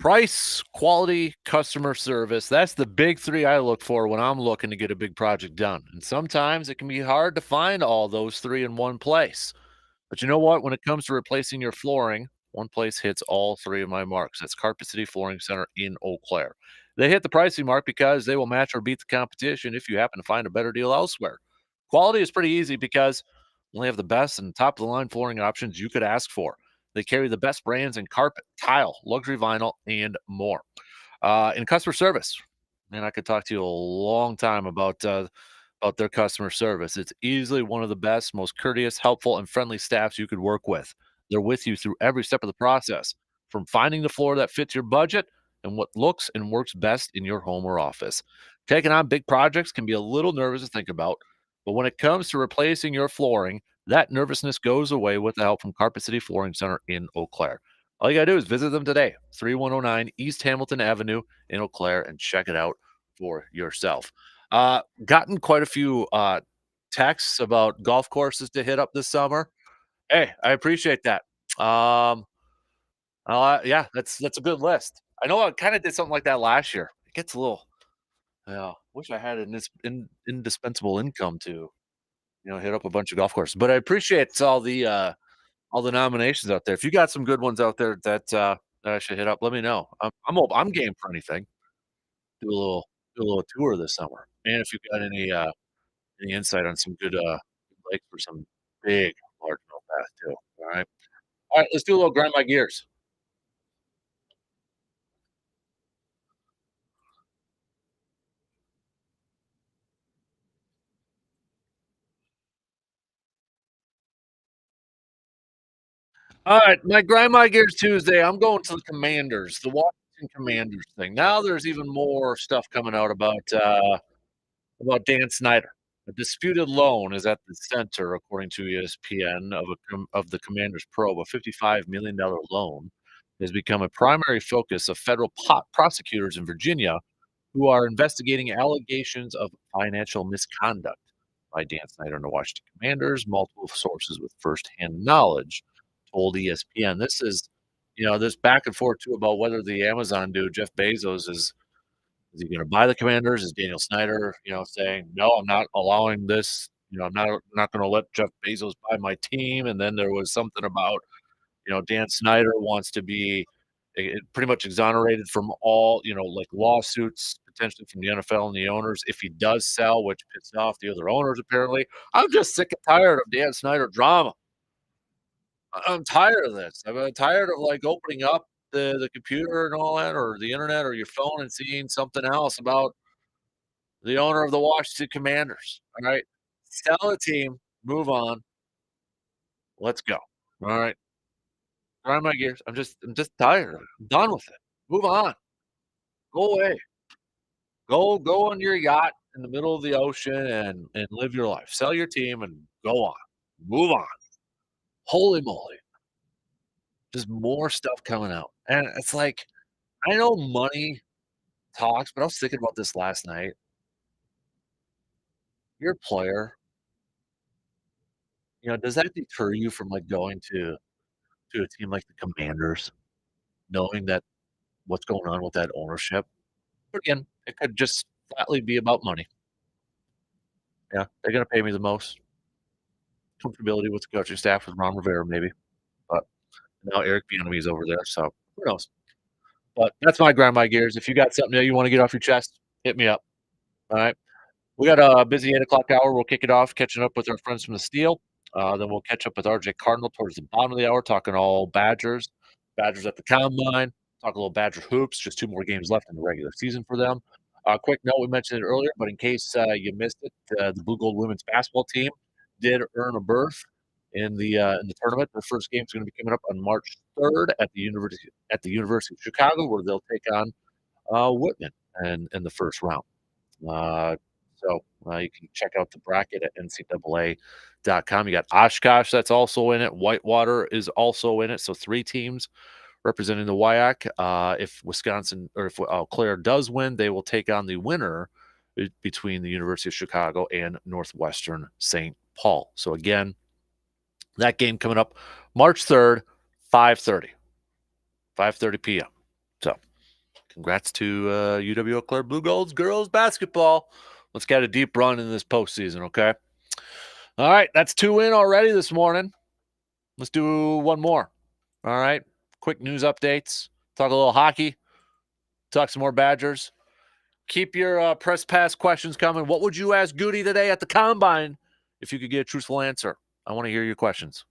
Price, quality, customer service. That's the big three I look for when I'm looking to get a big project done. And sometimes it can be hard to find all those three in one place. But you know what? When it comes to replacing your flooring, one place hits all three of my marks. That's Carpet City Flooring Center in Eau Claire. They hit the pricing mark because they will match or beat the competition if you happen to find a better deal elsewhere. Quality is pretty easy because they have the best and top of the line flooring options you could ask for. They carry the best brands in carpet, tile, luxury vinyl, and more. In customer service, man, I could talk to you a long time about their customer service. It's easily one of the best, most courteous, helpful, and friendly staffs you could work with. They're with you through every step of the process, from finding the floor that fits your budget and what looks and works best in your home or office. Taking on big projects can be a little nervous to think about, but when it comes to replacing your flooring, that nervousness goes away with the help from Carpet City Flooring Center in Eau Claire. All you got to do is visit them today, 3109 East Hamilton Avenue in Eau Claire, and check it out for yourself. Gotten quite a few texts about golf courses to hit up this summer. Hey, I appreciate that. Um, yeah, that's a good list. I know I kind of did something like that last year. It gets a little, yeah. Wish I had an indispensable income to, hit up a bunch of golf courses. But I appreciate all the nominations out there. If you got some good ones out there that I should hit up, let me know. I'm game for anything. Do a little do a little tour this summer. And if you've got any insight on some good lakes for some big large bass too. All right. All right, let's do a little grind my gears. All right, my grind my gears Tuesday. I'm going to the Commanders, the Washington Commanders thing. Now there's even more stuff coming out about Dan Snyder. A disputed loan is at the center, according to ESPN, of the Commanders probe. A $55 million loan has become a primary focus of federal prosecutors in Virginia who are investigating allegations of financial misconduct by Dan Snyder and the Washington Commanders. Multiple sources with firsthand knowledge told ESPN. This is, this back and forth too about whether the Amazon dude, Jeff Bezos, is he going to buy the Commanders? Is Daniel Snyder, saying no? I'm not allowing this. I'm not going to let Jeff Bezos buy my team. And then there was something about, Dan Snyder wants to be pretty much exonerated from all, like lawsuits potentially from the NFL and the owners if he does sell, which pisses off the other owners apparently. I'm just sick and tired of Dan Snyder drama. I'm tired of this. I'm tired of like opening up the computer and all that, or the internet, or your phone, and seeing something else about the owner of the Washington Commanders. All right, sell a team, move on, let's go. All right, grind my gears. I'm just tired. I'm done with it. Move on. Go away. Go on your yacht in the middle of the ocean and live your life. Sell your team and go on. Move on. Holy moly. Just more stuff coming out. And it's like, I know money talks, but I was thinking about this last night. Your player, does that deter you from like going to a team like the Commanders, knowing that what's going on with that ownership? But again, it could just flatly be about money. Yeah, they're gonna pay me the most. Comfortability with the coaching staff with Ron Rivera, maybe. But now Eric Bieniemy is over there, so who knows? But that's my grind my gears. If you got something that you want to get off your chest, hit me up. All right. We got a busy 8 o'clock hour. We'll kick it off, catching up with our friends from the Steel. Then we'll catch up with RJ Cardinal towards the bottom of the hour, talking all Badgers, Badgers at the combine, talk a little Badger hoops. Just 2 more games left in the regular season for them. Quick note: we mentioned it earlier, but in case you missed it, the Blue Gold women's basketball team did earn a berth in the tournament. Their first game is going to be coming up on March 3rd at the University of Chicago, where they'll take on Whitman in the first round. You can check out the bracket at ncaa.com. You got Oshkosh that's also in it. Whitewater is also in it. So 3 teams representing the WIAC. If Wisconsin or if Claire does win, they will take on the winner between the University of Chicago and Northwestern St. Paul. So again, that game coming up March 3rd, 5:30 p.m. So congrats to UW Eau Claire Blue Gold's girls basketball. Let's get a deep run in this postseason, okay? All right, that's 2 in already this morning. Let's do one more. All right, quick news updates. Talk a little hockey. Talk some more Badgers. Keep your press pass questions coming. What would you ask Goody today at the Combine if you could get a truthful answer? I want to hear your questions.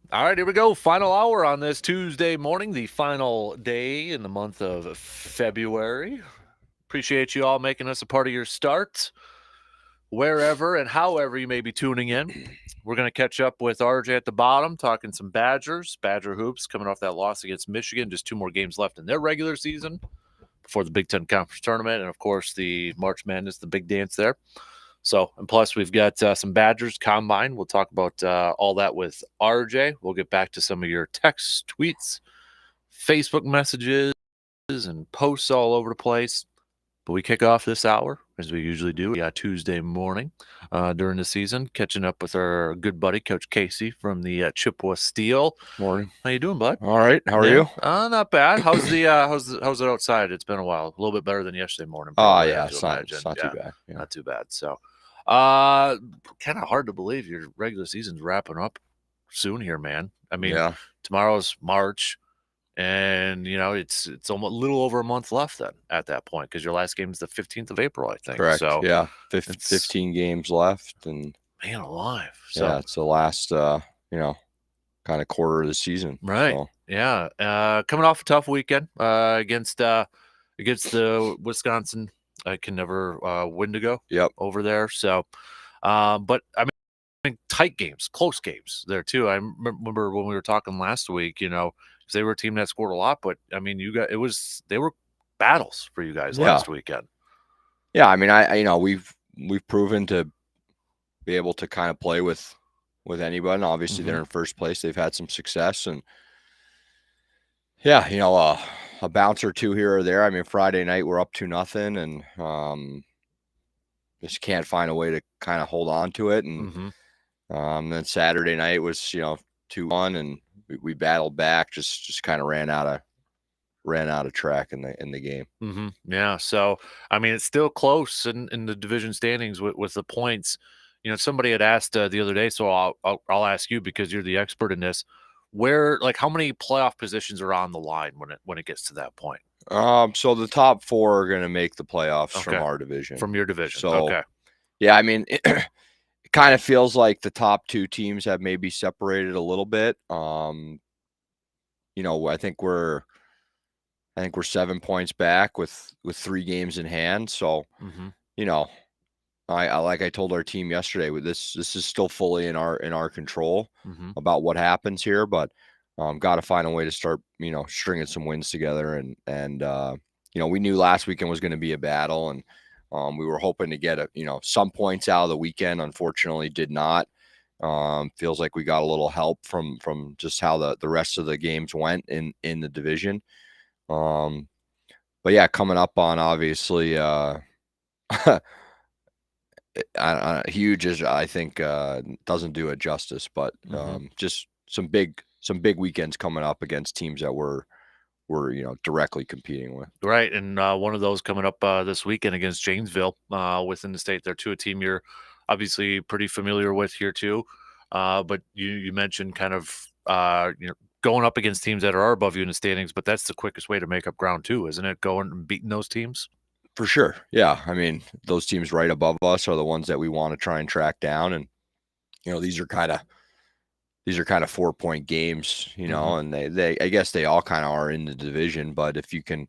All right, here we go. Final hour on this Tuesday morning, the final day in the month of February. Appreciate you all making us a part of your start, wherever and however you may be tuning in. We're going to catch up with RJ at the bottom, talking some Badgers, Badger hoops, coming off that loss against Michigan. Just 2 more games left in their regular season before the Big Ten Conference Tournament, and, of course, the March Madness, the big dance there. So, and plus we've got some Badgers Combine. We'll talk about all that with RJ. We'll get back to some of your texts, tweets, Facebook messages, and posts all over the place. But we kick off this hour, as we usually do, Tuesday morning during the season, catching up with our good buddy, Coach Casey from the Chippewa Steel. Morning. How you doing, bud? All right. How are you? Not bad. How's it outside? It's been a while. A little bit better than yesterday morning. Oh, yeah. It's not too bad. Yeah. Not too bad. So, kind of hard to believe your regular season's wrapping up soon here, man. I mean, tomorrow's March. And, it's almost a little over a month left then at that point, because your last game is the 15th of April, I think. Correct. So, yeah. 15 games left. And man alive. So, yeah, it's the last, kind of quarter of the season. Right. So. Yeah. Coming off a tough weekend against the Wisconsin. I can never Wendigo over there. So, but I mean, tight games, close games there too. I remember when we were talking last week, they were a team that scored a lot, but I mean, they were battles for you guys last weekend. Yeah, I mean, we've proven to be able to kind of play with anybody. Obviously, they're in first place. They've had some success, and a bounce or two here or there. I mean, Friday night we're up 2-0, and just can't find a way to kind of hold on to it. And then Saturday night was 2-1, and we battled back, just kind of ran out of track in the game. Yeah. So, I mean, it's still close in the division standings with the points. Somebody had asked the other day, so I'll ask you, because you're the expert in this. How many playoff positions are on the line when it gets to that point? So the top 4 are going to make the playoffs from our division. From your division. So, yeah, I mean, it kind of feels like the top 2 teams have maybe separated a little bit. I think we're 7 points back with 3 games in hand. So, I like I told our team yesterday, this is still fully in our control about what happens here, but got to find a way to start, stringing some wins together. And we knew last weekend was going to be a battle, and we were hoping to get some points out of the weekend. Unfortunately, did not. Feels like we got a little help from just how the rest of the games went in the division. But yeah, coming up on obviously huge, as I think doesn't do it justice, but just some big weekends coming up against teams that we're directly competing with. Right. And one of those coming up this weekend against Janesville within the state there too, a team you're obviously pretty familiar with here too. But you mentioned kind of going up against teams that are above you in the standings, but that's the quickest way to make up ground too, isn't it? Going and beating those teams. For sure. Yeah. I mean, those teams right above us are the ones that we want to try and track down. And, these are kind of 4-point games, and they, I guess they all kind of are in the division, but if you can,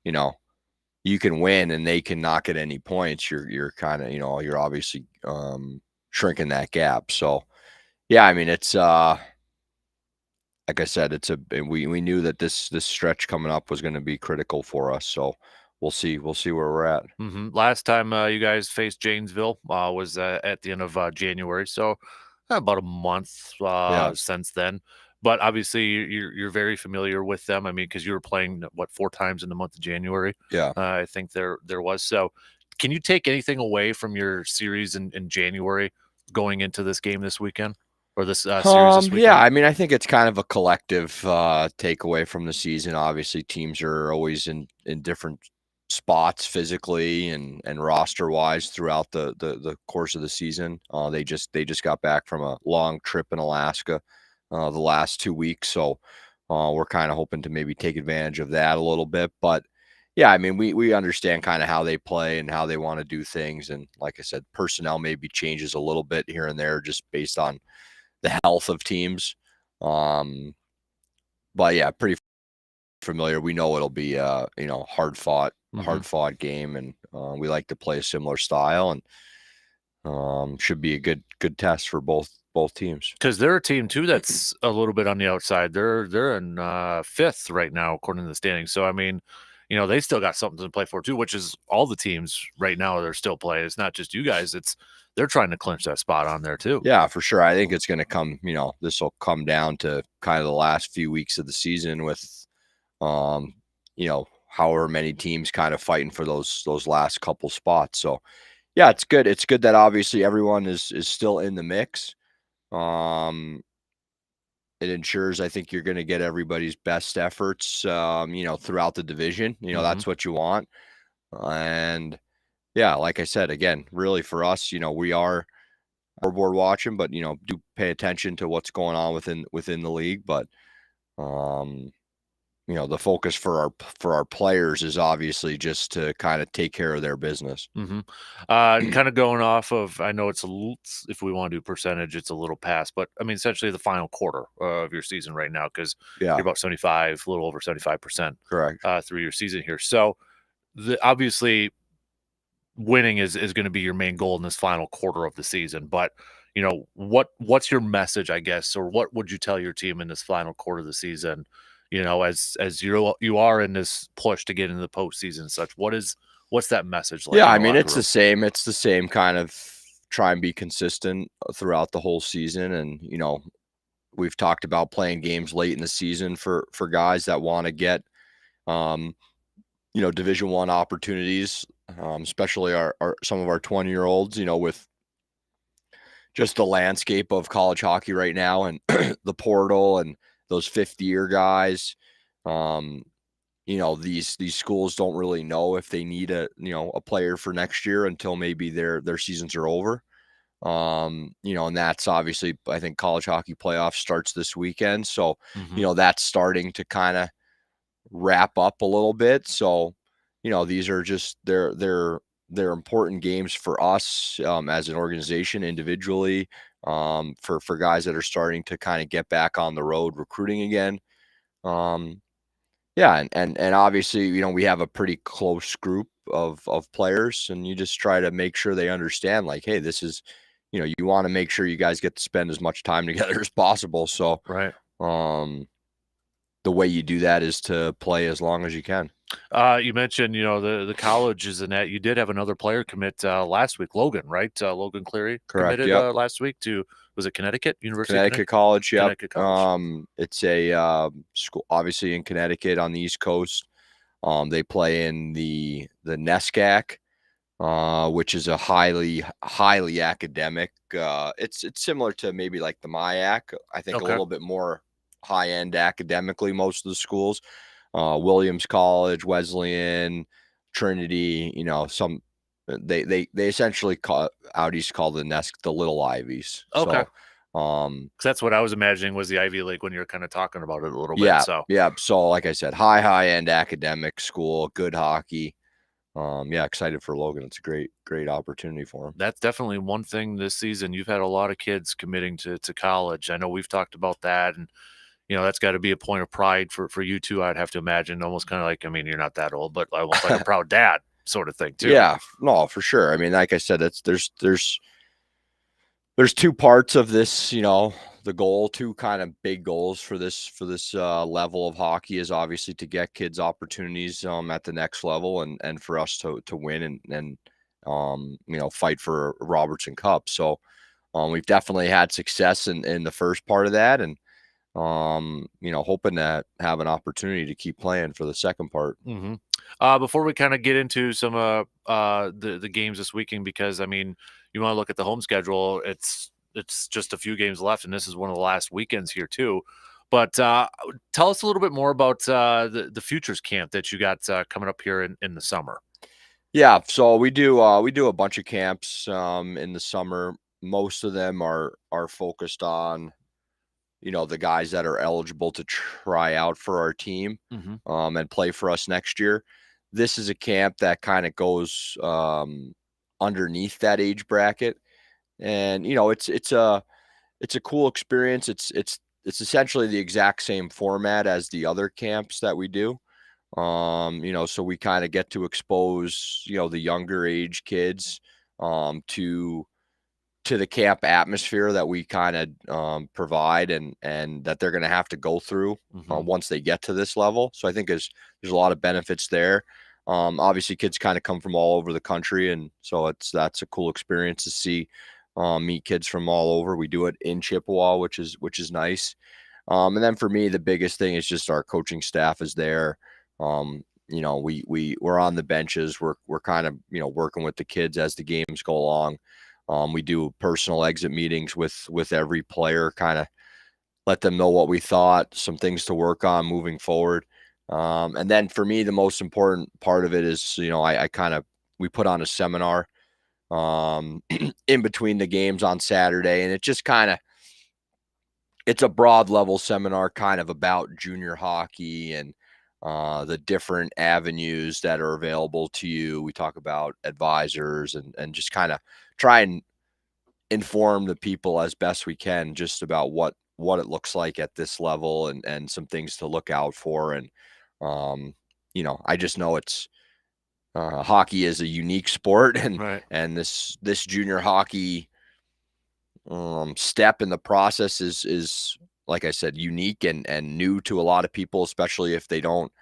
you can win and they can not get any points, you're kind of, you're obviously shrinking that gap. So yeah, I mean, it's like I said, we knew that this stretch coming up was going to be critical for us. So we'll see where we're at. Last time you guys faced Janesville was at the end of January, so about a month since then. But obviously, you're very familiar with them. I mean, because you were playing 4 times in the month of January. Yeah, I think there was. So, can you take anything away from your series in January going into this game this weekend, or this series this weekend? Yeah, I mean, I think it's kind of a collective takeaway from the season. Obviously, teams are always in different spots physically and roster wise throughout the course of the season. They just got back from a long trip in Alaska the last 2 weeks, so we're kind of hoping to maybe take advantage of that a little bit. But yeah, I mean, we understand kind of how they play and how they want to do things, and like I said, personnel maybe changes a little bit here and there just based on the health of teams. But yeah, pretty familiar. We know it'll be hard fought game, and we like to play a similar style, and should be a good test for both teams. Because they're a team too that's a little bit on the outside. They're in 5th right now according to the standings. So I mean, they still got something to play for too, which is all the teams right now they're still playing. It's not just you guys. They're trying to clinch that spot on there too. Yeah, for sure. I think it's going to come. This will come down to kind of the last few weeks of the season with, however many teams kind of fighting for those last couple spots. So, yeah, it's good. It's good that obviously everyone is still in the mix. It ensures, I think, you're going to get everybody's best efforts, throughout the division. That's what you want. And yeah, like I said, again, really for us, we are board watching, but do pay attention to what's going on within the league. But the focus for our players is obviously just to kind of take care of their business. Kind of going off of, I know it's if we want to do percentage, it's a little past, but I mean, essentially the final quarter of your season right now, because you're about 75, a little over 75%, correct, through your season here. So obviously winning is going to be your main goal in this final quarter of the season. But what's your message, I guess, or what would you tell your team in this final quarter of the season? As you are in this push to get into the postseason and such, what's that message like? Yeah, I mean, it's the same. It's the same kind of try and be consistent throughout the whole season. And, we've talked about playing games late in the season for guys that want to get, Division I opportunities, especially some of our 20-year-olds, with just the landscape of college hockey right now and the portal and those 5th-year guys. These schools don't really know if they need a player for next year until maybe their seasons are over. And that's obviously, I think college hockey playoffs starts this weekend. So, that's starting to kind of wrap up a little bit. So, these are just, they're important games for us as an organization, individually, for guys that are starting to kind of get back on the road recruiting again. Yeah, and obviously, we have a pretty close group of players, and you just try to make sure they understand, like, hey, this is, you want to make sure you guys get to spend as much time together as possible. So, right. The way you do that is to play as long as you can. You mentioned, the colleges and that. You did have another player commit last week, Logan, right? Logan Cleary. Correct, committed last week to, was it Connecticut? University of Connecticut College, yeah. Connecticut College. It's a school, obviously, in Connecticut on the East Coast. They play in the NESCAC, which is a highly academic. It's similar to maybe like the MIAC. I think a little bit more high end academically. Most of the schools, Williams College, Wesleyan, Trinity. Some they essentially call out east call the NESC the Little Ivies. Okay. So, that's what I was imagining was the Ivy League when you're kind of talking about it a little bit. So So like I said, high end academic school, good hockey. Excited for Logan. It's a great opportunity for him. That's definitely one thing this season. You've had a lot of kids committing to college. I know we've talked about that, and that's got to be a point of pride for you too. I'd have to imagine, almost kind of like, I mean, you're not that old, but almost like a proud dad sort of thing too. Yeah, no, for sure. I mean, like I said, there's 2 parts of this. The goal, 2 kind of big goals for this level of hockey is obviously to get kids opportunities at the next level, and for us to win and fight for a Robertson Cup. So we've definitely had success in the first part of that, and hoping to have an opportunity to keep playing for the second part. Before we kind of get into some the games this weekend, because I mean, you want to look at the home schedule, it's just a few games left, and this is one of the last weekends here too. But tell us a little bit more about the futures camp that you got coming up here in the summer. Yeah, so we do a bunch of camps in the summer. Most of them are focused on the guys that are eligible to try out for our team and play for us next year. This is a camp that kind of goes underneath that age bracket. And, it's a cool experience. It's it's essentially the exact same format as the other camps that we do. So we kind of get to expose, the younger age kids to the camp atmosphere that we kind of provide and that they're going to have to go through once they get to this level. So I think there's a lot of benefits there. Obviously kids kind of come from all over the country, and so that's a cool experience to see, meet kids from all over. We do it in Chippewa, which is nice. And then for me, the biggest thing is just our coaching staff is there. We're on the benches. We're kind of, working with the kids as the games go along. We do personal exit meetings with every player, kind of let them know what we thought, some things to work on moving forward. And then for me, the most important part of it is, we put on a seminar in between the games on Saturday, and it just it's a broad level seminar kind of about junior hockey and the different avenues that are available to you. We talk about advisors and just kind of try and inform the people as best we can just about what it looks like at this level and some things to look out for. And, I just know it's hockey is a unique sport, and, Right. and this junior hockey step in the process is, like I said, unique and new to a lot of people, especially if they don't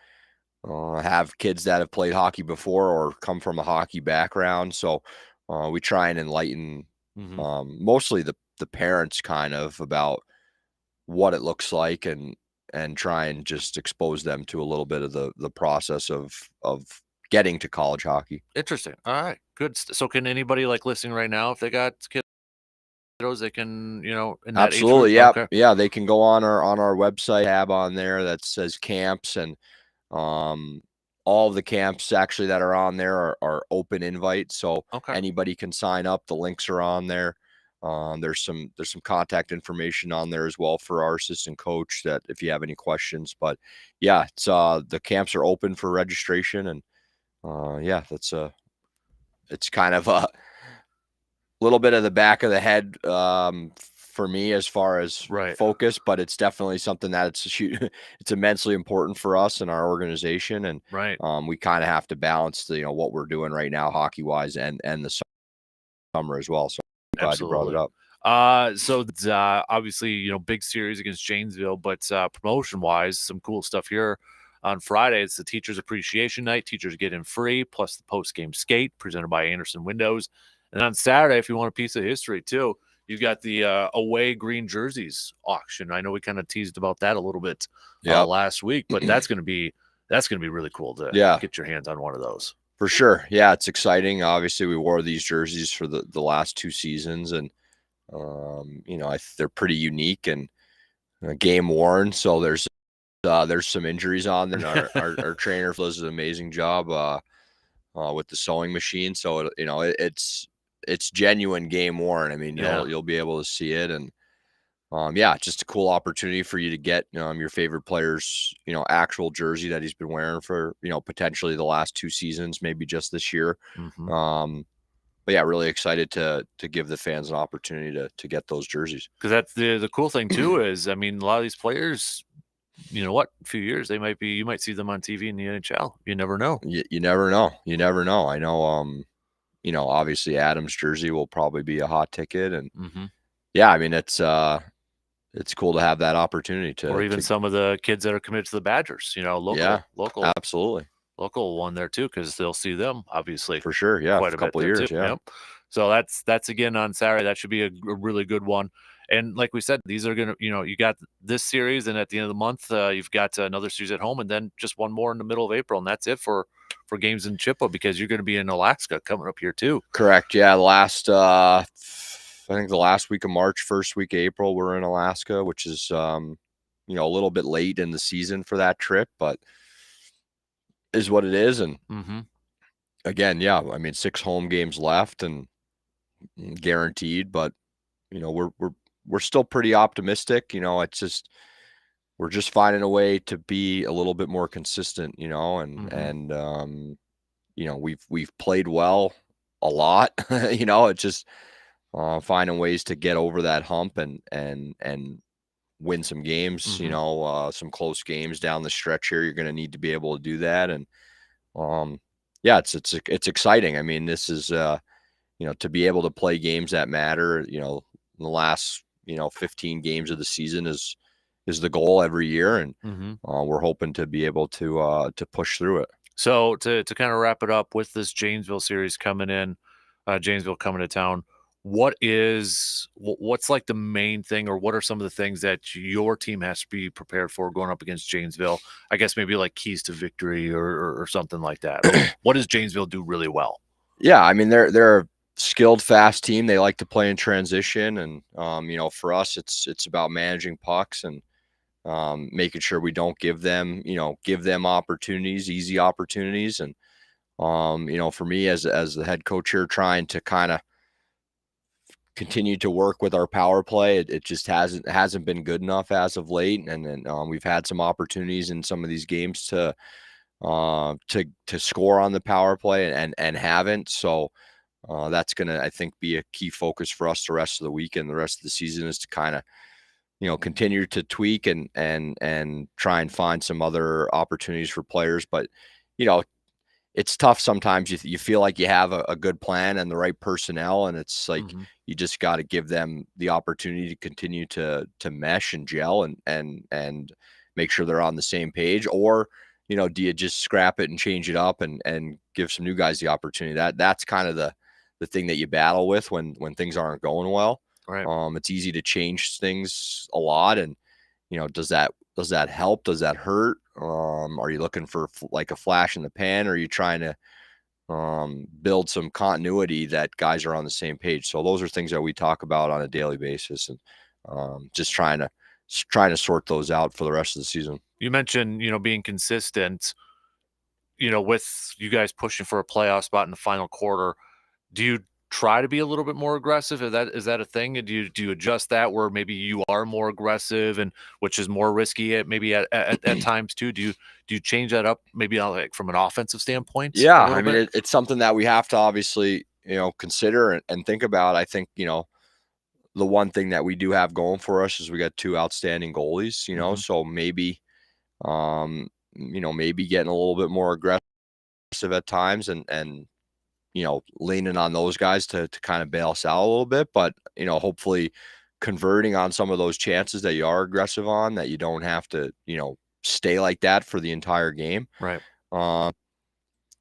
have kids that have played hockey before or come from a hockey background. So we try and enlighten mostly the parents kind of about what it looks like and try and just expose them to a little bit of the process of getting to college hockey. Interesting. All right. Good. So can anybody like listening right now, if they got kiddos, they can, in that age Absolutely. group? Yeah. Okay. Yeah. They can go on our website, tab on there that says camps, and all of the camps actually that are on there are open invite. So Okay. anybody can sign up. The links are on there. There's some contact information on there as well for our assistant coach, that if you have any questions. But yeah, it's the camps are open for registration, and it's kind of a little bit of the back of the head for me as far as Right. focus, but it's definitely something that it's immensely important for us in our organization. And Right. we kind of have to balance what we're doing right now hockey wise and the summer as well. So I'm glad you brought it up. So obviously, big series against Janesville, but promotion wise, some cool stuff here. On Friday, it's the Teachers Appreciation Night. Teachers get in free, plus the post-game skate presented by Anderson Windows. And on Saturday, if you want a piece of history too, you've got the away green jerseys auction. I know we kind of teased about that a little bit last week, but that's going to be really cool to get your hands on one of those. For sure. Yeah, it's exciting. Obviously, we wore these jerseys for the last 2 seasons, and they're pretty unique and game worn. So there's some injuries on them. Our trainer does an amazing job with the sewing machine. So it's genuine game worn. I mean, you'll be able to see it, and just a cool opportunity for you to get your favorite player's actual jersey that he's been wearing for potentially the last 2 seasons, maybe just this year. But yeah, really excited to give the fans an opportunity to get those jerseys. Because that's the cool thing too is, I mean, a lot of these players, a few years you might see them on TV in the NHL. You never know. You never know. You never know. I know. Obviously Adam's jersey will probably be a hot ticket, and I mean it's cool to have that opportunity to, or even some of the kids that are committed to the Badgers. Local, absolutely. Local one there too, because they'll see them obviously for sure. Yeah, quite a couple of years. Too. Yeah. Yep. So that's again on Saturday. That should be a really good one. And like we said, these are gonna, you got this series, and at the end of the month, you've got another series at home, and then just one more in the middle of April, and that's it for games in Chippewa, because you're going to be in Alaska coming up here too. Correct. Yeah, I think the last week of March, first week of April, we're in Alaska, which is a little bit late in the season for that trip, but is what it is. And again, I mean 6 home games left and guaranteed, but we're still pretty optimistic. It's just we're just finding a way to be a little bit more consistent, and we've played well a lot. It's just finding ways to get over that hump and win some games, some close games down the stretch here. You're going to need to be able to do that. And yeah, it's exciting. I mean, this is, to be able to play games that matter, the last, 15 games of the season is the goal every year. And we're hoping to be able to push through it. So to kind of wrap it up with this Janesville series coming in, Janesville coming to town, what's like the main thing, or what are some of the things that your team has to be prepared for going up against Janesville? I guess maybe like keys to victory or something like that. What does Janesville do really well? Yeah, I mean they're a skilled, fast team. They like to play in transition, and for us, it's about managing pucks and making sure we don't give them opportunities, easy opportunities. And for me as the head coach here, trying to kind of continue to work with our power play. It just hasn't been good enough as of late, and then we've had some opportunities in some of these games to score on the power play and haven't. So that's gonna, I think, be a key focus for us the rest of the week and the rest of the season, is to kind of continue to tweak and try and find some other opportunities for players. But it's tough sometimes. You feel like you have a good plan and the right personnel, and it's like you just got to give them the opportunity to continue to mesh and gel and make sure they're on the same page. Or do you just scrap it and change it up and give some new guys the opportunity? That's kind of the thing that you battle with when things aren't going well. Right. It's easy to change things a lot, and does that help? Does that hurt? Are you looking for like a flash in the pan, or are you trying to build some continuity that guys are on the same page? So those are things that we talk about on a daily basis, and just trying to sort those out for the rest of the season. You mentioned, being consistent, with you guys pushing for a playoff spot in the final quarter. Do you try to be a little bit more aggressive? Is that a thing? Do you adjust that where maybe you are more aggressive, and which is more risky at times too? Do you change that up maybe like from an offensive standpoint? Yeah, I mean it's something that we have to obviously consider and think about. I think the one thing that we do have going for us is we got two outstanding goalies. So maybe maybe getting a little bit more aggressive at times and leaning on those guys to kind of bail us out a little bit, but hopefully converting on some of those chances that you are aggressive on, that you don't have to stay like that for the entire game. Right.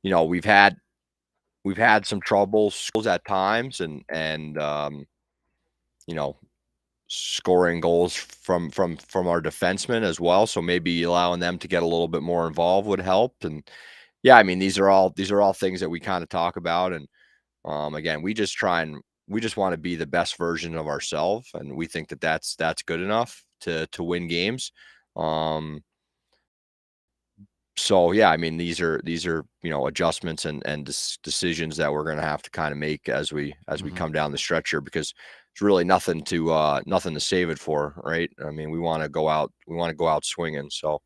We've had some trouble at times, and scoring goals from our defensemen as well. So maybe allowing them to get a little bit more involved would help. And yeah, I mean, these are all things that we kind of talk about. And again, we just want to be the best version of ourselves, and we think that that's good enough to win games. So yeah, I mean, these are adjustments and decisions that we're going to have to kind of make as we come down the stretch here, because it's really nothing to save it for, right? I mean, we want to go out swinging. So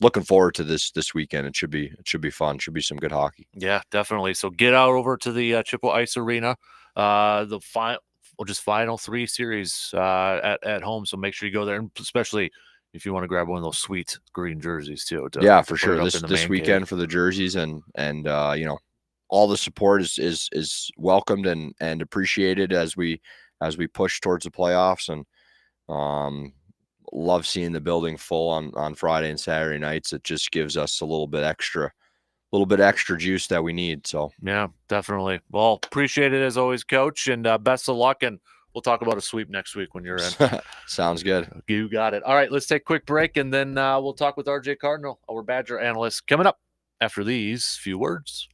looking forward to this weekend. It should be fun. Should be some good hockey. Yeah, definitely. So get out over to the Chippewa Ice Arena, the final three series at home. So make sure you go there, and especially if you want to grab one of those sweet green jerseys too. Yeah, for sure. This weekend for the jerseys and all the support is welcomed and appreciated as we push towards the playoffs. And love seeing the building full on Friday and Saturday nights. It just gives us a little bit extra juice that we need. So yeah, definitely. Well, appreciate it as always, Coach, and best of luck. And we'll talk about a sweep next week when you're in. Sounds good. You got it. All right, let's take a quick break, and then we'll talk with RJ Cardinal, our Badger analyst, coming up after these few words.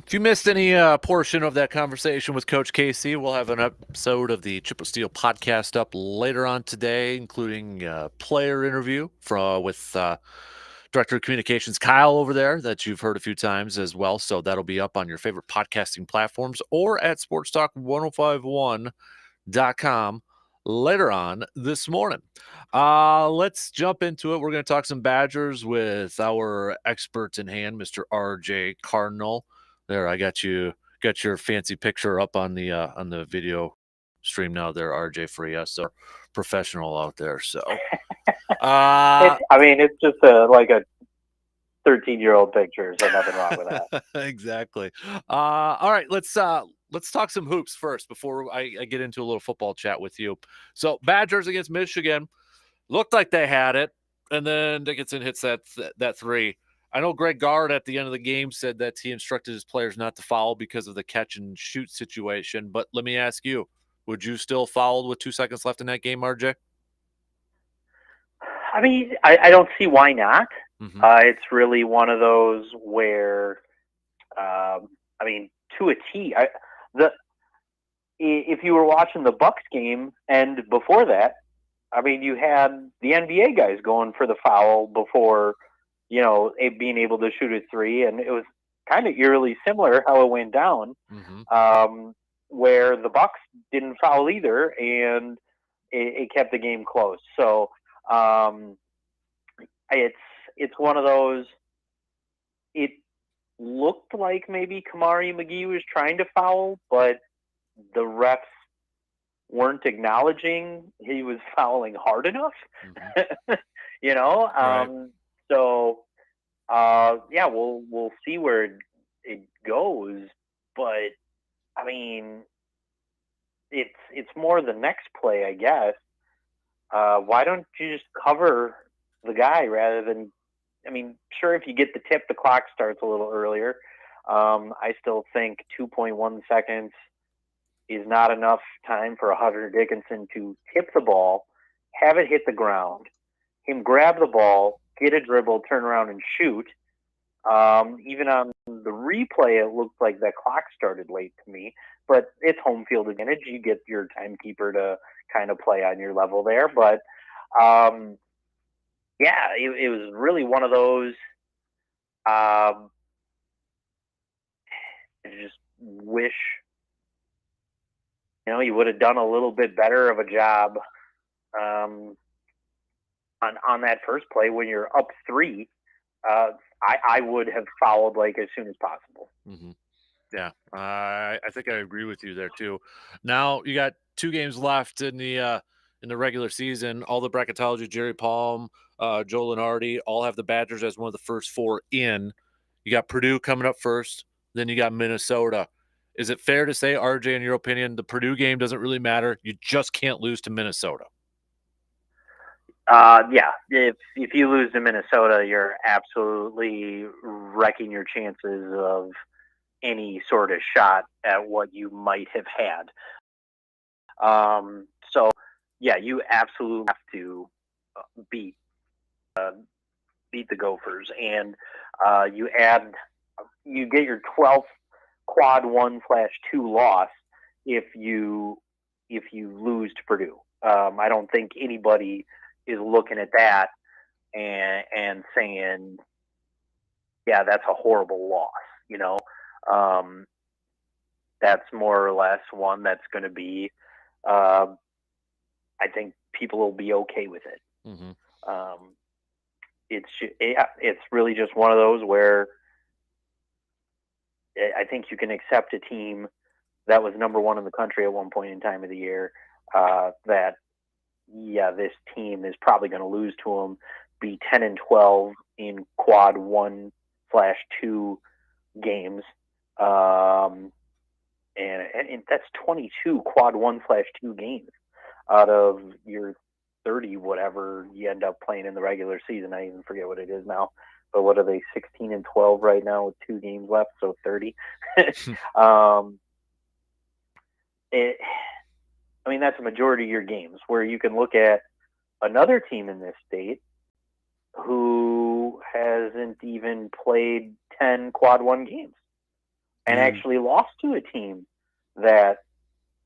If you missed any portion of that conversation with Coach Casey, we'll have an episode of the Chip and Steel podcast up later on today, including a player interview with Director of Communications Kyle over there that you've heard a few times as well. So that'll be up on your favorite podcasting platforms or at sportstalk1051.com later on this morning. Let's jump into it. We're going to talk some Badgers with our expert in hand, Mr. RJ Cardinal. There, I got your fancy picture up on the video stream now there, RJ, for you. So professional out there. So it's just like a 13-year-old picture, so nothing wrong with that. Exactly. All right, let's talk some hoops first before I get into a little football chat with you. So Badgers against Michigan looked like they had it, and then Dickinson hits that three. I know Greg Gard at the end of the game said that he instructed his players not to foul because of the catch and shoot situation. But let me ask you, would you still foul with 2 seconds left in that game, RJ? I mean, I don't see why not. Mm-hmm. It's really one of those where, to a T. If you were watching the Bucks game and before that, I mean, you had the NBA guys going for the foul before, being able to shoot a three, and it was kind of eerily similar how it went down, where the Bucks didn't foul either, and it kept the game close. So it's one of those. It looked like maybe Kamari McGee was trying to foul, but the refs weren't acknowledging he was fouling hard enough. Right. So we'll see where it goes, but I mean, it's more the next play, I guess. Why don't you just cover the guy rather than? I mean, sure, if you get the tip, the clock starts a little earlier. I still think 2.1 seconds is not enough time for Hunter Dickinson to tip the ball, have it hit the ground, him grab the ball, get a dribble, turn around and shoot. Even on the replay, it looks like that clock started late to me, but it's home field advantage. You get your timekeeper to kind of play on your level there. But, it was really one of those, I just wish, you would have done a little bit better of a job on that first play when you're up 3. I would have fouled like as soon as possible. Mm-hmm. Yeah, I think I agree with you there too. Now you got 2 games left in the regular season. All the bracketology, Jerry Palm, Joe Lenardi, all have the Badgers as one of the first 4 in. You got Purdue coming up first, then you got Minnesota. Is it fair to say, RJ, in your opinion, the Purdue game doesn't really matter? You just can't lose to Minnesota. Yeah. If you lose to Minnesota, you're absolutely wrecking your chances of any sort of shot at what you might have had. So yeah, you absolutely have to beat the Gophers, and you get your 12th quad 1/2 loss if you lose to Purdue. I don't think anybody is looking at that and saying, yeah, that's a horrible loss. That's more or less one that's going to be, I think people will be okay with it. Mm-hmm. It's really just one of those where I think you can accept a team that was number 1 in the country at one point in time of the year, that, this team is probably going to lose to them, be 10-12 in quad 1/2 games. And that's 22 quad 1/2 games out of your 30, whatever you end up playing in the regular season. I even forget what it is now, but what are they, 16-12 right now with 2 games left? So 30. That's a majority of your games, where you can look at another team in this state who hasn't even played 10 quad 1 games. and actually lost to a team that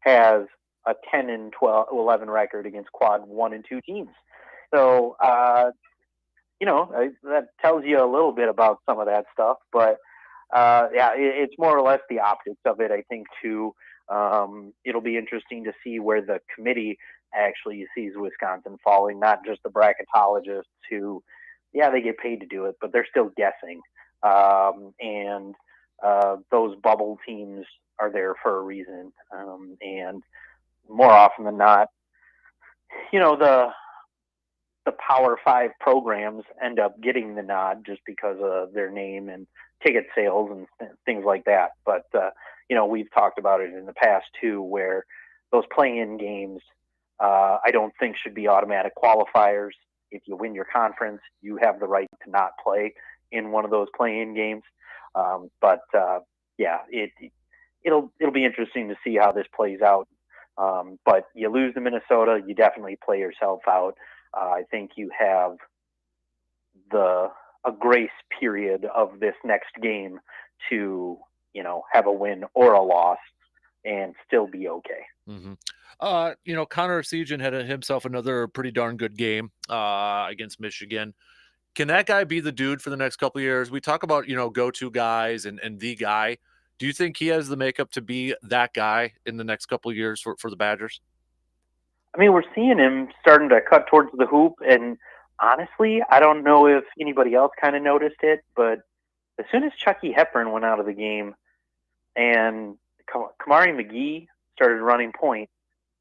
has a 10-12-11 record against quad 1 and 2 teams. So, that tells you a little bit about some of that stuff. But, it's more or less the optics of it, I think, too. It'll be interesting to see where the committee actually sees Wisconsin falling, not just the bracketologists who, they get paid to do it, but they're still guessing. And those bubble teams are there for a reason. And more often than not, the Power 5 programs end up getting the nod just because of their name and ticket sales and things like that. But, we've talked about it in the past too, where those play-in games, I don't think should be automatic qualifiers. If you win your conference, you have the right to not play in one of those play-in games. It'll be interesting to see how this plays out. But you lose to Minnesota, you definitely play yourself out. I think you have a grace period of this next game to, have a win or a loss and still be okay. Mm-hmm. Connor Segan had himself another pretty darn good game against Michigan. Can that guy be the dude for the next couple of years? We talk about, go-to guys and the guy. Do you think he has the makeup to be that guy in the next couple of years for the Badgers? I mean, we're seeing him starting to cut towards the hoop, and honestly, I don't know if anybody else kind of noticed it, but as soon as Chucky Hepburn went out of the game and Kamari McGee started running point,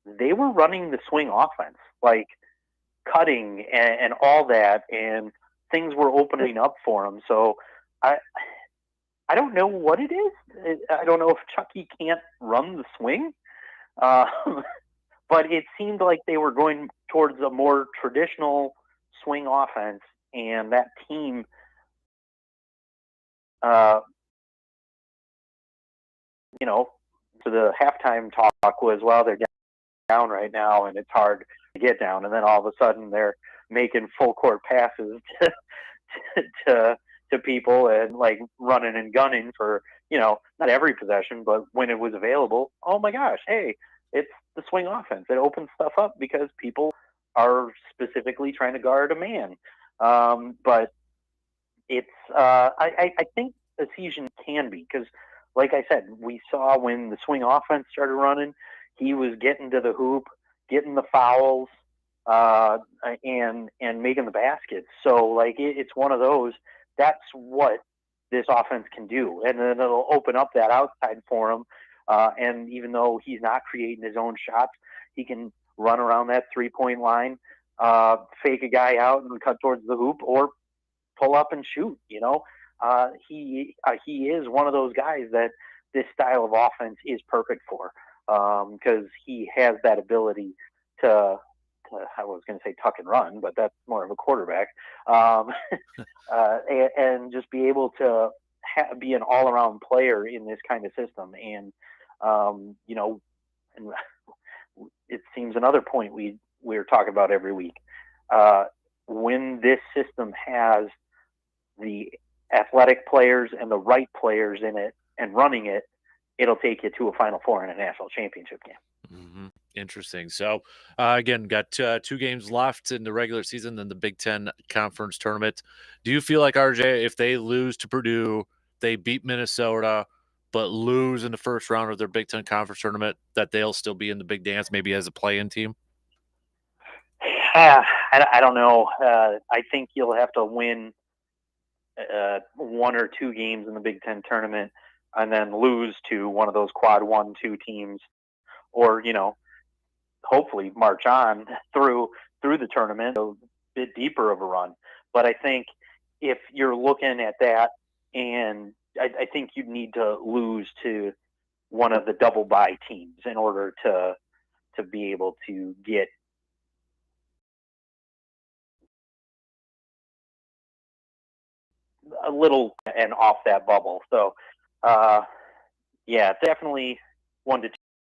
they were running the swing offense, like cutting and all that, and things were opening up for him. So I don't know what it is. I don't know if Chucky can't run the swing, but it seemed like they were going towards a more traditional swing offense, and that team so the halftime talk was, well, they're down right now and it's hard to get down, and then all of a sudden they're making full court passes to people and like running and gunning for, not every possession, but when it was available. Oh my gosh, hey, it's the swing offense. It opens stuff up because people are specifically trying to guard a man. But it's I think the season can be, because like I said, we saw when the swing offense started running, he was getting to the hoop, getting the fouls, and making the baskets. So like it's one of those. That's what this offense can do, and then it'll open up that outside for him. And even though he's not creating his own shots, he can run around that 3-point line, fake a guy out and cut towards the hoop, or pull up and shoot. He is one of those guys that this style of offense is perfect for, because he has that ability to I was going to say tuck and run, but that's more of a quarterback, and just be able to be an all-around player in this kind of system. And and it seems another point we're talking about every week, when this system has the athletic players and the right players in it and running it, it'll take you to a Final Four in a national championship game. Mm-hmm. Interesting. So, again, got 2 games left in the regular season, then the Big Ten Conference Tournament. Do you feel like, RJ, if they lose to Purdue, they beat Minnesota, but lose in the first round of their Big Ten Conference Tournament, that they'll still be in the big dance, maybe as a play-in team? I don't know. I think you'll have to win 1 or 2 games in the Big Ten tournament and then lose to one of those quad 1-2 teams, or, hopefully march on through the tournament a bit deeper of a run. But I think if you're looking at that, and I think you'd need to lose to one of the double bye teams in order to be able to get a little and off that bubble. So, definitely 1 to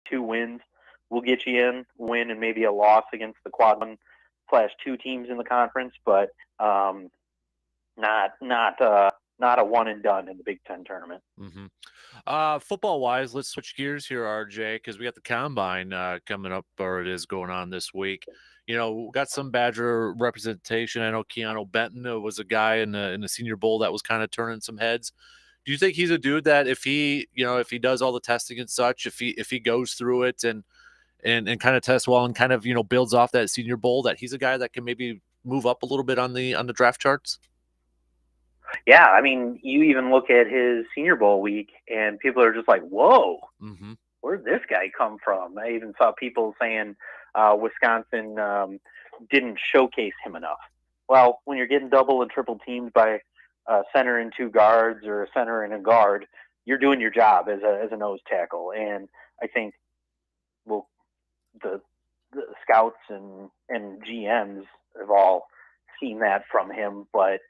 2 wins will get you in, win and maybe a loss against the quad 1/2 teams in the conference, but not not a one and done in the Big Ten tournament. Football wise, let's switch gears here, RJ, because we got the combine coming up, or it is going on this week. You know, got some Badger representation. I know Keanu Benton was a guy in the Senior Bowl that was kind of turning some heads. Do you think he's a dude that if he does all the testing and such, if he goes through it and kind of tests well and kind of, builds off that Senior Bowl, that he's a guy that can maybe move up a little bit on the draft charts? Yeah, I mean, you even look at his Senior Bowl week, and people are just like, whoa, where'd this guy come from? I even saw people saying Wisconsin didn't showcase him enough. Well, when you're getting double and triple teamed by a center and two guards or a center and a guard, you're doing your job as a nose tackle. And I think, well, the scouts and GMs have all seen that from him. But,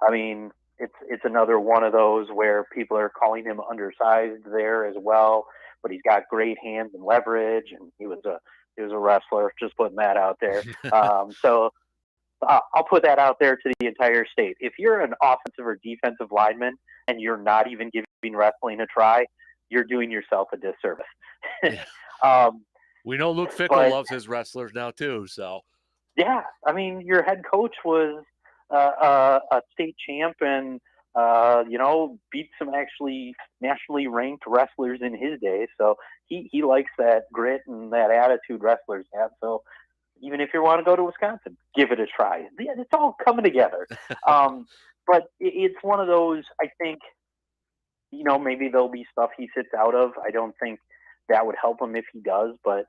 I mean, it's another one of those where people are calling him undersized there as well, but he's got great hands and leverage, and he was a wrestler. Just putting that out there. So I'll put that out there to the entire state. If you're an offensive or defensive lineman and you're not even giving wrestling a try, you're doing yourself a disservice. We know Luke Fickell loves his wrestlers now too. So yeah, I mean, your head coach was a state champ and beat some actually nationally ranked wrestlers in his day. So he likes that grit and that attitude wrestlers have. So even if you want to go to Wisconsin, give it a try. It's all coming together. But it's one of those, I think, maybe there'll be stuff he sits out of. I don't think that would help him if he does, but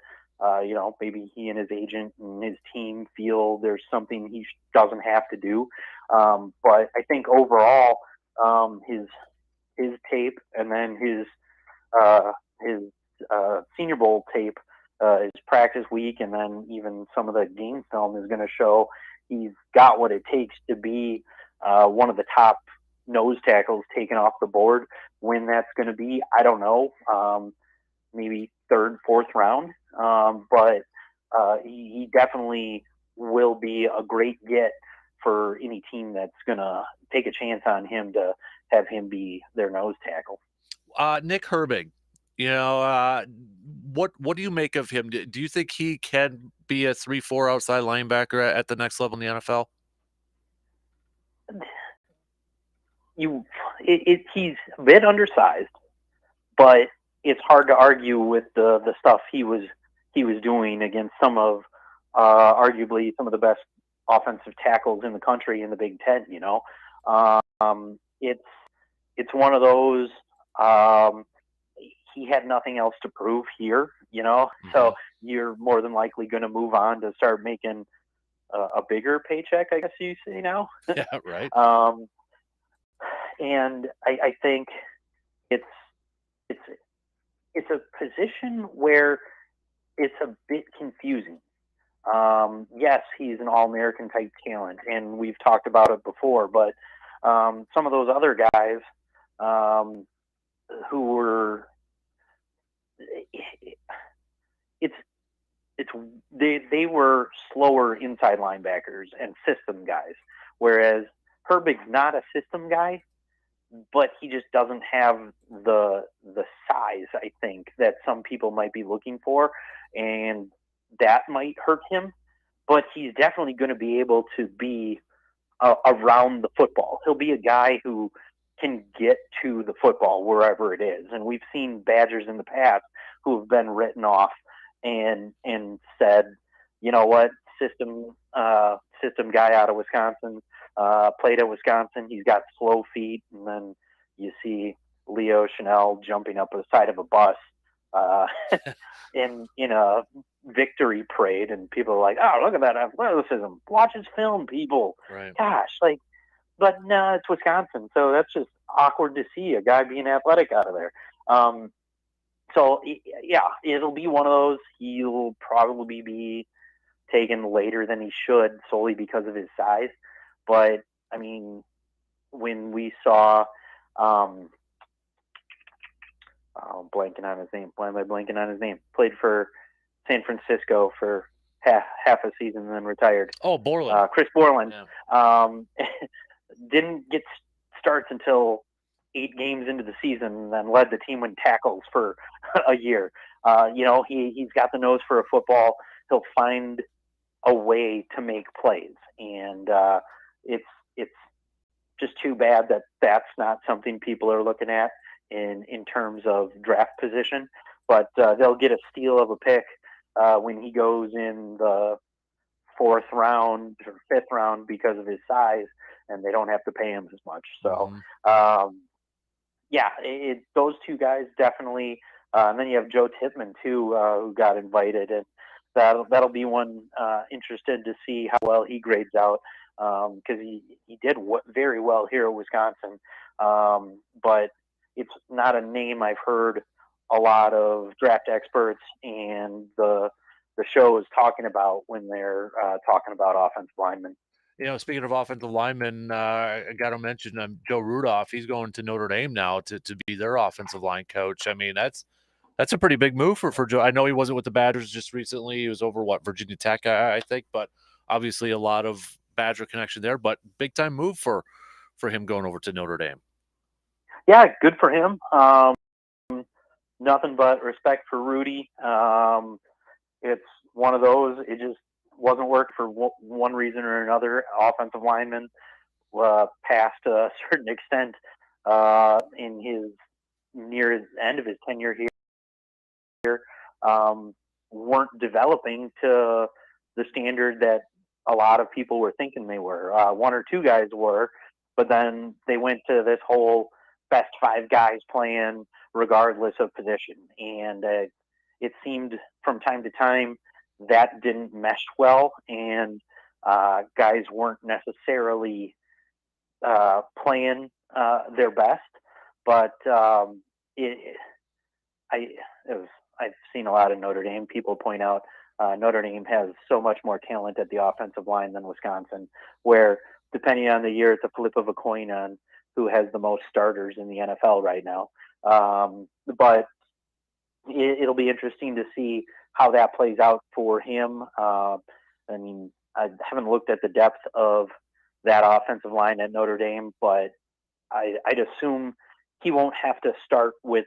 maybe he and his agent and his team feel there's something he doesn't have to do. But I think overall, his tape and then his Senior Bowl tape, his practice week, and then even some of the game film is going to show he's got what it takes to be one of the top nose tackles taken off the board. When that's going to be, I don't know. Maybe third, fourth round. But he definitely will be a great get for any team that's going to take a chance on him to have him be their nose tackle. Nick Herbig, what do you make of him? Do you think he can be a 3-4 outside linebacker at the next level in the NFL? He's a bit undersized, but it's hard to argue with the stuff he was doing against some of arguably some of the best offensive tackles in the country in the Big Ten. It's one of those. He had nothing else to prove here, so you're more than likely going to move on to start making a bigger paycheck, I guess you say now. Yeah, right. And I think it's a position where it's a bit confusing. Yes, he's an All-American type talent, and we've talked about it before, but some of those other guys who were they were slower inside linebackers and system guys, whereas Herbig's not a system guy, but he just doesn't have the size, I think, that some people might be looking for, and that might hurt him. But he's definitely going to be able to be around the football. He'll be a guy who can get to the football wherever it is. And we've seen Badgers in the past who have been written off and said, you know what, system guy out of Wisconsin, played at Wisconsin. He's got slow feet. And then you see Leo Chanel jumping up the side of a bus in a victory parade, and people are like, oh, look at that athleticism. Watch his film, people. Right. Gosh, but no, it's Wisconsin, so that's just awkward to see a guy being athletic out of there. So, yeah, it'll be one of those. He'll probably be taken later than he should solely because of his size. But, I mean, when we saw blanking on his name. Why am I blanking on his name? Played for San Francisco for half a season and then retired. Oh, Borland. Chris Borland. Yeah. Didn't get starts until 8 games into the season, and then led the team in tackles for a year. He's got the nose for a football. He'll find a way to make plays, and it's just too bad that that's not something people are looking at in terms of draft position. But they'll get a steal of a pick when he goes in the 4th round or 5th round because of his size, and they don't have to pay him as much. So, those two guys definitely. And then you have Joe Tippmann too, who got invited, and that'll be one interested to see how well he grades out, because he did very well here at Wisconsin, but it's not a name I've heard a lot of draft experts and the show is talking about when they're talking about offensive linemen. Speaking of offensive linemen, I got to mention Joe Rudolph. He's going to Notre Dame now to be their offensive line coach. I mean, that's a pretty big move for Joe. I know he wasn't with the Badgers just recently. He was over Virginia Tech, I think, but obviously a lot of Badger connection there. But big time move for him going over to Notre Dame. Yeah, good for him. Nothing but respect for Rudy. It's one of those. It just wasn't working for one reason or another. Offensive lineman passed to a certain extent in his near the end of his tenure here. Weren't developing to the standard that a lot of people were thinking they were. One or two guys were, but then they went to this whole best 5 guys playing regardless of position. And it seemed from time to time that didn't mesh well, and guys weren't necessarily playing their best. But I've seen a lot of Notre Dame people point out Notre Dame has so much more talent at the offensive line than Wisconsin, where depending on the year, it's a flip of a coin on who has the most starters in the NFL right now. But it'll be interesting to see how that plays out for him. I mean, I haven't looked at the depth of that offensive line at Notre Dame, but I'd assume he won't have to start with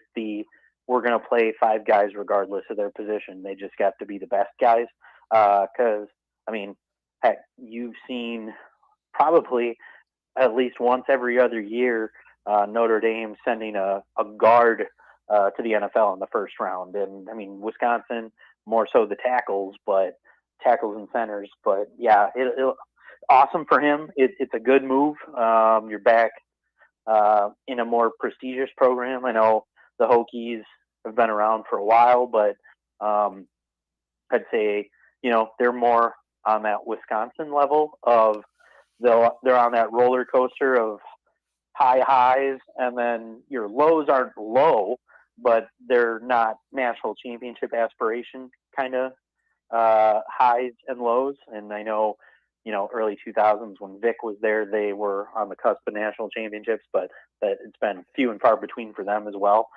we're going to play 5 guys regardless of their position. They just got to be the best guys. Because, I mean, heck, you've seen probably at least once every other year Notre Dame sending a guard to the NFL in the first round. And, I mean, Wisconsin, more so the tackles and centers. But, yeah, it'll awesome for him. It's a good move. You're back in a more prestigious program. I know the Hokies have been around for a while, but I'd say, they're more on that Wisconsin level of they're on that roller coaster of high highs, and then your lows aren't low, but they're not national championship aspiration kind of highs and lows. And I know, early 2000s when Vic was there, they were on the cusp of national championships, but that it's been few and far between for them as well.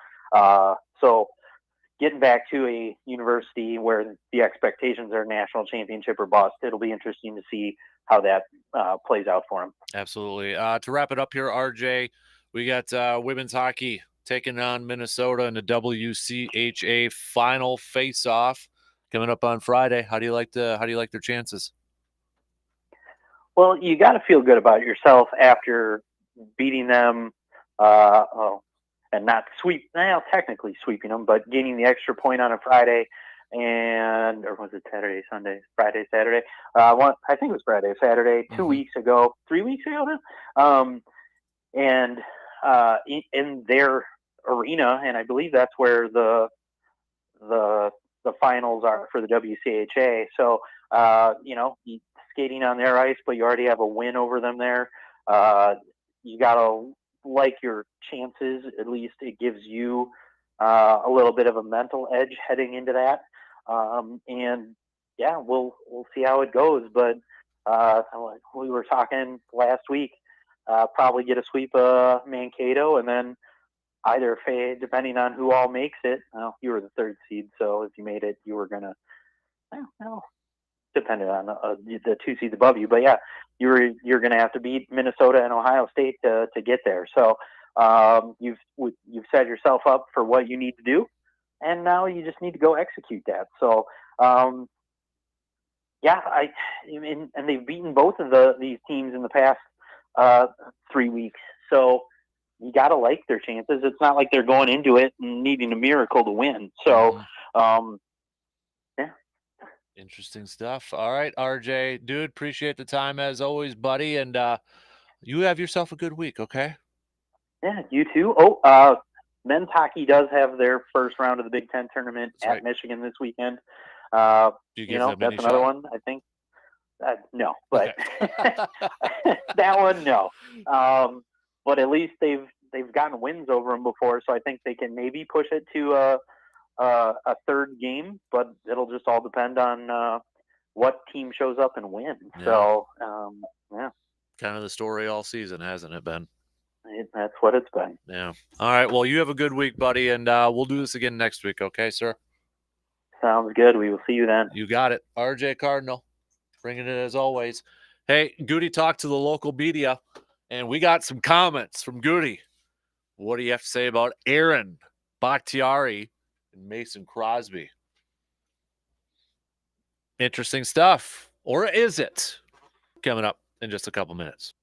So getting back to a university where the expectations are national championship or bust, it'll be interesting to see how that plays out for him. Absolutely. To wrap it up here, RJ, we got women's hockey taking on Minnesota in the WCHA final face-off coming up on Friday. How do you like their chances? Well, you got to feel good about yourself after beating them, and not technically sweeping them, but getting the extra point on a Friday, or was it Saturday, Sunday, Friday, Saturday? I think it was Friday, Saturday, 2 weeks ago, 3 weeks ago now. And in their arena, and I believe that's where the finals are for the WCHA. So, skating on their ice, but you already have a win over them there. You got to like your chances. At least it gives you a little bit of a mental edge heading into that. And yeah, we'll see how it goes. But we were talking last week, probably get a sweep of Mankato, and then either fade, depending on who all makes it. Well, you were the 3rd seed, so if you made it, you were gonna, depending on the 2 seeds above you. But yeah, you're going to have to beat Minnesota and Ohio State to get there. So you've set yourself up for what you need to do, and now you just need to go execute that. So yeah, and they've beaten both of these teams in the past 3 weeks. So you got to like their chances. It's not like they're going into it and needing a miracle to win. So yeah. Interesting stuff. All right, RJ, dude, appreciate the time as always, buddy, and you have yourself a good week, okay? Yeah, you too. Oh, men's hockey does have their first round of the Big Ten tournament at Michigan this weekend. Do you give them that's another one, I think. No, but that one, no. But at least they've gotten wins over them before, so I think they can maybe push it to a third game. But it'll just all depend on what team shows up and wins. Yeah. So, yeah. Kind of the story all season, hasn't it, Ben? That's what it's been. Yeah. All right. Well, you have a good week, buddy, and we'll do this again next week. Okay, sir? Sounds good. We will see you then. You got it. RJ Cardinal, bringing it as always. Hey, Goody talked to the local media, and we got some comments from Goody. What do you have to say about Aaron Bakhtiari and Mason Crosby? Interesting stuff. Or is it? Coming up in just a couple minutes.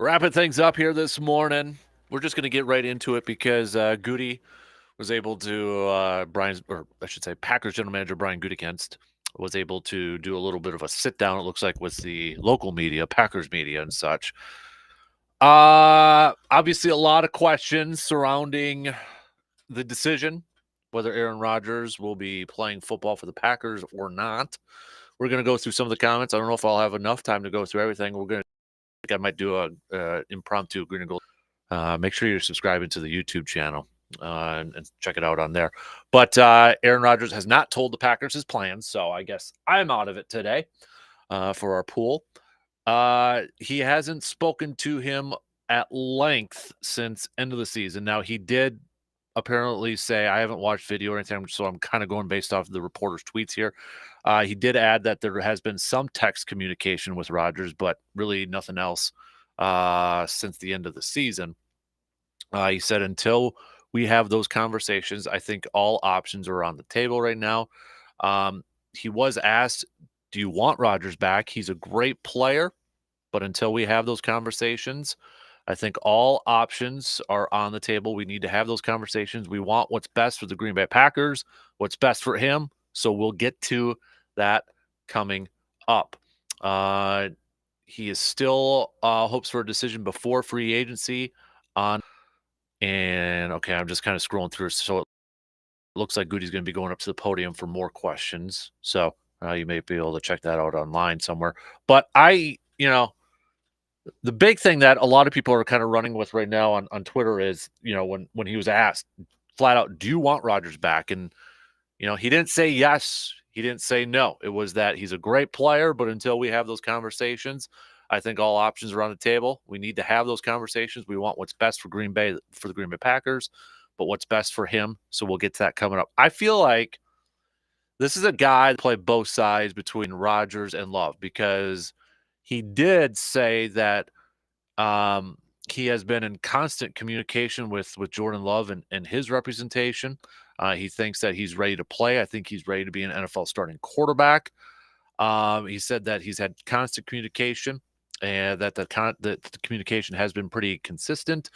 Wrapping things up here this morning. We're just going to get right into it because Goody was able to, Packers general manager Brian Gutekunst was able to do a little bit of a sit down, it looks like, with the local media, Packers media and such. Obviously, a lot of questions surrounding the decision, whether Aaron Rodgers will be playing football for the Packers or not. We're going to go through some of the comments. I don't know if I'll have enough time to go through everything. I might do a impromptu Green and Gold. Make sure you're subscribing to the YouTube channel and check it out on there. But Aaron Rodgers has not told the Packers his plans, so I guess I'm out of it today for our pool. He hasn't spoken to him at length since end of the season. Now, he did apparently say, I haven't watched video or anything, so I'm kind of going based off the reporter's tweets here. He did add that there has been some text communication with Rodgers, but really nothing else since the end of the season. He said, until we have those conversations, I think all options are on the table right now. He was asked, do you want Rodgers back? He's a great player, but until we have those conversations, I think all options are on the table. We need to have those conversations. We want what's best for the Green Bay Packers, what's best for him. So we'll get to that coming up. He is still hopes for a decision before free agency on. And okay, I'm just kind of scrolling through. So it looks like Goody's going to be going up to the podium for more questions. So you may be able to check that out online somewhere. But the big thing that a lot of people are kind of running with right now on Twitter is, when he was asked flat out, do you want Rodgers back? And, he didn't say yes. He didn't say no. It was that he's a great player, but until we have those conversations, I think all options are on the table. We need to have those conversations. We want what's best for Green Bay, for the Green Bay Packers, but what's best for him. So we'll get to that coming up. I feel like this is a guy that played both sides between Rodgers and Love, because he did say that he has been in constant communication with Jordan Love and his representation. He thinks that he's ready to play. I think he's ready to be an NFL starting quarterback. He said that he's had constant communication and that the communication has been pretty consistent.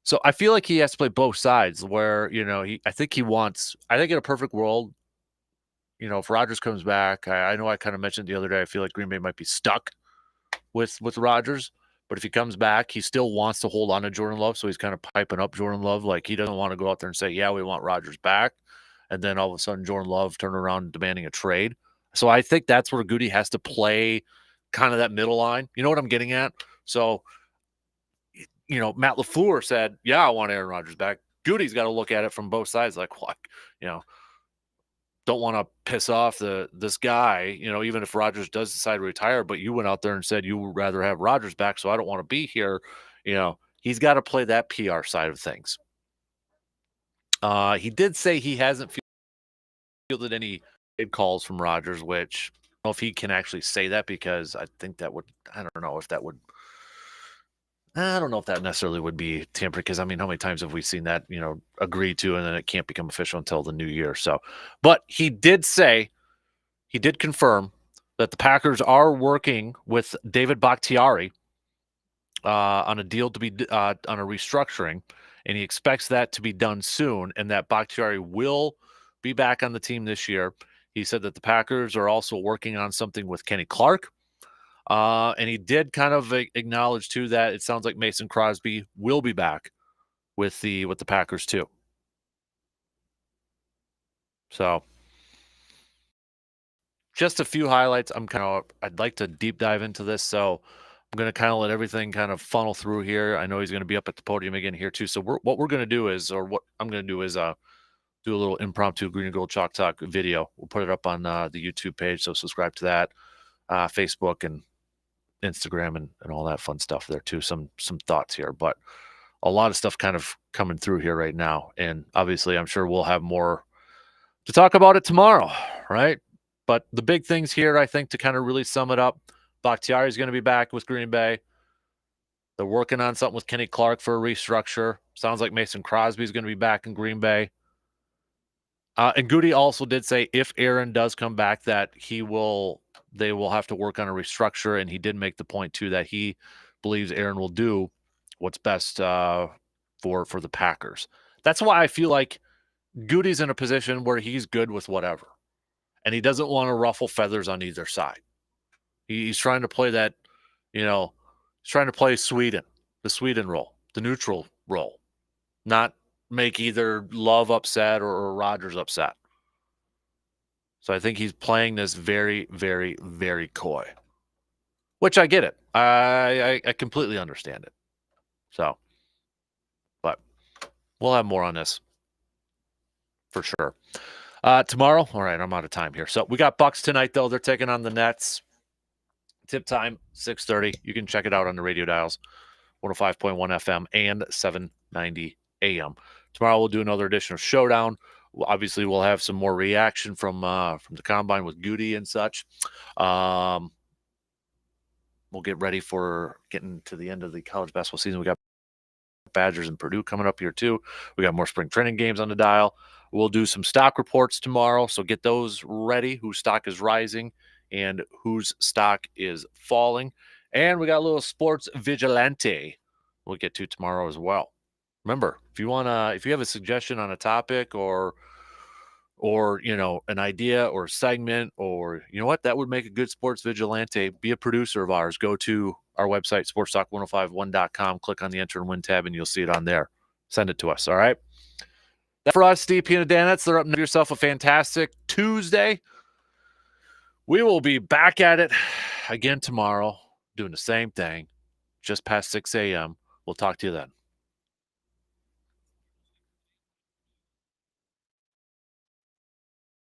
So I feel like he has to play both sides where, I think in a perfect world, if Rodgers comes back, I know I kind of mentioned the other day, I feel like Green Bay might be stuck with Rodgers. But if he comes back, he still wants to hold on to Jordan Love, so he's kind of piping up Jordan Love. Like, he doesn't want to go out there and say, yeah, we want Rodgers back, and then all of a sudden Jordan Love turn around demanding a trade. So I think that's where Goody has to play kind of that middle line. You know what I'm getting at? So, Matt LaFleur said, yeah, I want Aaron Rodgers back. Goody's got to look at it from both sides, like, what? Don't want to piss off this guy, even if Rodgers does decide to retire, but you went out there and said you would rather have Rodgers back, so I don't want to be here. He's got to play that PR side of things. He did say he hasn't fielded any calls from Rodgers, which I don't know if he can actually say that, because I think that would, I don't know if that necessarily would be tampered, because, how many times have we seen that, agreed to, and then it can't become official until the new year. So, but he did confirm that the Packers are working with David Bakhtiari on a deal to be on a restructuring, and he expects that to be done soon, and that Bakhtiari will be back on the team this year. He said that the Packers are also working on something with Kenny Clark. And he did kind of acknowledge too that it sounds like Mason Crosby will be back with the Packers too. So just a few highlights. I'd like to deep dive into this, so I'm going to kind of let everything kind of funnel through here. I know he's going to be up at the podium again here too. So what I'm going to do is do a little impromptu Green and Gold Chalk Talk video. We'll put it up on the YouTube page, so subscribe to that, Facebook and Instagram and all that fun stuff there too. Some thoughts here, but a lot of stuff kind of coming through here right now. And obviously I'm sure we'll have more to talk about it tomorrow, right? But the big things here, I think, to kind of really sum it up, Bakhtiari is going to be back with Green Bay. They're working on something with Kenny Clark for a restructure. Sounds like Mason Crosby is going to be back in Green Bay. And Goody also did say if Aaron does come back, that they will have to work on a restructure. And he did make the point too that he believes Aaron will do what's best for the Packers. That's why I feel like Goody's in a position where he's good with whatever, and he doesn't want to ruffle feathers on either side. He's trying to play that, he's trying to play Sweden, the Sweden role, the neutral role, not make either Love upset or Rodgers upset. So I think he's playing this very, very, very coy, which I get it. I completely understand it. So, but we'll have more on this for sure. Tomorrow, all right, I'm out of time here. So we got Bucks tonight, though. They're taking on the Nets. Tip time, 6:30. You can check it out on the radio dials, 105.1 FM and 790 AM. Tomorrow we'll do another edition of Showdown. Obviously, we'll have some more reaction from the Combine with Goody and such. We'll get ready for getting to the end of the college basketball season. We got Badgers and Purdue coming up here too. We got more spring training games on the dial. We'll do some stock reports tomorrow, so get those ready. Whose stock is rising and whose stock is falling. And we got a little sports vigilante we'll get to tomorrow as well. Remember, if you have a suggestion on a topic or an idea or a segment, or that would make a good sports vigilante, be a producer of ours. Go to our website, sportstalk1051.com, click on the enter and win tab, and you'll see it on there. Send it to us. All right. That for us, Steve P and Danettes. They're up to yourself a fantastic Tuesday. We will be back at it again tomorrow, doing the same thing, just past 6 a.m. We'll talk to you then.